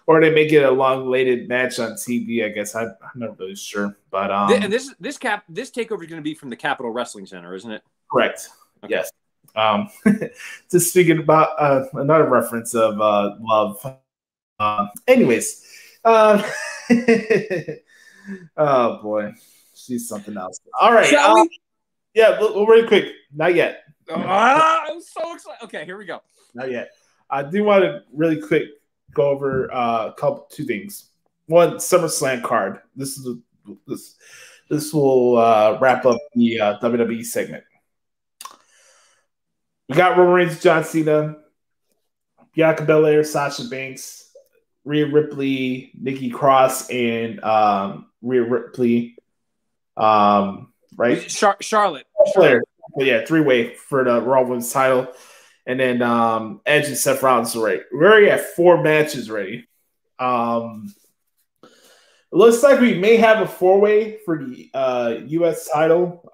Or they make it a long-awaited match on TV, I guess. I'm not really sure. But and this takeover is going to be from the Capitol Wrestling Center, isn't it? Correct. Okay. Yes. Just speaking about another reference of love. Anyways. Oh, boy. She's something else. All right. Yeah, really quick. Not yet. I'm so excited. Okay, here we go. Not yet. I do want to really quick go over two things. One, SummerSlam card. This will wrap up the WWE segment. We got Roman Reigns, John Cena, Bianca Belair, Sasha Banks, Rhea Ripley, Nikki Cross, and Rhea Ripley. Right? Charlotte. Yeah, 3-way for the Raw Women's title. And then Edge and Seth Rollins are right. We're already at 4 matches ready. It looks like we may have a 4-way for the U.S. title.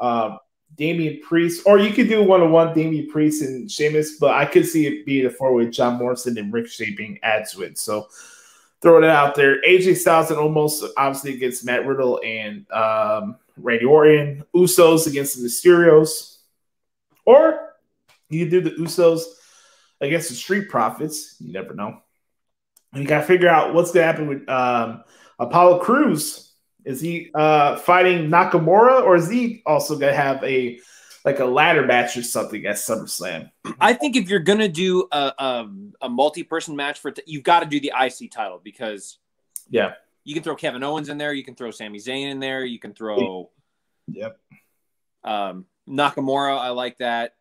Damian Priest, or you could do 1-on-1 Damian Priest and Sheamus, but I could see it being a 4-way John Morrison and Ricochet being added to it. So throwing it out there. AJ Styles and almost obviously against Matt Riddle and Randy Orton. Usos against the Mysterios. Or you could do the Usos against the Street Profits. You never know. And you got to figure out what's going to happen with Apollo Crews. Is he fighting Nakamura, or is he also going to have a ladder match or something at SummerSlam? I think if you're going to do a multi-person match you've got to do the IC title because you can throw Kevin Owens in there, you can throw Sami Zayn in there, you can throw Nakamura. I like that.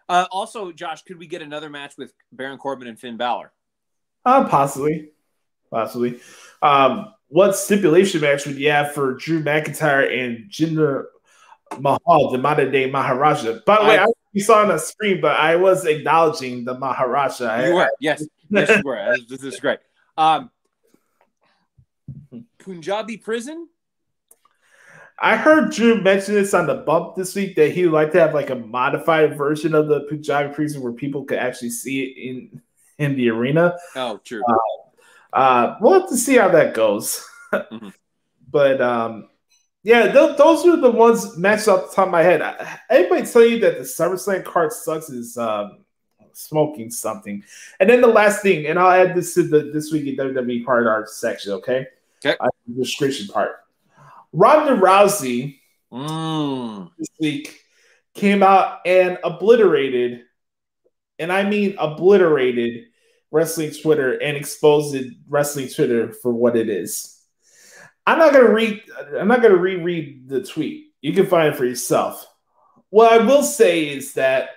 Also, Josh, could we get another match with Baron Corbin and Finn Balor? Possibly. What stipulation match would you have for Drew McIntyre and Jinder Mahal, the modern day Maharaja? By the way, you saw on the screen, but I was acknowledging the Maharaja. You were, yes, you were. This is great. Punjabi Prison. I heard Drew mention this on the bump this week that he would like to have a modified version of the Punjabi Prison where people could actually see it in the arena. Oh, true. We'll have to see how that goes. But those are the ones matched off the top of my head. Anybody tell you that the SummerSlam card sucks is smoking something. And then the last thing, and I'll add this to the This Week in WWE part of our section, okay? The description part. Ronda Rousey this week came out and obliterated, and I mean obliterated, wrestling Twitter and exposed wrestling Twitter for what it is. I'm not gonna reread the tweet. You can find it for yourself. What I will say is that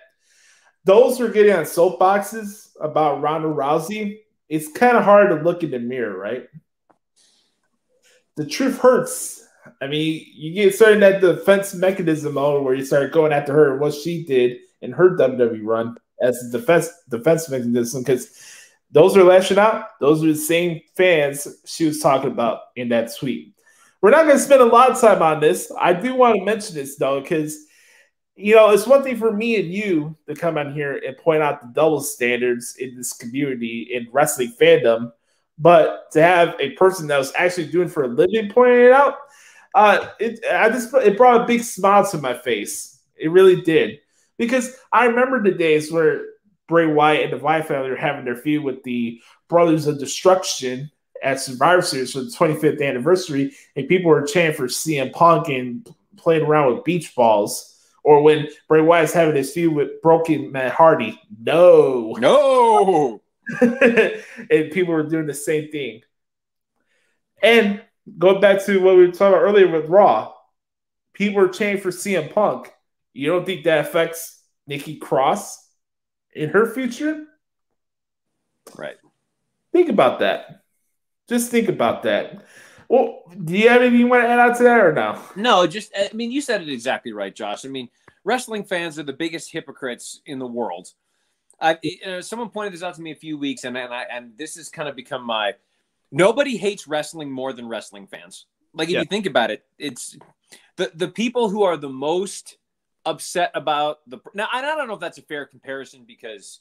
those who are getting on soapboxes about Ronda Rousey, it's kind of hard to look in the mirror, right? The truth hurts. I mean, you get started that defense mechanism mode where you start going after her and what she did in her WWE run as a defense mechanism, because those are lashing out. Those are the same fans she was talking about in that tweet. We're not going to spend a lot of time on this. I do want to mention this, though, because it's one thing for me and you to come on here and point out the double standards in this community in wrestling fandom, but to have a person that was actually doing for a living pointing it out, it brought a big smile to my face. It really did, because I remember the days where Bray Wyatt and the Wyatt family were having their feud with the Brothers of Destruction at Survivor Series for the 25th anniversary, and people were chanting for CM Punk and playing around with beach balls. Or when Bray Wyatt's having his feud with Broken Matt Hardy. No. And people were doing the same thing. And going back to what we were talking about earlier with Raw, people were chanting for CM Punk. You don't think that affects Nikki Cross in her future? Right. Think about that. Just think about that. Well, do you have anything you want to add on to that or no? No, you said it exactly right, Josh. I mean, wrestling fans are the biggest hypocrites in the world. Someone pointed this out to me a few weeks, and this has kind of become nobody hates wrestling more than wrestling fans. Like, if you think about it, it's the people who are the most upset about now, I don't know if that's a fair comparison, because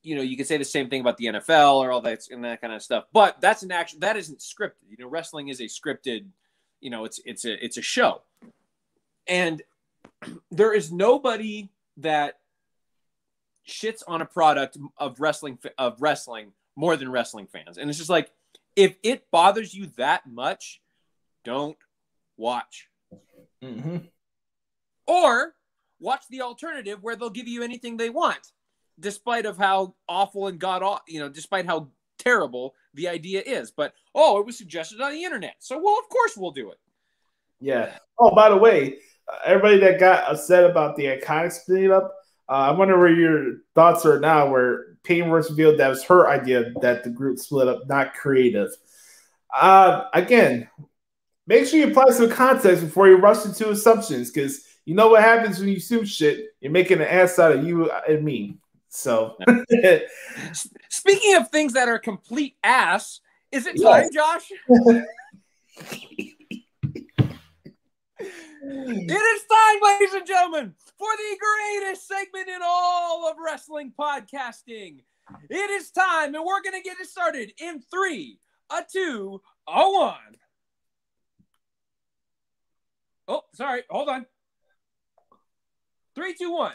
you could say the same thing about the NFL or all that and that kind of stuff, but that isn't scripted. Wrestling is a scripted, it's a show, and there is nobody that shits on a product of wrestling more than wrestling fans. And it's just like, if it bothers you that much, don't watch. Mm-hmm. Or watch the alternative where they'll give you anything they want, despite of how awful and despite how terrible the idea is. But, it was suggested on the internet, so, of course we'll do it. Yeah. Oh, by the way, everybody that got upset about the Iconics splitting up, I wonder where your thoughts are now, where Peyton Royce revealed that was her idea that the group split up, not creative. Again, make sure you apply some context before you rush into assumptions, because you know what happens when you assume shit. You're making an ass out of you and me. So, speaking of things that are complete ass, is it time, Josh? It is time, ladies and gentlemen, for the greatest segment in all of wrestling podcasting. It is time, and we're going to get it started in 3, 2, 1. Oh, sorry. Hold on. 3, 2, 1.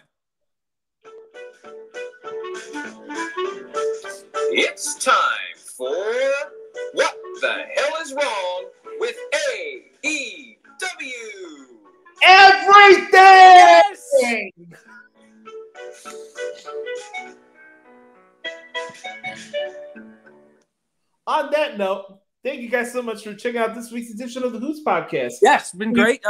It's time for What the Hell is Wrong with AEW? Everything! Yes! On that note, thank you guys so much for checking out this week's edition of the Hoots podcast. Yes, it's been great.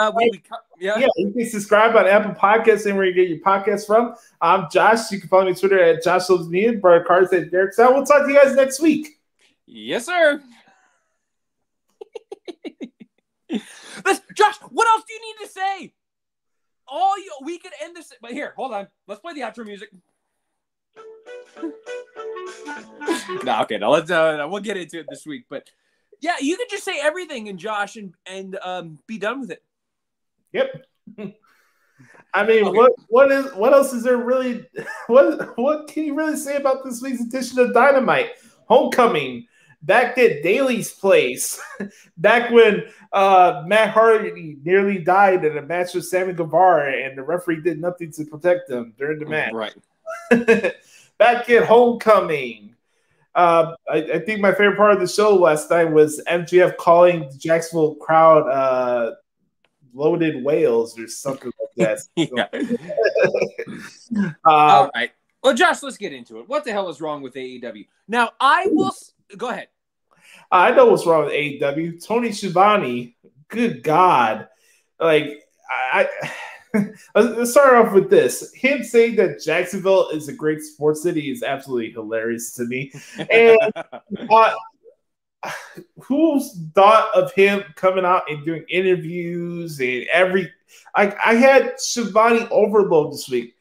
Yeah, you can subscribe on Apple Podcasts and where you get your podcasts from. I'm Josh. You can follow me on Twitter at Josh Loves Me and Brother Cards at Derek Sound. We'll talk to you guys next week. Yes, sir. Josh, what else do you need to say? We could end this, but here, hold on. Let's play the outro music. No, okay, no, let's we'll get into it this week. But yeah, you could just say everything, and Josh, and be done with it. Yep. I mean, okay. What else is there really? What can you really say about this week's edition of Dynamite? Homecoming. Back at Daly's place, back when Matt Hardy nearly died in a match with Sammy Guevara, and the referee did nothing to protect him during the match. Right. Back at Homecoming. I think my favorite part of the show last night was MJF calling the Jacksonville crowd bloated whales or something like that. Yeah. All right. Well, Josh, let's get into it. What the hell is wrong with AEW? Now, I will go ahead. I know what's wrong with AEW. Tony Schiavone, good God. Like, let's start off with this. Him saying that Jacksonville is a great sports city is absolutely hilarious to me. And who's thought of him coming out and doing interviews and I had Schiavone overload this week.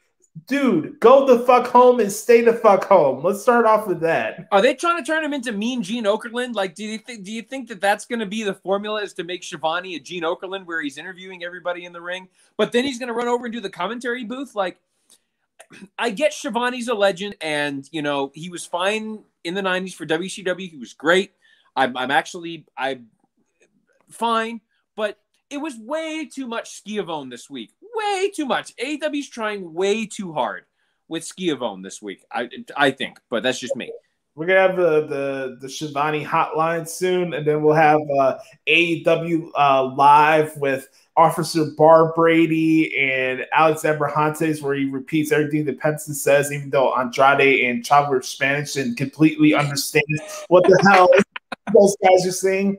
Dude, go the fuck home and stay the fuck home. Let's start off with that. Are they trying to turn him into Mean Gene Okerlund? Like, do you think that that's going to be the formula, is to make Schiavone a Gene Okerlund where he's interviewing everybody in the ring, but then he's going to run over and do the commentary booth? Like, I get Schiavone's a legend, and he was fine in the 90s for WCW. He was great. I'm fine, but it was way too much Schiavone this week. Way too much. AEW's trying way too hard with Schiavone this week, I think, but that's just me. We're gonna have the Schiavone hotline soon, and then we'll have AEW live with Officer Bar Brady and Alex Abrahantes, where he repeats everything that Penson says, even though Andrade and Chavo Spanish and completely understand what the hell those guys are saying.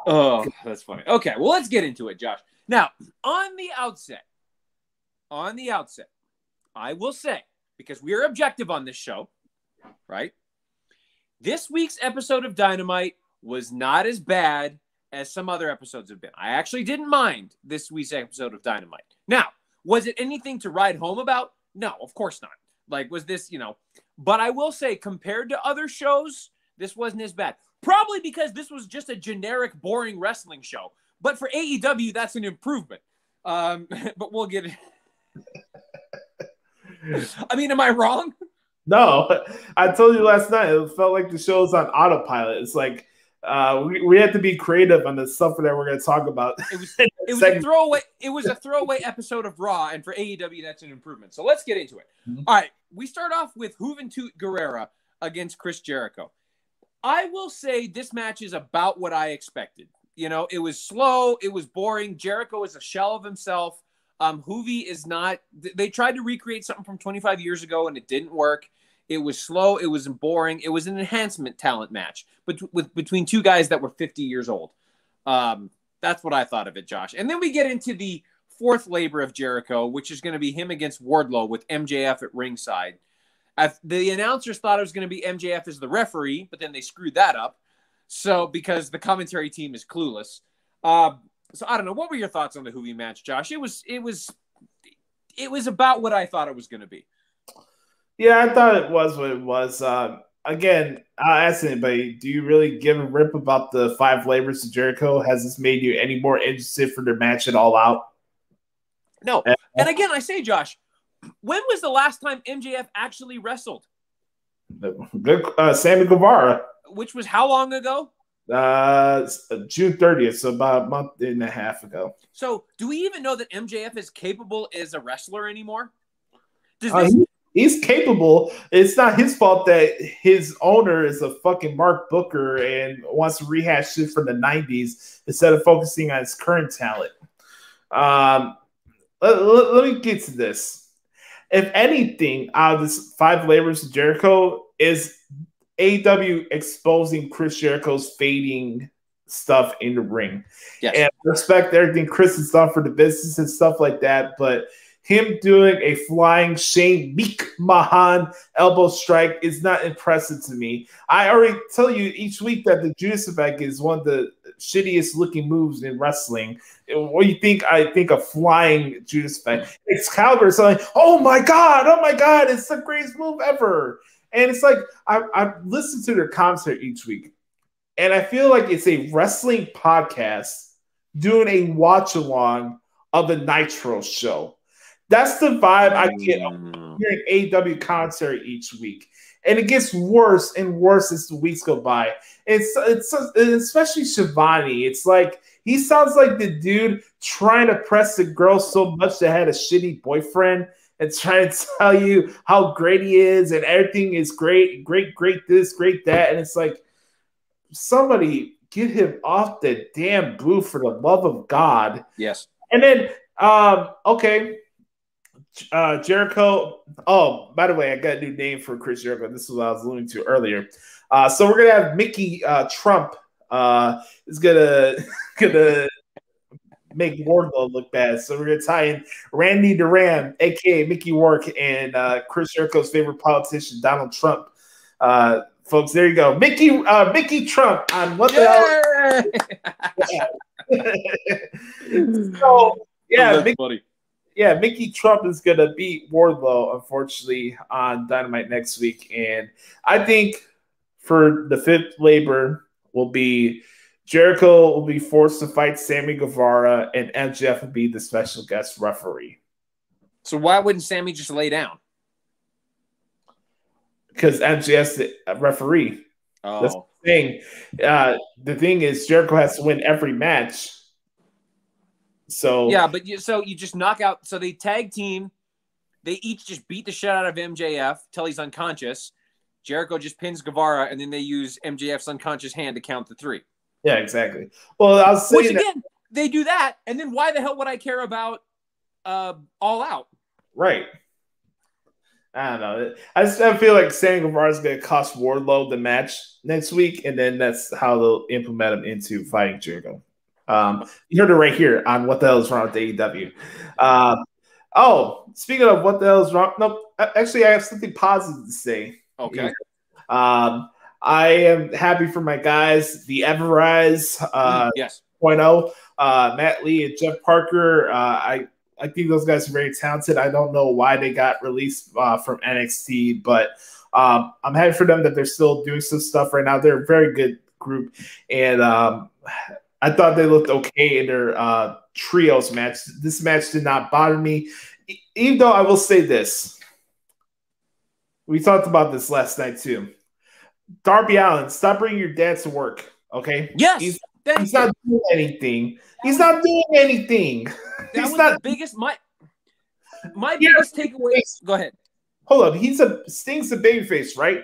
Oh, that's funny. Okay, well, let's get into it, Josh. Now, on the outset, I will say, because we are objective on this show, right? This week's episode of Dynamite was not as bad as some other episodes have been. I actually didn't mind this week's episode of Dynamite. Now, was it anything to write home about? No, of course not. Like, was this, but I will say, compared to other shows, this wasn't as bad. Probably because this was just a generic, boring wrestling show. But for AEW, that's an improvement. But we'll get it. I mean, am I wrong? No, I told you last night, it felt like the show's on autopilot. It's like we had to be creative on the stuff that we're going to talk about. It was a throwaway episode of Raw, and for AEW, that's an improvement. So let's get into it. Mm-hmm. All right, we start off with Juventud Guerrera against Chris Jericho. I will say this match is about what I expected. It was slow. It was boring. Jericho is a shell of himself. Juvy is not. They tried to recreate something from 25 years ago, and it didn't work. It was slow. It was boring. It was an enhancement talent match between two guys that were 50 years old. That's what I thought of it, Josh. And then we get into the fourth labor of Jericho, which is going to be him against Wardlow with MJF at ringside. The announcers thought it was going to be MJF as the referee, but then they screwed that up. So because the commentary team is clueless. So I don't know. What were your thoughts on the Juvy match, Josh? It was about what I thought it was going to be. Yeah, I thought it was what it was. Again, I'll ask anybody, do you really give a rip about the five labors of Jericho? Has this made you any more interested for their match at All Out? No. And again, I say, Josh, when was the last time MJF actually wrestled? Sammy Guevara. Which was how long ago? June 30th, so about a month and a half ago. So do we even know that MJF is capable as a wrestler anymore? He's capable. It's not his fault that his owner is a fucking Mark Booker and wants to rehash shit from the 90s instead of focusing on his current talent. Let me get to this. If anything, out of this five labors of Jericho is AEW exposing Chris Jericho's fading stuff in the ring. Yes. And I respect everything Chris has done for the business and stuff like that, but him doing a flying Shane McMahon elbow strike is not impressive to me. I already tell you each week that the Judas Effect is one of the shittiest looking moves in wrestling. What do you think? I think a flying Judas Effect. Excalibur is like, oh my God, it's the greatest move ever. And it's like, I listen to their commentary each week, and I feel like it's a wrestling podcast doing a watch along of the Nitro show. That's the vibe I get hearing AEW commentary each week. And it gets worse and worse as the weeks go by. It's especially Schiavone. It's like he sounds like the dude trying to press the girl so much that had a shitty boyfriend and trying to tell you how great he is and everything is great this, great that. And it's like, somebody get him off the damn booth for the love of God. Yes. And then, okay. Jericho. Oh, by the way, I got a new name for Chris Jericho. This is what I was alluding to earlier. So we're gonna have Mickey Trump is gonna make Wardlow look bad. So we're gonna tie in Randy Duran, aka Mickey Rourke, and Chris Jericho's favorite politician, Donald Trump. Folks, there you go. Mickey Trump on what the hell? So yeah, Mickey Trump is gonna beat Wardlow, unfortunately, on Dynamite next week. And I think for the fifth labor will be Jericho will be forced to fight Sammy Guevara, and MJF will be the special guest referee. So why wouldn't Sammy just lay down? Because MJF's the referee. Oh. That's the thing. The thing is, Jericho has to win every match. So yeah, but you just knock out. So they tag team. They each just beat the shit out of MJF till he's unconscious. Jericho just pins Guevara, and then they use MJF's unconscious hand to count to 3. Yeah, exactly. Well, I was saying they do that, and then why the hell would I care about All Out? Right. I don't know. I feel like Sammy Guevara is going to cost Wardlow the match next week, and then that's how they'll implement him into fighting Jericho. You heard it right here on What the Hell is Wrong with AEW. Speaking of what the hell is wrong, no, actually, I have something positive to say. Okay. I am happy for my guys, the Everrise yes. 0.0, Matt Lee and Jeff Parker. I think those guys are very talented. I don't know why they got released from NXT, but I'm happy for them that they're still doing some stuff right now. They're a very good group, and I thought they looked okay in their trios match. This match did not bother me, even though I will say this. We talked about this last night too. Darby Allin, stop bringing your dad to work, okay? Yes. He's not doing anything. He's not doing anything. That was the biggest. My biggest takeaway. Go ahead. Hold up. Sting's a babyface, right?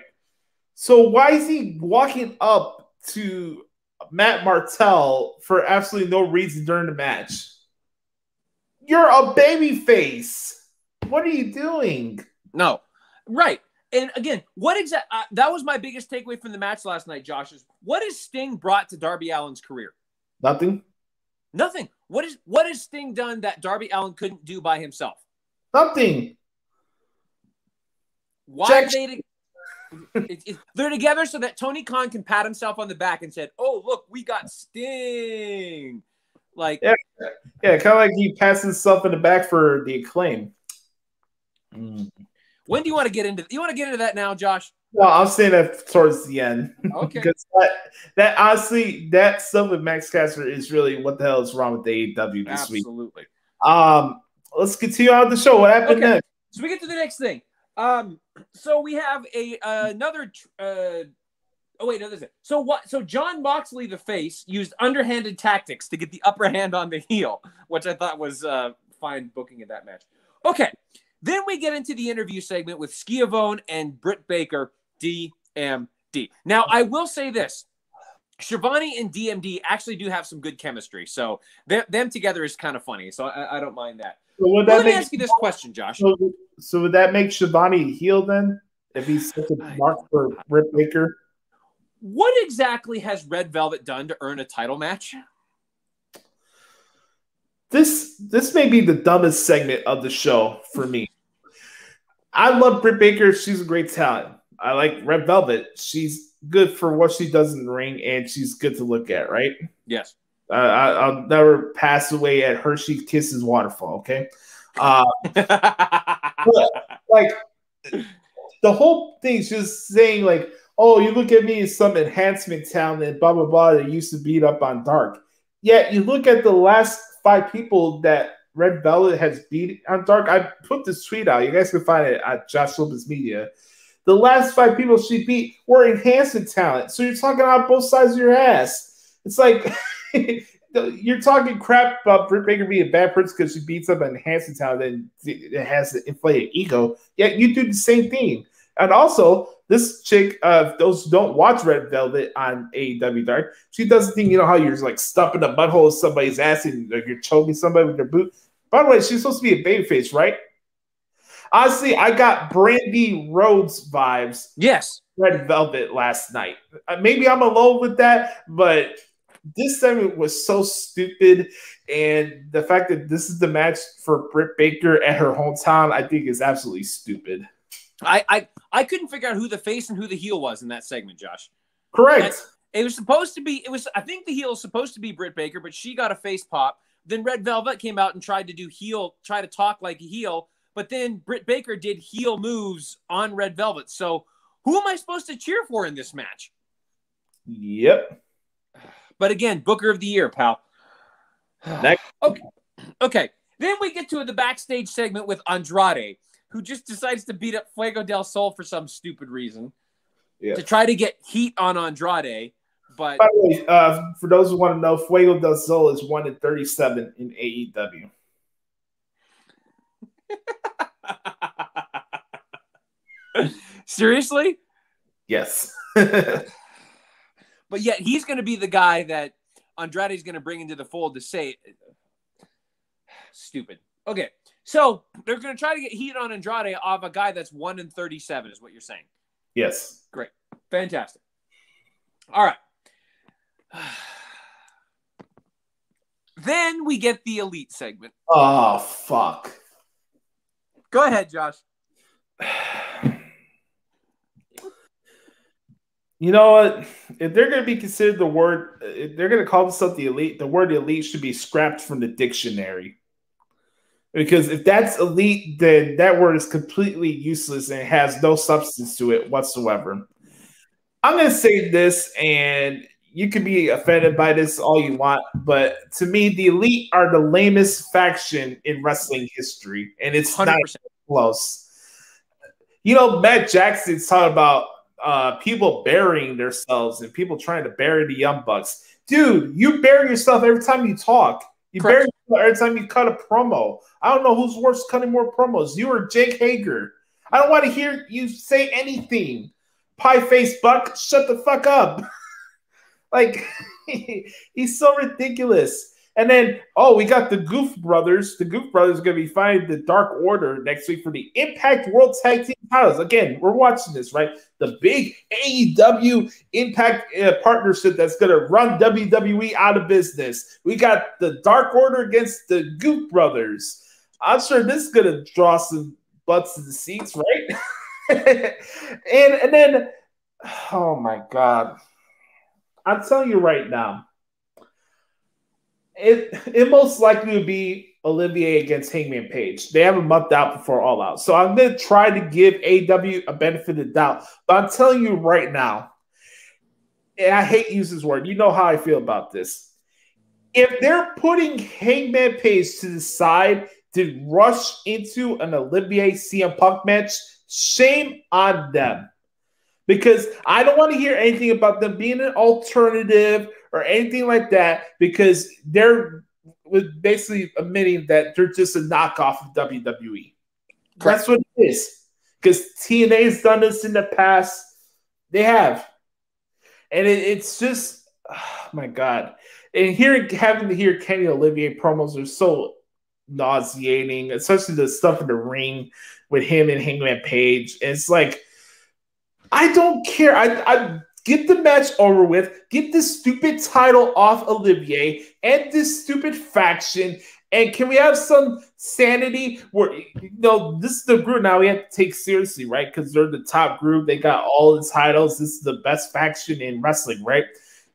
So why is he walking up to Matt Martell for absolutely no reason during the match? You're a babyface. What are you doing? No. Right. And again, that was my biggest takeaway from the match last night, Josh, is what has Sting brought to Darby Allin's career? Nothing. What has Sting done that Darby Allin couldn't do by himself? Nothing. Why are they they're together so that Tony Khan can pat himself on the back and said, "Oh, look, we got Sting." Like yeah, kind of like he pats himself in the back for the Acclaim. When do you want to get into? You want to get into that now, Josh? No, I'm saying that towards the end. Okay. Because that honestly, that stuff with Max Caster is really what the hell is wrong with the AEW this week. Absolutely. Let's continue on with the show. What happened next? So we get to the next thing. So we have another. So what? So John Moxley, the face, used underhanded tactics to get the upper hand on the heel, which I thought was fine booking of that match. Okay. Then we get into the interview segment with Schiavone and Britt Baker, DMD. Now, I will say this. Shivani and DMD actually do have some good chemistry. So them together is kind of funny. So I don't mind that. So let me ask you this question, Josh. So would that make Shivani heel then? If he's such a mark for Britt Baker? What exactly has Red Velvet done to earn a title match? This may be the dumbest segment of the show for me. I love Britt Baker. She's a great talent. I like Red Velvet. She's good for what she does in the ring, and she's good to look at, right? Yes. I'll never pass away at Hershey Kisses Waterfall, okay? Like, the whole thing's just saying, like, oh, you look at me as some enhancement talent and blah, blah, blah that used to beat up on Dark. Yet you look at the last 5 people that Red Velvet has beat on Dark. I put this tweet out. You guys can find it at Josh Lopez Media. The last 5 people she beat were enhancement talent. So you're talking out both sides of your ass. It's like you're talking crap about Britt Baker being a bad person because she beats up an enhancement talent and it has an inflated ego. Yet you do the same thing. And also, this chick, those who don't watch Red Velvet on AEW Dark, she does the thing, you know how you're like stuffing a butthole of somebody's ass and like, you're choking somebody with your boot. By the way, she's supposed to be a babyface, right? Honestly, I got Brandy Rhodes vibes. Yes. Red Velvet last night. Maybe I'm alone with that, but this segment was so stupid. And the fact that this is the match for Britt Baker at her hometown, I think is absolutely stupid. I couldn't figure out who the face and who the heel was in that segment, Josh. Correct. And it was supposed to be, I think the heel was supposed to be Britt Baker, but she got a face pop. Then Red Velvet came out and tried to talk like a heel. But then Britt Baker did heel moves on Red Velvet. So who am I supposed to cheer for in this match? Yep. But again, Booker of the Year, pal. Next. Okay. Then we get to the backstage segment with Andrade, who just decides to beat up Fuego del Sol for some stupid reason. Yeah. To try to get heat on Andrade. But by the way, for those who want to know, Fuego del Sol is 1-37 in AEW. Seriously? Yes. But yet he's going to be the guy that Andrade's going to bring into the fold to say stupid. Okay. So they're going to try to get heat on Andrade off a guy that's 1-37 is what you're saying. Yes. Great. Fantastic. All right. Then we get the Elite segment. Oh, fuck. Go ahead, Josh. You know what? If they're going to be considered if they're going to call themselves the Elite, the word Elite should be scrapped from the dictionary. Because if that's elite, then that word is completely useless and has no substance to it whatsoever. I'm going to say this, and you can be offended by this all you want, but to me, the Elite are the lamest faction in wrestling history, and it's 100%. Not close. You know, Matt Jackson's talking about people burying themselves and people trying to bury the Young Bucks. Dude, you bury yourself every time you talk. You bury yourself every time you cut a promo. I don't know who's worse cutting more promos, you or Jake Hager. I don't want to hear you say anything. Pie face Buck, shut the fuck up. Like, he's so ridiculous. And then, we got the Goof Brothers. The Goof Brothers are going to be fighting the Dark Order next week for the Impact World Tag Team titles. Again, we're watching this, right? The big AEW Impact partnership that's going to run WWE out of business. We got the Dark Order against the Goof Brothers. I'm sure this is going to draw some butts to the seats, right? and then, oh my God. I'm telling you right now, it most likely would be Olivier against Hangman Page. They have a month out before All Out. So I'm going to try to give AEW a benefit of the doubt. But I'm telling you right now, and I hate to use this word, you know how I feel about this. If they're putting Hangman Page to the side to rush into an Olivier CM Punk match, shame on them. Because I don't want to hear anything about them being an alternative or anything like that, because they're basically admitting that they're just a knockoff of WWE. That's what it is. Because TNA has done this in the past. They have. And it's just, oh my God. And having to hear Kenny Olivier promos are so nauseating, especially the stuff in the ring with him and Hangman Page. And it's like, I don't care. I get the match over with. Get this stupid title off Olivier and this stupid faction. And can we have some sanity where, this is the group now we have to take seriously, right? Because they're the top group. They got all the titles. This is the best faction in wrestling, right?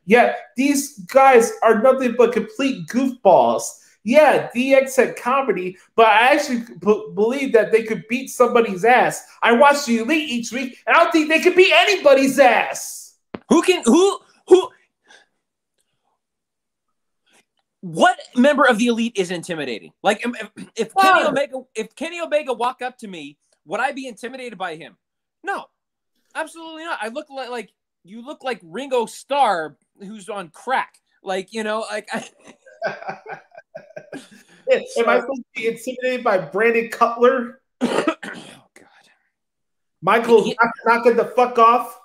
Yeah, these guys are nothing but complete goofballs. Yeah, DX had comedy, but I actually believe that they could beat somebody's ass. I watch the Elite each week, and I don't think they could beat anybody's ass. What member of the Elite is intimidating? Like, if Kenny Omega walked up to me, would I be intimidated by him? No, absolutely not. I look like you look like Ringo Starr, who's on crack. Like, Am I supposed to be intimidated by Brandon Cutler? Oh, God. Michael, knock it the fuck off.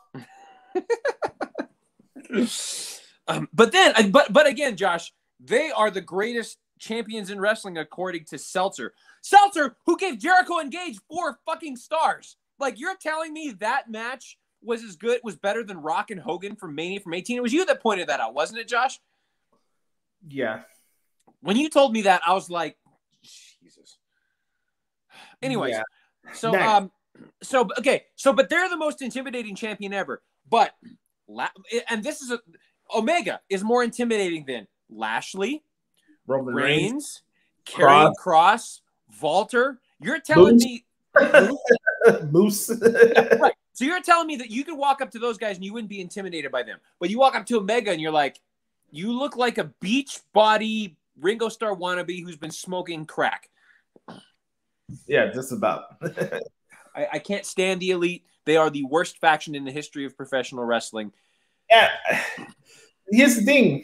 But again, Josh, they are the greatest champions in wrestling according to Seltzer. Seltzer, who gave Jericho and Gage 4 fucking stars. Like, you're telling me that match was better than Rock and Hogan from Mania from 18? It was you that pointed that out, wasn't it, Josh? Yeah. When you told me that, I was like, Jesus. Anyways, yeah. But they're the most intimidating champion ever. But, and this is Omega is more intimidating than Lashley, Roman Reigns, Karrion Kross, Walter. You're telling me Moose. right. So you're telling me that you could walk up to those guys and you wouldn't be intimidated by them. But you walk up to Omega and you're like, you look like a beach body Ringo Starr wannabe who's been smoking crack. Yeah, just about. I can't stand the Elite. They are the worst faction in the history of professional wrestling. Yeah. Here's the thing.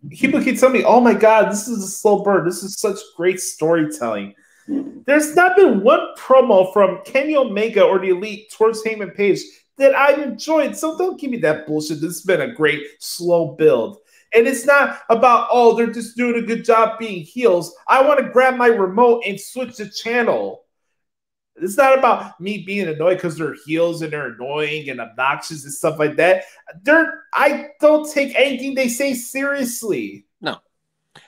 People keep telling me, oh my God, this is a slow burn. This is such great storytelling. There's not been one promo from Kenny Omega or the Elite towards Heyman Page that I enjoyed. So don't give me that bullshit. This has been a great slow build. And it's not about, oh, they're just doing a good job being heels. I want to grab my remote and switch the channel. It's not about me being annoyed because they're heels and they're annoying and obnoxious and stuff like that. I don't take anything they say seriously. No.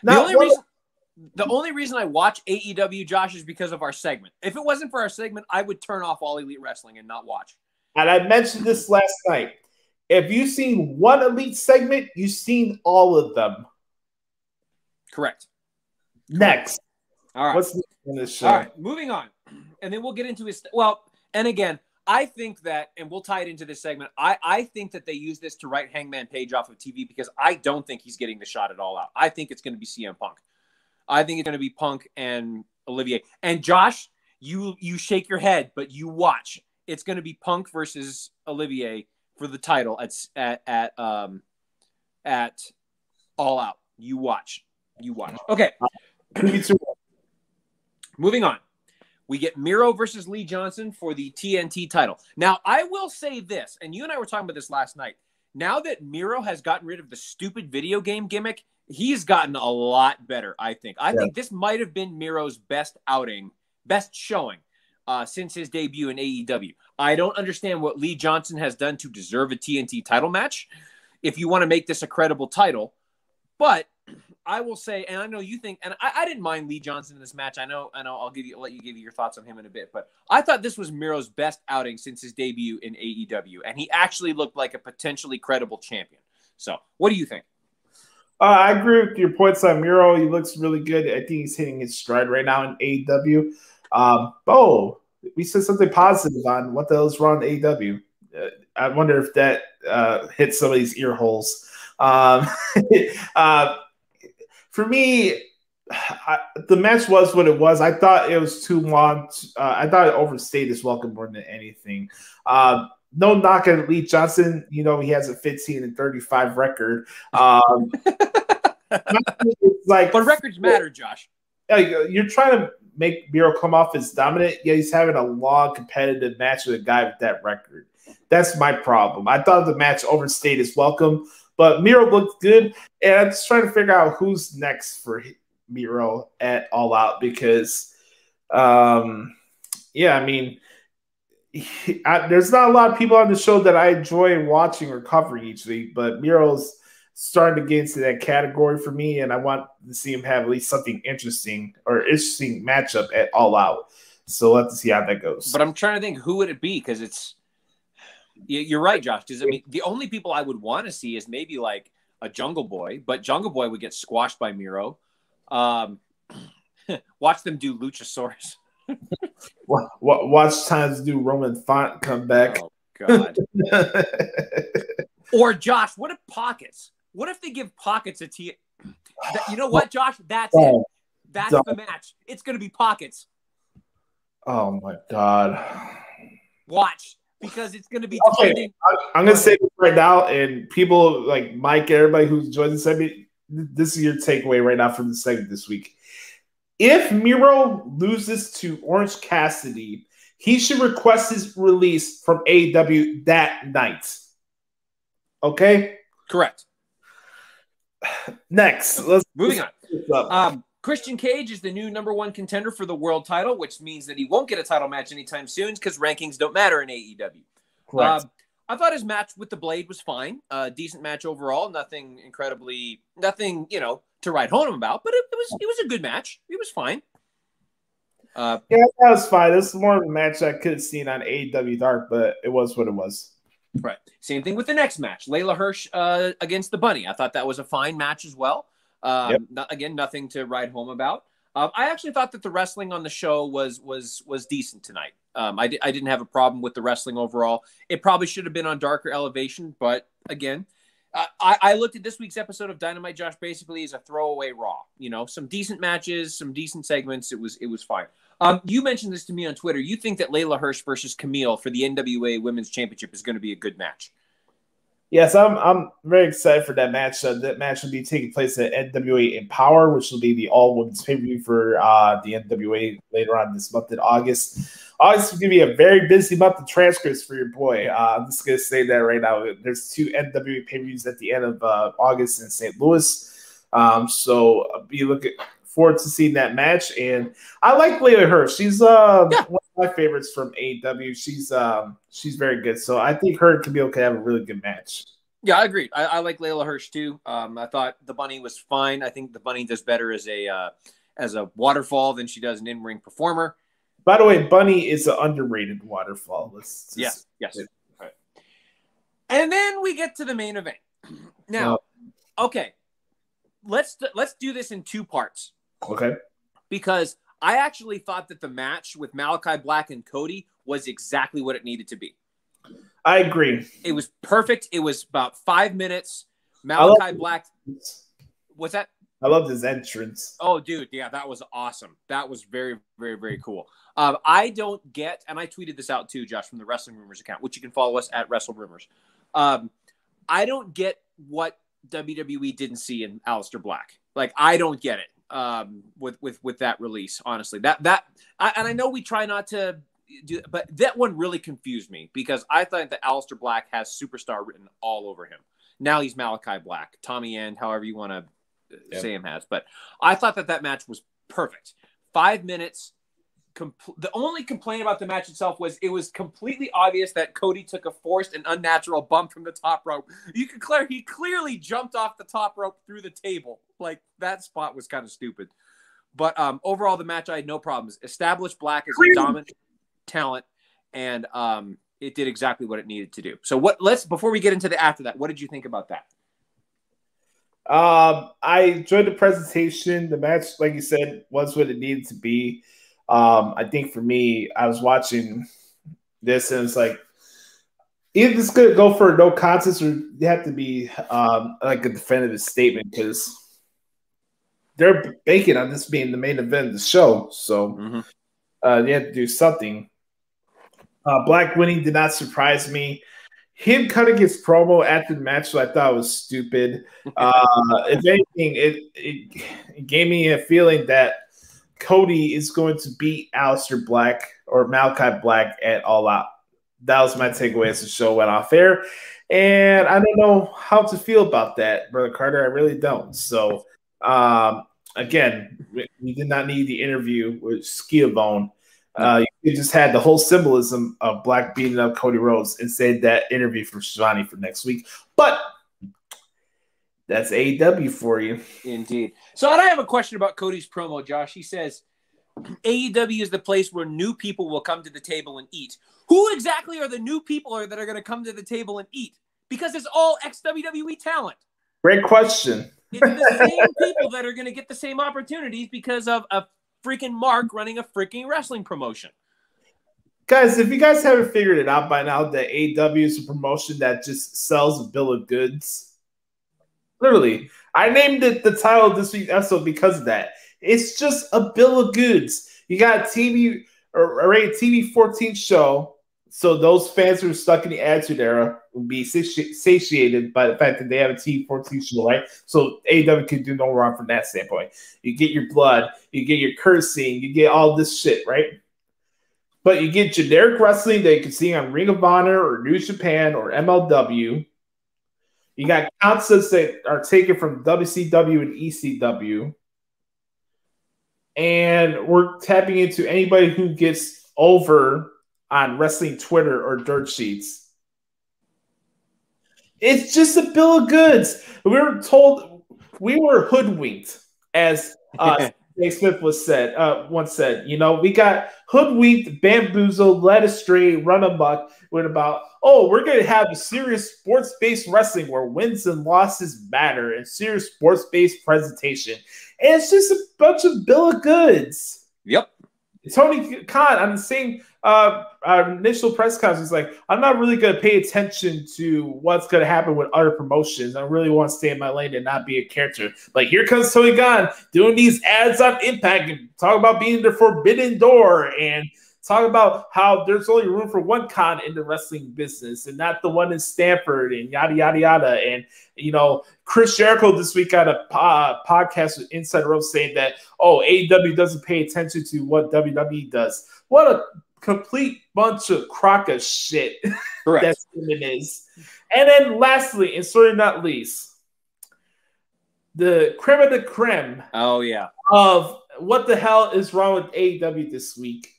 The only reason I watch AEW, Josh, is because of our segment. If it wasn't for our segment, I would turn off All Elite Wrestling and not watch. And I mentioned this last night. If you've seen one Elite segment, you've seen all of them. Correct. Next. All right. What's next in this show? All right, moving on. And then we'll get into his... Well, and again, I think that, and we'll tie it into this segment, I think that they use this to write Hangman Page off of TV because I don't think he's getting the shot at All Out. I think it's going to be CM Punk. I think it's going to be Punk and Olivier. And Josh, you shake your head, but you watch. It's going to be Punk versus Olivier for the title at All Out. You watch. Okay. Moving on. We get Miro versus Lee Johnson for the TNT title. Now, I will say this, and you and I were talking about this last night. Now that Miro has gotten rid of the stupid video game gimmick, he's gotten a lot better, I think. I think this might have been Miro's best showing since his debut in AEW. I don't understand what Lee Johnson has done to deserve a TNT title match if you want to make this a credible title. But I will say, and I know you think, and I didn't mind Lee Johnson in this match. I know. I'll let you give your thoughts on him in a bit. But I thought this was Miro's best outing since his debut in AEW, and he actually looked like a potentially credible champion. So, what do you think? I agree with your points on Miro. He looks really good. I think he's hitting his stride right now in AEW. We said something positive on what the hell is wrong in AEW. I wonder if that hits some of these ear holes. For me, the match was what it was. I thought it was too long. I thought it overstayed his welcome more than anything. No knock at Lee Johnson. You know, he has a 15-35 record. It's like, but records matter, Josh. You're trying to make Miro come off as dominant. Yeah, he's having a long competitive match with a guy with that record. That's my problem. I thought the match overstayed his welcome. But Miro looked good, and I'm just trying to figure out who's next for Miro at All Out because, there's not a lot of people on the show that I enjoy watching or covering each week, but Miro's starting to get into that category for me, and I want to see him have at least something interesting matchup at All Out. So let's see how that goes. But I'm trying to think, who would it be? Because it's... You're right, Josh. Because I mean, the only people I would want to see is maybe like a Jungle Boy, but Jungle Boy would get squashed by Miro. Watch them do Luchasaurus. Watch times do Roman Font come back. Oh God. Or Josh, what if Pockets? What if they give Pockets a T? You know what, Josh? That's it. That's the match. It's gonna be Pockets. Oh my God. Watch. Because it's going to be okay. I'm going to say this right now, and people like Mike, everybody who's joined the segment, this is your takeaway right now from the segment this week. If Miro loses to Orange Cassidy, he should request his release from AEW that night. Okay? Correct. Next. Moving on. Christian Cage is the new #1 contender for the world title, which means that he won't get a title match anytime soon because rankings don't matter in AEW. Correct. I thought his match with the Blade was fine. Decent match overall. Nothing, to write home about, but it was a good match. It was fine. Yeah, that was fine. This is more of a match I could have seen on AEW Dark, but it was what it was. Right. Same thing with the next match, Layla Hirsch against the Bunny. I thought that was a fine match as well. Nothing to write home about. I actually thought that the wrestling on the show was decent tonight. I didn't have a problem with the wrestling overall. It probably should have been on darker elevation, but again, I looked at this week's episode of Dynamite, Josh, basically as a throwaway Raw. Some decent matches, some decent segments. It was fine. You mentioned this to me on Twitter. You think that Layla Hirsch versus Camille for the NWA Women's Championship is going to be a good match? Yes, I'm very excited for that match. That match will be taking place at NWA Empower, which will be the all-women's pay-per-view for the NWA later on this month in August. August is going to be a very busy month of transcripts for your boy. I'm just going to say that right now. There's 2 NWA pay-per-views at the end of August in St. Louis. So I'll be looking forward to seeing that match. And I like Layla Hirsch. She's one of my favorites from AEW. She's very good. So I think her and Camille could have a really good match. Yeah, I agree. I like Layla Hirsch too. I thought the Bunny was fine. I think the Bunny does better as a waterfall than she does an in-ring performer. By the way, Bunny is an underrated waterfall. Yes. Right. And then we get to the main event. Now, okay, let's do this in 2 parts. Okay. Because I actually thought that the match with Malachi Black and Cody was exactly what it needed to be. I agree. It was perfect. It was about 5 minutes. Malachi Black. What's that? I loved his entrance. Oh, dude. Yeah, that was awesome. That was very, very, very cool. I don't get, and I tweeted this out too, Josh, from the Wrestling Rumors account, which you can follow us at Wrestle Rumors. I don't get what WWE didn't see in Aleister Black. Like, I don't get it with that release, honestly. And I know we try not to do, but that one really confused me because I thought that Aleister Black has superstar written all over him. Now he's Malachi Black, Tommy End, however you want to say him has. But I thought that match was perfect. 5 minutes. The only complaint about the match itself was it was completely obvious that Cody took a forced and unnatural bump from the top rope. He clearly jumped off the top rope through the table. Like, that spot was kind of stupid. But overall, the match, I had no problems. Established Black as a dominant talent, and it did exactly what it needed to do. So before we get into the after that, what did you think about that? I enjoyed the presentation. The match, like you said, was what it needed to be. I think for me, I was watching this and it's like, either this could go for a no contest or you have to be like a definitive statement because they're banking on this being the main event of the show. So they had to do something. Black winning did not surprise me. Him cutting his promo after the match, so I thought was stupid. If anything, it gave me a feeling that Cody is going to beat Aleister Black or Malachi Black at All Out. That was my takeaway as the show went off air. And I don't know how to feel about that, Brother Carter. I really don't. So, again, we did not need the interview with Schiavone. You just had the whole symbolism of Black beating up Cody Rhodes and said that interview for Shivani for next week. But that's AEW for you. Indeed. So I have a question about Cody's promo, Josh. He says, AEW is the place where new people will come to the table and eat. Who exactly are the new people that are going to come to the table and eat? Because it's all ex-WWE talent. Great question. It's the same people that are going to get the same opportunities because of a freaking Mark running a freaking wrestling promotion. Guys, if you guys haven't figured it out by now, that AEW is a promotion that just sells a bill of goods. Literally, I named it the title of this week's episode because of that. It's just a bill of goods. You got a TV or a rated TV 14 show, so those fans who are stuck in the Attitude Era will be satiated by the fact that they have a TV 14 show, right? So AEW can do no wrong from that standpoint. You get your blood, you get your cursing, you get all this shit, right? But you get generic wrestling that you can see on Ring of Honor or New Japan or MLW. You got concepts that are taken from WCW and ECW. And we're tapping into anybody who gets over on wrestling Twitter or dirt sheets. It's just a bill of goods. We were told we were hoodwinked, as Dave Smith once said. You know, we got hoodwinked, bamboozled, led astray, run amok with about, we're going to have a serious sports-based wrestling where wins and losses matter and serious sports-based presentation. And it's just a bunch of bill of goods. Yep. Tony Khan on the same our initial press conference was like, I'm not really going to pay attention to what's going to happen with other promotions. I really want to stay in my lane and not be a character. Like, here comes Tony Khan doing these ads on Impact and talk about being the forbidden door and talk about how there's only room for one Khan in the wrestling business and not the one in Stanford and yada, yada, yada. And, you know, Chris Jericho this week got a podcast with Inside Rope saying that, AEW doesn't pay attention to what WWE does. What a complete bunch of crock of shit. Correct. That is. And then lastly, and certainly not least, the creme of the creme. Oh, yeah. Of what the hell is wrong with AEW this week.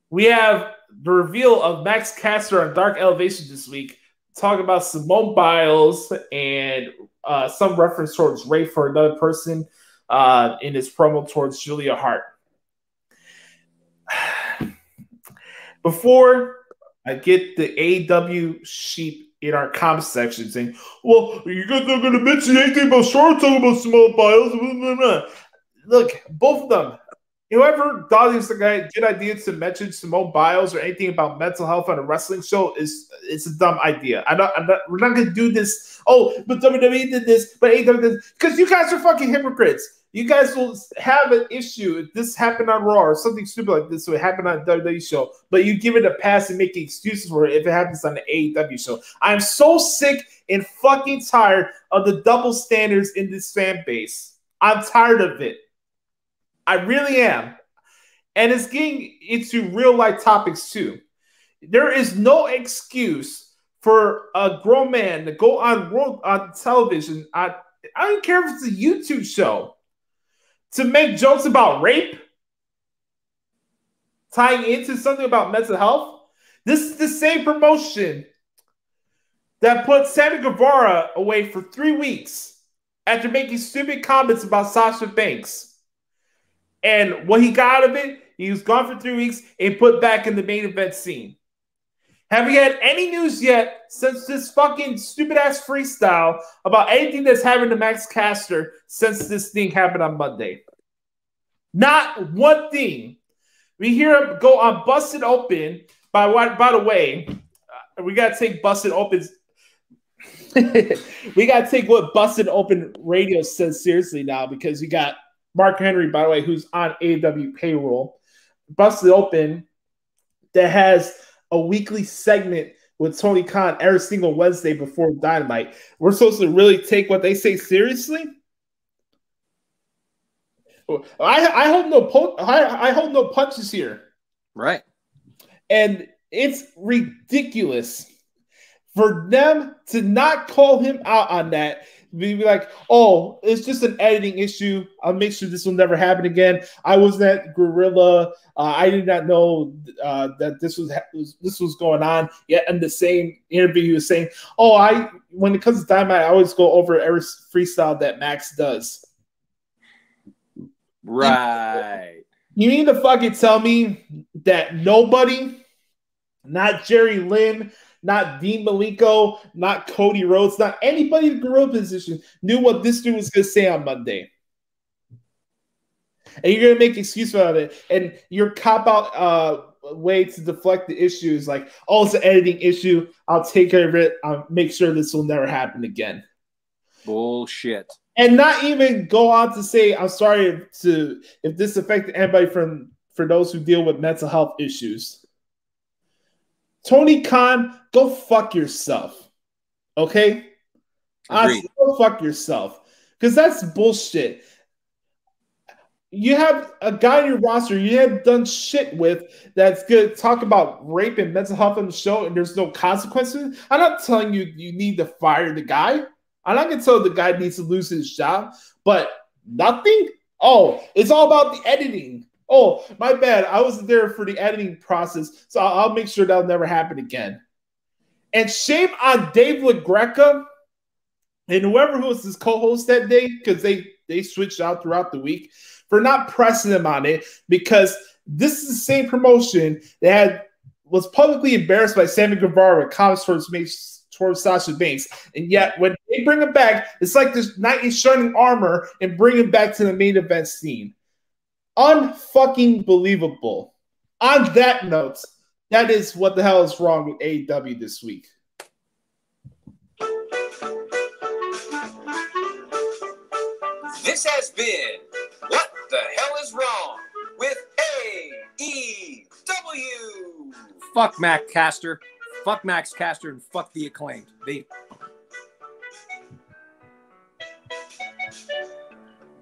We have the reveal of Max Caster on Dark Elevation this week, talking about Simone Biles and some reference towards rape for another person in his promo towards Julia Hart. Before I get the AEW sheep in our comment section saying, well, you guys not going to mention anything about Charlotte talking about Simone Biles. Look, both of them. Whoever thought it was a good idea to mention Simone Biles or anything about mental health on a wrestling show it's a dumb idea. We're not going to do this. But WWE did this, but AEW did this. Because you guys are fucking hypocrites. You guys will have an issue if this happened on Raw or something stupid like this, so it happened on a WWE show, but you give it a pass and make excuses for it if it happens on the AEW show. I'm so sick and fucking tired of the double standards in this fan base. I'm tired of it. I really am. And it's getting into real life topics too. There is no excuse for a grown man to go on television. I don't care if it's a YouTube show to make jokes about rape, tying into something about mental health. This is the same promotion that put Sammy Guevara away for 3 weeks after making stupid comments about Sasha Banks. And what he got out of it, he was gone for 3 weeks and put back in the main event scene. Have we had any news yet since this fucking stupid-ass freestyle about anything that's happened to Max Caster since this thing happened on Monday? Not one thing. We hear him go on Busted Open. By the way, we got to take Busted Open's we got to take what Busted Open Radio says seriously now because you got Mark Henry, by the way, who's on AEW payroll. Busted Open that has a weekly segment with Tony Khan every single Wednesday before Dynamite. We're supposed to really take what they say seriously? I hold no punches here. Right. And it's ridiculous for them to not call him out on that. Be like, it's just an editing issue. I'll make sure this will never happen again. I was at Gorilla. I did not know that this was going on. Yet in the same interview, he was saying, when it comes to Dynamite, I always go over every freestyle that Max does. Right. You mean to fucking tell me that nobody, not Jerry Lynn, not Dean Malenko, not Cody Rhodes, not anybody in the gorilla position knew what this dude was going to say on Monday. And you're going to make excuses about it. And your cop-out way to deflect the issue is like, it's an editing issue. I'll take care of it. I'll make sure this will never happen again. Bullshit. And not even go on to say, I'm sorry if this affected anybody for those who deal with mental health issues. Tony Khan, go fuck yourself. Okay? Honestly, go fuck yourself. Because that's bullshit. you have a guy in your roster you have done shit with that's good. Talk about rape and mental health on the show, and there's no consequences. I'm not telling you you need to fire the guy. I'm not gonna tell the guy needs to lose his job, but nothing. Oh, it's all about the editing. Oh, my bad. I wasn't there for the editing process, so I'll make sure that'll never happen again. And shame on Dave LaGreca and whoever was his co-host that day, because they switched out throughout the week, for not pressing him on it, because this is the same promotion that was publicly embarrassed by Sammy Guevara with comments towards Sasha Banks. And yet when they bring him back, it's like this knight in shining armor and bring him back to the main event scene. Unfucking believable. On that note, that is what the hell is wrong with AEW this week. This has been What the Hell is Wrong with AEW. Fuck Mac Caster. Fuck Max Caster and fuck the Acclaimed.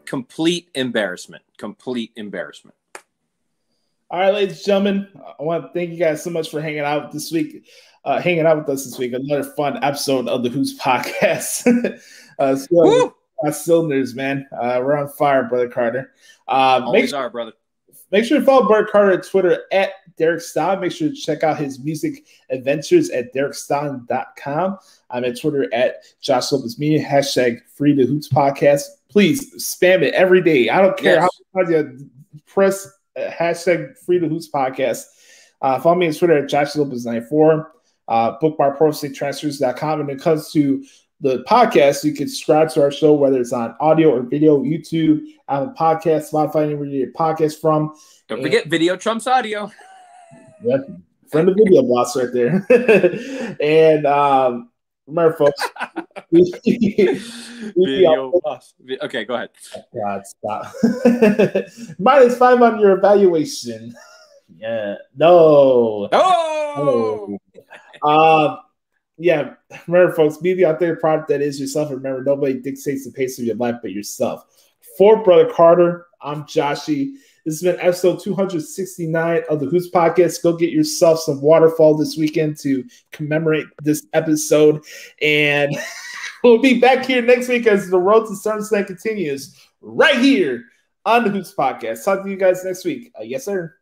Complete embarrassment. Complete embarrassment. All right, ladies and gentlemen, I want to thank you guys so much for hanging out this week. Hanging out with us this week. Another fun episode of the Hoots podcast. Cylinders, man. We're on fire, Brother Carter. Always are, brother. Make sure to follow Brother Carter on Twitter at Derek Stoughton. Make sure to check out his music adventures at DerekStoughton.com. I'm at Twitter at Josh Lopez Media, hashtag Free the Hoots Podcast. Please spam it every day. I don't care how much you press hashtag Free the Hoots Podcast. Follow me on Twitter at Josh Lopez94. Bookmark ProStateTransfers.com. And when it comes to the podcast, you can subscribe to our show, whether it's on audio or video, YouTube, Apple Podcasts, Spotify, anywhere you get podcast from. Don't forget, video trumps audio. Yep. Friend of video boss right there. And remember, folks. Video boss. Okay, go ahead. God, stop. -5 on your evaluation. Yeah. No. Oh! Yeah, remember, folks, be the authentic product that is yourself. Remember, nobody dictates the pace of your life but yourself. For Brother Carter, I'm Joshie. This has been episode 269 of the Hoots Podcast. Go get yourself some waterfall this weekend to commemorate this episode. And we'll be back here next week as the road to Summerslam continues right here on the Hoots Podcast. Talk to you guys next week. Yes, sir.